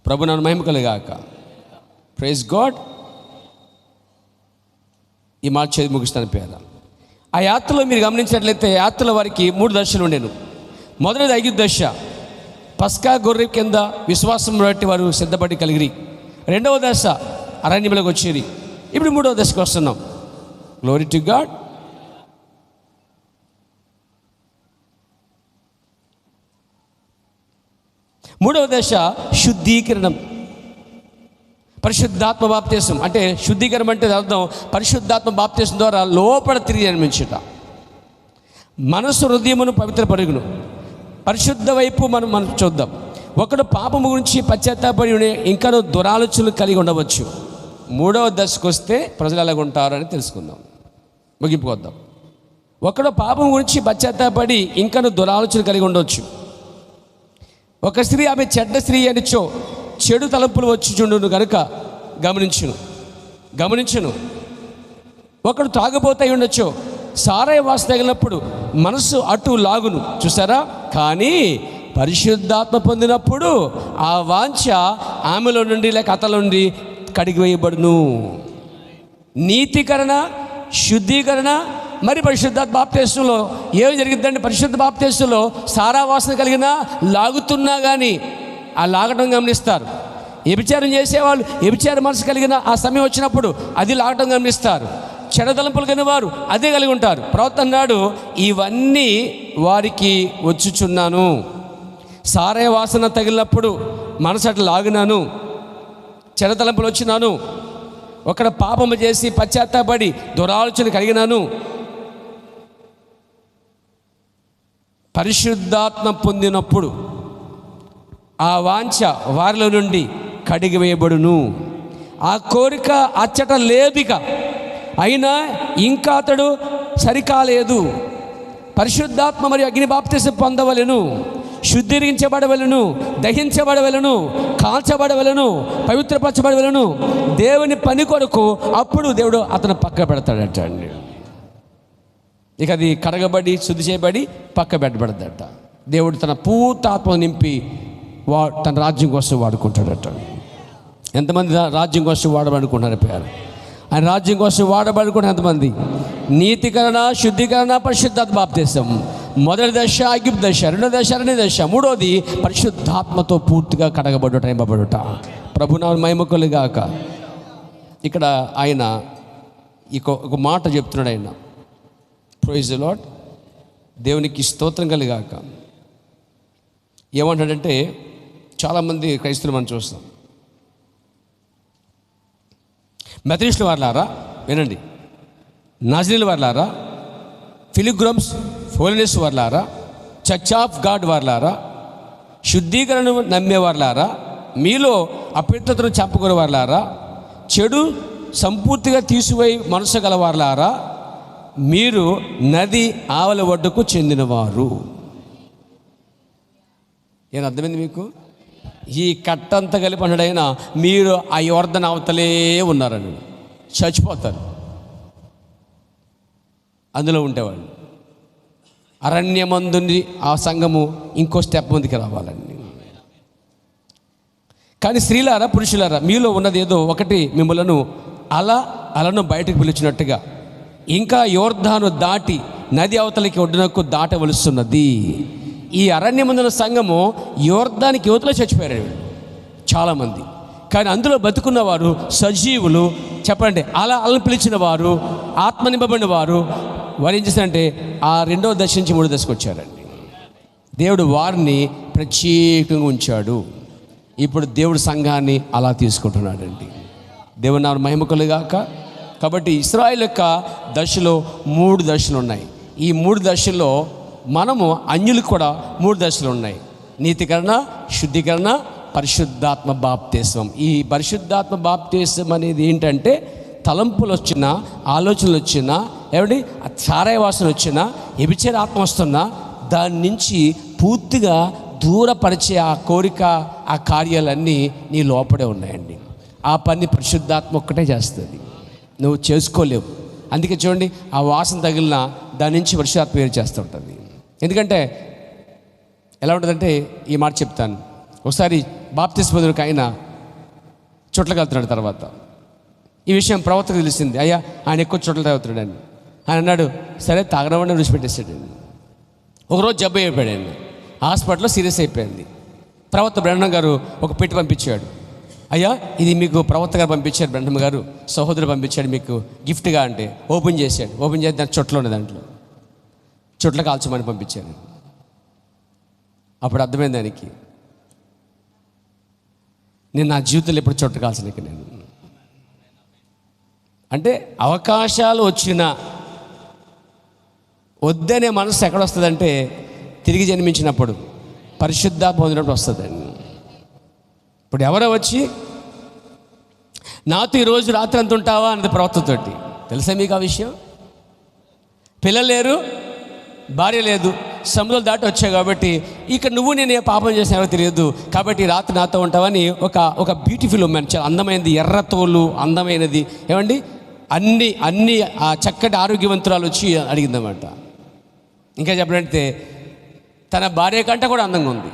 A: ప్రభు నన్ను మహిమ కలుగాక. Praise God. ఈ మాట చేసి ముగిస్తాను పేద. ఆ యాత్రలో మీరు గమనించినట్లయితే యాత్రలో వారికి 3 దశలు ఉండేను. మొదటిది 5వ దశ, పస్కా గొర్రె కింద విశ్వాసం బట్టి వారు సిద్ధపడి కలిగిరి. 2వ దశ అరణ్యంలోకి వచ్చేది. ఇప్పుడు 3వ దశకు వస్తున్నాం. Glory to God. మూడవ దశ శుద్ధీకరణం. పరిశుద్ధాత్మ బాప్తిసం అంటే శుద్ధీకరణం అంటే అర్థం పరిశుద్ధాత్మ బాప్తిసం ద్వారా లోపల తిరిగి జన్మించుట, మనసు హృదయమును పవిత్రపరుగును. పరిశుద్ధ వైపు మనం చూద్దాం. ఒకడు పాపము గురించి పశ్చాత్తాపడి ఇంకాను దురాలోచనలు కలిగి ఉండవచ్చు. 3వ దశకు వస్తే ప్రజలు ఎలాగ ఉంటారని తెలుసుకుందాం. ముగింపుకొద్దాం. ఒకడు పాపం గురించి పశ్చాత్తాపడి ఇంకాను దురాలోచన కలిగి ఉండవచ్చు. ఒక స్త్రీ ఆమె చెడ్డ స్త్రీ అనిచో చెడు తలంపులు వచ్చి చుండును కనుక గమనించును. ఒకడు తాగబోతే ఉండొచ్చు, సారాయి వాసన తగిలినప్పుడు మనసు అటు లాగును, చూసారా. కానీ పరిశుద్ధాత్మ పొందినప్పుడు ఆ వాంఛ ఆమెలో నుండి లేక అతల నుండి కడిగివేయబడును. నీతికరణ, శుద్ధీకరణ, మరి పరిశుద్ధాత్మ బాప్తిసంలో ఏమి జరిగిద్దండి? పరిశుద్ధ బాప్తిసంలో సారా వాసన కలిగిన లాగుతున్నా కానీ ఆ లాగటం గమనిస్తారు. వ్యభిచారం చేసేవాళ్ళు వ్యభిచార మనసు కలిగిన ఆ సమయం వచ్చినప్పుడు అది లాగటం గమనిస్తారు. చెడతలంపులు కలిగిన వారు అదే కలిగి ఉంటారు. ప్రవక్త అన్నాడు, ఇవన్నీ వారికి వచ్చుచున్నాను. సారే వాసన తగిలినప్పుడు మనసు అట్లా లాగినాను, చెడతలంపులు వచ్చినాను. ఒకడు పాపము చేసి పశ్చాత్తాపడి దురాలోచన కలిగినాను. పరిశుద్ధాత్మ పొందినప్పుడు ఆ వాంఛ వారిలో నుండి కడిగివేయబడును. ఆ కోరిక అచ్చట లేదిక, అయినా ఇంకా అతడు సరికాలేదు. పరిశుద్ధాత్మ మరియు అగ్ని బాప్తిసం పొందవలెను, శుద్ధీకరించబడవలను, దహించబడవలను, కాల్చబడవలను, పవిత్రపరచబడవలను దేవుని పని కొరకు. అప్పుడు దేవుడు అతను పక్క పెడతాడట అండి. ఇక అది కడగబడి శుద్ధి చేయబడి పక్క పెట్టబడదట. దేవుడు తన పూర్తాత్మ నింపి తన రాజ్యం కోసం వాడుకుంటాడట. ఎంతమంది రాజ్యం కోసం వాడబడుకుంటారు పేరు? ఆయన రాజ్యం కోసం వాడబడుకుంటే ఎంతమంది? నీతికరణ, శుద్ధీకరణ, పరిశుద్ధాత్మ బాప్తిసం. మొదటి దశ అగ్ని దశ, 2వ దశ అరణ్య దశ, 3వది పరిశుద్ధాత్మతో పూర్తిగా కడగబడుట, నింపబడుట. ప్రభునామ మహిమ కలుగాక. ఇక్కడ ఆయన ఒక మాట చెప్తున్నాడు. ఆయన ప్రైజ్ ది లార్డ్, దేవునికి స్తోత్రం కలుగాక. ఏమంటాడంటే చాలామంది క్రైస్తవులు మనం చూస్తాం. మెథడిస్టుల వారులారా వినండి, నాజరీల వారులారా, ఫిలిగ్రమ్స్ హోలీనెస్ వారులారా, చర్చ్ ఆఫ్ గాడ్ వారులారా, శుద్ధీకరణను నమ్మేవారులారా, మీలో అపవిత్రతను చంపుకునే వారులారా, చెడు సంపూర్తిగా తీసిపోయి మనసు గలవారులారా, మీరు నది ఆవల ఒడ్డుకు చెందినవారు. ఏం అర్థమైంది మీకు? ఈ కట్టంతా కలిపి అన్నాడైనా మీరు ఆ యోర్దన అవతలే ఉన్నారని చచ్చిపోతారు. అందులో ఉండేవాళ్ళు. అరణ్యమందుని ఆ సంఘము ఇంకో స్టెప్ ముందుకు రావాలండి. కానీ స్త్రీలారా, పురుషులారా, మీలో ఉన్నది ఏదో ఒకటి మిమ్మలను అలను బయటకు పిలిచినట్టుగా ఇంకా యోర్దాను దాటి నది అవతలకి ఒడ్డునకు దాటవలస్తున్నది. ఈ అరణ్యమందున సంఘము యోర్దానికి యువతలో చచ్చిపోయారు చాలామంది. కానీ అందులో బతుకున్నవారు సజీవులు. చెప్పండి, అలను పిలిచిన వారు, ఆత్మ నింపబడిన వారు ఏం చేశారంటే ఆ 2వ దశ నుంచి 3వ దశకు వచ్చారండి. దేవుడు వారిని ప్రత్యేకంగా ఉంచాడు. ఇప్పుడు దేవుడు సంఘాన్ని అలా తీసుకుంటున్నాడండి. దేవుని నామమున మహిమ కలుగాక. కాబట్టి ఇశ్రాయేలు యొక్క దశలో 3 దశలు ఉన్నాయి. ఈ 3 దశల్లో మనము అన్యులకు కూడా 3 దశలు ఉన్నాయి. నీతికరణ, శుద్ధీకరణ, పరిశుద్ధాత్మ బాప్తిస్మం. ఈ పరిశుద్ధాత్మ బాప్తిస్మం అనేది ఏంటంటే తలంపులు వచ్చినా, ఆలోచనలు వచ్చినా, ఏమండి చారాయ వాసన వచ్చినా, వ్యభిచార ఆత్మ వస్తున్నా దాని నుంచి పూర్తిగా దూరపరిచే ఆ కోరిక, ఆ కార్యాలన్నీ నీ లోపడే ఉన్నాయండి. ఆ పని పరిశుద్ధాత్మ ఒక్కటే చేస్తుంది, నువ్వు చేసుకోలేవు. అందుకే చూడండి, ఆ వాసన తగిలిన దాని నుంచి పరిశుద్ధాత్మ వేరు చేస్తూ ఉంటుంది. ఎందుకంటే ఎలా ఉంటుందంటే, ఈ మాట చెప్తాను. ఒకసారి బాప్తిస్మం పొందిన ఆయన చుట్లకు వెళ్తున్నాడు. తర్వాత ఈ విషయం ప్రవక్తకు తెలిసింది. అయ్యా, ఆయన ఎక్కువ చుట్టలు తాగుతున్నాడని. ఆయన అన్నాడు, సరే తాగడమని విడిచిపెట్టేసాడండి. ఒకరోజు జబ్బు అయిపోయాడండి, హాస్పిటల్లో సీరియస్ అయిపోయింది. ప్రవక్త బ్రహ్మ గారు ఒక పెట్టి పంపించాడు. అయ్యా, ఇది మీకు ప్రవక్త గారు పంపించారు, బ్రహ్మ గారు సహోదరుడు పంపించాడు మీకు గిఫ్ట్గా అంటే. ఓపెన్ చేశాడు. ఓపెన్ చేసి దాని చుట్టలో ఉంది, దాంట్లో చుట్టలు కాల్చమని పంపించాను. అప్పుడు అర్థమైంది దానికి, నేను నా జీవితంలో ఎప్పుడు చుట్ట కాల్చలేక నేను అంటే అవకాశాలు వచ్చినా వద్దనే మనసు ఎక్కడ వస్తుందంటే తిరిగి జన్మించినప్పుడు, పరిశుద్ధాత్మ పొందినప్పుడు వస్తుందండి. ఇప్పుడు ఎవరో వచ్చి నాతో ఈరోజు రాత్రి అంత ఉంటావా అన్నది ప్రవక్తతోటి. తెలుసా మీకు ఆ విషయం? పిల్లలు లేరు, భార్య లేదు, సముద్రం దాటి వచ్చావు కాబట్టి ఇక నువ్వు నేను ఏ పాపం చేసావో తెలియదు కాబట్టి రాత్రి నాతో ఉంటావని ఒక బ్యూటిఫుల్ ఉమెన్, చాలా అందమైనది, ఎర్రతోలు అందమైనది, ఏమండి అన్ని ఆ చక్కటి ఆరోగ్యవంతురాలు వచ్చి అడిగిందన్నమాట. ఇంకా చెప్పాలంటే తన భార్య కంటే కూడా అందంగా ఉంది.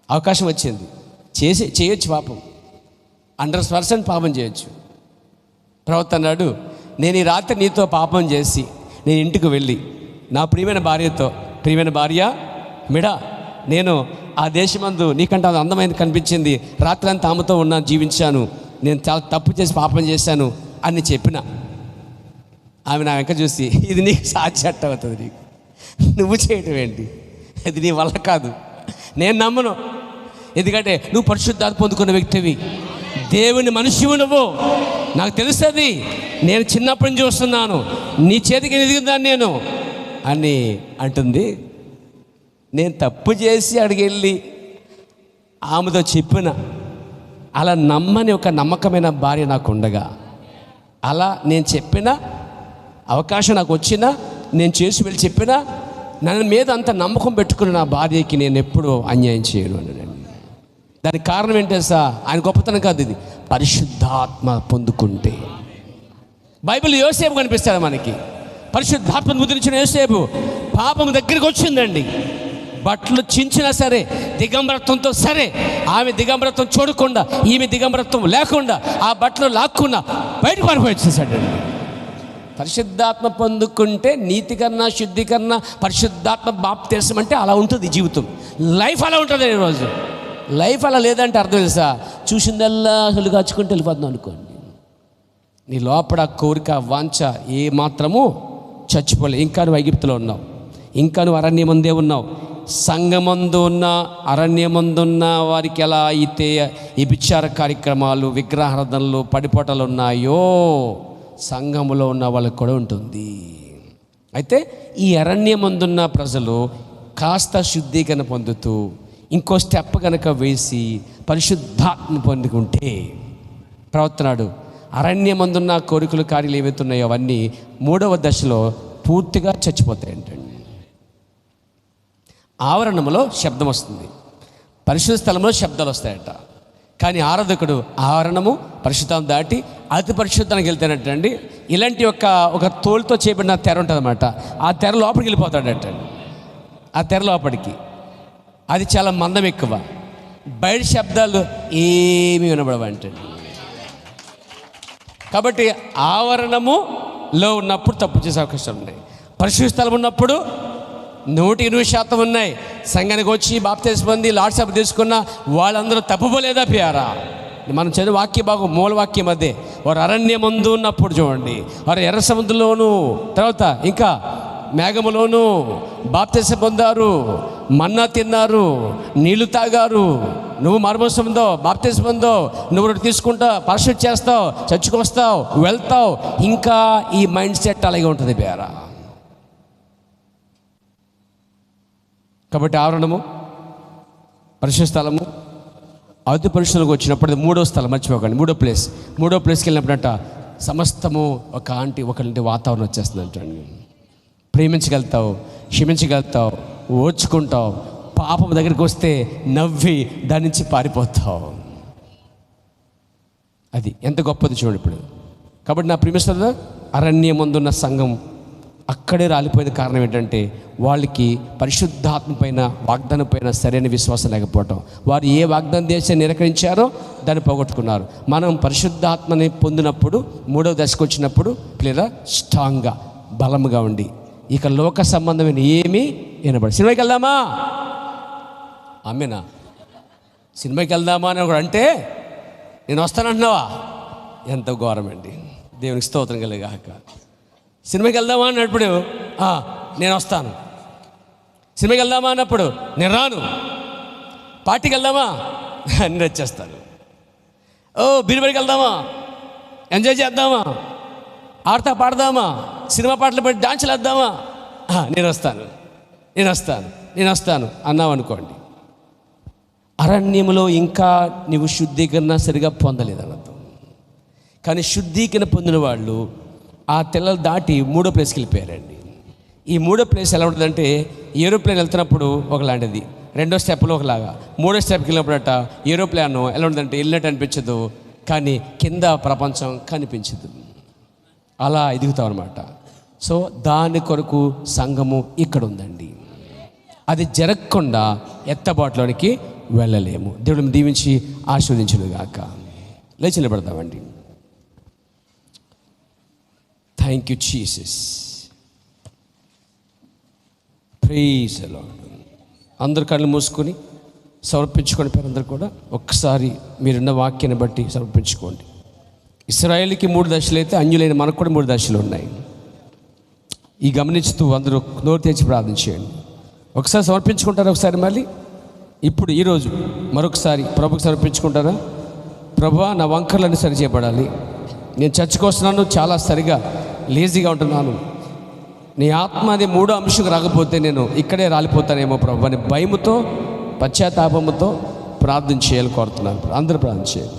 A: అవకాశం వచ్చింది, చేయొచ్చు పాపం, 100% పాపం చేయొచ్చు. ప్రవక్త అన్నాడు, నేను ఈ రాత్రి నీతో పాపం చేసి నేను ఇంటికి వెళ్ళి నా ప్రియమైన భార్యతో, ప్రియమైన భార్య మిడా, నేను ఆ దేశమందు నీకంటే అందమైనది కనిపించింది, రాత్రి అంతా ఆమెతో ఉన్నాను, జీవించాను, నేను చాలా తప్పు చేసి పాపం చేశాను అని చెప్పిన. ఆమె నా వెంక చూసి, ఇది నీకు సాధ్యత అవుతుంది, నీకు నువ్వు చేయటం ఏంటి, ఇది నీ వల్ల కాదు, నేను నమ్మను. ఎందుకంటే నువ్వు పరిశుద్ధాత్మ పొందుకున్న వ్యక్తివి, దేవుని మనిషివి నువ్వు, నాకు తెలుస్తుంది, నేను చిన్నప్పటి నుంచి చూస్తున్నాను, నీ చేతికి ఎదిగిందాన్ని నేను అని అంటుంది. నేను తప్పు చేసి అడిగెళ్ళి ఆమెతో చెప్పిన, అలా నమ్మని ఒక నమ్మకమైన భార్య నాకు ఉండగా, అలా నేను చెప్పిన అవకాశం నాకు వచ్చినా, నేను చేసి వెళ్ళి చెప్పినా, నన్ను మీద అంత నమ్మకం పెట్టుకున్న నా భార్యకి నేను ఎప్పుడూ అన్యాయం చేయను అన్నాడు. దానికి కారణం ఏంటో ఆయన గొప్పతనం కాదు, ఇది పరిశుద్ధాత్మ పొందుకుంటే. బైబిల్ యోసేపు కనిపిస్తాడు మనకి. పరిశుద్ధాత్మను ముద్రించిన యోసేపు పాపం దగ్గరికి వచ్చిందండి. బట్టలు చించినా సరే, దిగంబరత్వంతో సరే, ఆమె దిగంబరత్వం చూడకుండా, ఈమె దిగంబరత్వం లేకుండా ఆ బట్టలు లాక్కున్నా బయటకు పారిపోయి వచ్చేసాడండి. పరిశుద్ధాత్మ పొందుకుంటే నీతికరణ, శుద్ధీకరణ, పరిశుద్ధాత్మ బాప్తిస్మం అంటే అలా ఉంటుంది జీవితం. లైఫ్ అలా ఉంటుంది. ఈరోజు లైఫ్ అలా లేదంటే అర్థం తెలుసా, చూసిందల్లా అసలు కాచుకుంటూ వెళ్ళిపోతున్నాం అనుకోండి. నీ లోపల కోరిక, వాంఛ ఏ మాత్రము చచ్చిపోలే. ఇంకా నువ్వు ఐగుప్తులో ఉన్నావు, ఇంకా నువ్వు అరణ్యమందే ఉన్నావు. సంఘమందు ఉన్న, అరణ్యమందున్న వారికి ఎలా అయితే ఈ విచార కార్యక్రమాలు, విగ్రహారాధనలు, పడిపోటలు ఉన్నాయో సంఘములో ఉన్న వాళ్ళకి కూడా ఉంటుంది. అయితే ఈ అరణ్యమందున్న ప్రజలు కాస్త శుద్ధీకరణ పొందుతూ ఇంకో స్టెప్ కనుక వేసి పరిశుద్ధాత్మ పొందుకుంటే, ప్రవర్తనాడు అరణ్యమందున్న కోరికలు, కార్యాలు ఏవైతే ఉన్నాయో అవన్నీ 3వ దశలో పూర్తిగా చచ్చిపోతాయంటండి. ఆవరణంలో శబ్దం వస్తుంది, పరిశుద్ధ స్థలంలో శబ్దాలు వస్తాయట. కానీ ఆరాధకుడు ఆవరణము పరిశుద్ధం దాటి అతి పరిశుద్ధానికి వెళ్తానటండి, ఇలాంటి ఒక తోలుతో చేయబడిన తెర ఉంటుంది అన్నమాట. ఆ తెర లోపలికి వెళ్ళిపోతాడట. ఆ తెర లోపలికి అది చాలా మందం ఎక్కువ, బయట శబ్దాలు ఏమీ వినబడవంటండి. కాబట్టి ఆవరణములో ఉన్నప్పుడు తప్పు చేసే అవకాశాలు ఉన్నాయి. పరిశుద్ధ స్థలం ఉన్నప్పుడు 100% ఉన్నాయి. సంఘానికి వచ్చి బాప్తిస్మం పొంది లార్డ్ సభ తీసుకున్న వాళ్ళందరూ తప్పుపోలేదా ప్యారా? మనం చదివే వాక్య భాగం మూలవాక్యం అదే. వారు అరణ్యమందు ఉన్నప్పుడు చూడండి, వారు ఎర్ర సముద్రంలోను, తర్వాత ఇంకా మేఘములోను బాప్తిస్మం పొందారు, మన్నా తిన్నారు, నీళ్లు తాగారు. నువ్వు మారుమనసు పొందో, బాప్తిస్మం పొందో, నువ్వు తీసుకుంటావు, పరిశుద్ధ చేస్తావు, చర్చికి వస్తావు, వెళ్తావు. ఇంకా ఈ మైండ్ సెట్ అలాగే ఉంటుంది ప్యారా. కాబట్టి ఆవరణము, పరిశుద్ధ స్థలము, అతి పరిశుద్ధులకు వచ్చినప్పుడు మూడో స్థలం మర్చిపోకండి. మూడో ప్లేస్కి వెళ్ళినప్పుడంట సమస్తము ఒకటి వాతావరణం వచ్చేస్తుంది అంటండి. ప్రేమించగలుగుతావు, క్షమించగలుగుతావు, ఓర్చుకుంటావు. పాపం దగ్గరికి వస్తే నవ్వి దాని నుంచి పారిపోతావు. అది ఎంత గొప్పది చూడండి ఇప్పుడు. కాబట్టి నా ప్రేమిస్తున్న అరణ్యమందున్న సంఘం అక్కడే రాలిపోయిన కారణం ఏంటంటే వాళ్ళకి పరిశుద్ధాత్మ పైన, వాగ్దానం పైన సరైన విశ్వాసం లేకపోవటం. వారు ఏ వాగ్దానం దేశాన్ని నిరాకరించారో దాన్ని పోగొట్టుకున్నారు. మనం పరిశుద్ధాత్మని పొందినప్పుడు, మూడవ దశకు వచ్చినప్పుడు లేదా స్ట్రాంగ్గా, బలంగా ఉండి ఇక లోక సంబంధమైన ఏమీ వినబడి సినిమాకి వెళ్దామా, ఆమెనా సినిమాకి వెళ్దామా అని ఒకడు అంటే నేను వస్తానంటున్నావా? ఎంత ఘోరమండి. దేవునికి స్తోత్రం కలిగాక. సినిమాకి వెళ్దామా అన్నప్పుడు నేను వస్తాను. సినిమాకి వెళ్దామా అన్నప్పుడు నేను రాను. పార్టీకి వెళ్దామా నేను వచ్చేస్తాను. బిరిబడికి వెళ్దామా, ఎంజాయ్ చేద్దామా, ఆడతా పాడదామా, సినిమా పాటలు పెట్టి డాన్సులు వేద్దామా, నేను వస్తాను అన్నావు అనుకోండి, అరణ్యములో ఇంకా నీవు శుద్ధీకరణ సరిగా పొందలేదన్నర్థం. కానీ శుద్ధీకరణ పొందిన వాళ్ళు ఆ తెల్లలు దాటి మూడో ప్లేస్కి వెళ్ళిపోయారండి. ఈ మూడో ప్లేస్ ఎలా ఉంటుందంటే ఏరోప్లేన్ వెళ్తున్నప్పుడు ఒకలాంటిది, రెండో స్టెప్లో ఒకలాగా, మూడో స్టెప్కి వెళ్ళినప్పుడట ఏరోప్లేన్ ఎలా ఉంటుందంటే వెళ్ళినట్టు అనిపించదు, కానీ కింద ప్రపంచం కనిపించదు. అలా ఎదుగుతాం అనమాట. సో దాని కొరకు సంఘము ఇక్కడ ఉందండి. అది జరగకుండా ఎత్తబాటులోనికి వెళ్ళలేము. దేవుడిని దీవించి ఆశీర్వదించును గాక. లేచి నిలబడతామండి. Thank you Jesus. Praise the lord. అందరు కళ్ళు మూసుకొని సమర్పించుకోండి. పేరందరూ కూడా ఒక్కసారి మీరున్న వాక్యాన్ని బట్టి సమర్పించుకోండి. ఇశ్రాయేలుకి 3 దశలు అయితే అన్యులైన మనకు కూడా 3 దశలు ఉన్నాయి. ఈ గమనిస్తూ అందరూ నోరు తెచ్చి ప్రార్థన చేయండి. ఒకసారి సమర్పించుకుంటారా? ఒకసారి మళ్ళీ ఇప్పుడు ఈరోజు మరొకసారి ప్రభుకి సమర్పించుకుంటారా? ప్రభువా, నా వంకర్లన్నీ సరి చేయబడాలి. నేను చర్చకు వస్తున్నాను, చాలా సరిగా లేజీగా ఉంటున్నాను. నీ ఆత్మ అది 3వ అంశం రాకపోతే నేను ఇక్కడే రాలిపోతానేమో ప్రభు అని భయముతో, పశ్చాత్తాపముతో ప్రార్థన చేయాలి కోరుతున్నాను. అందరూ ప్రార్థన చేయాలి.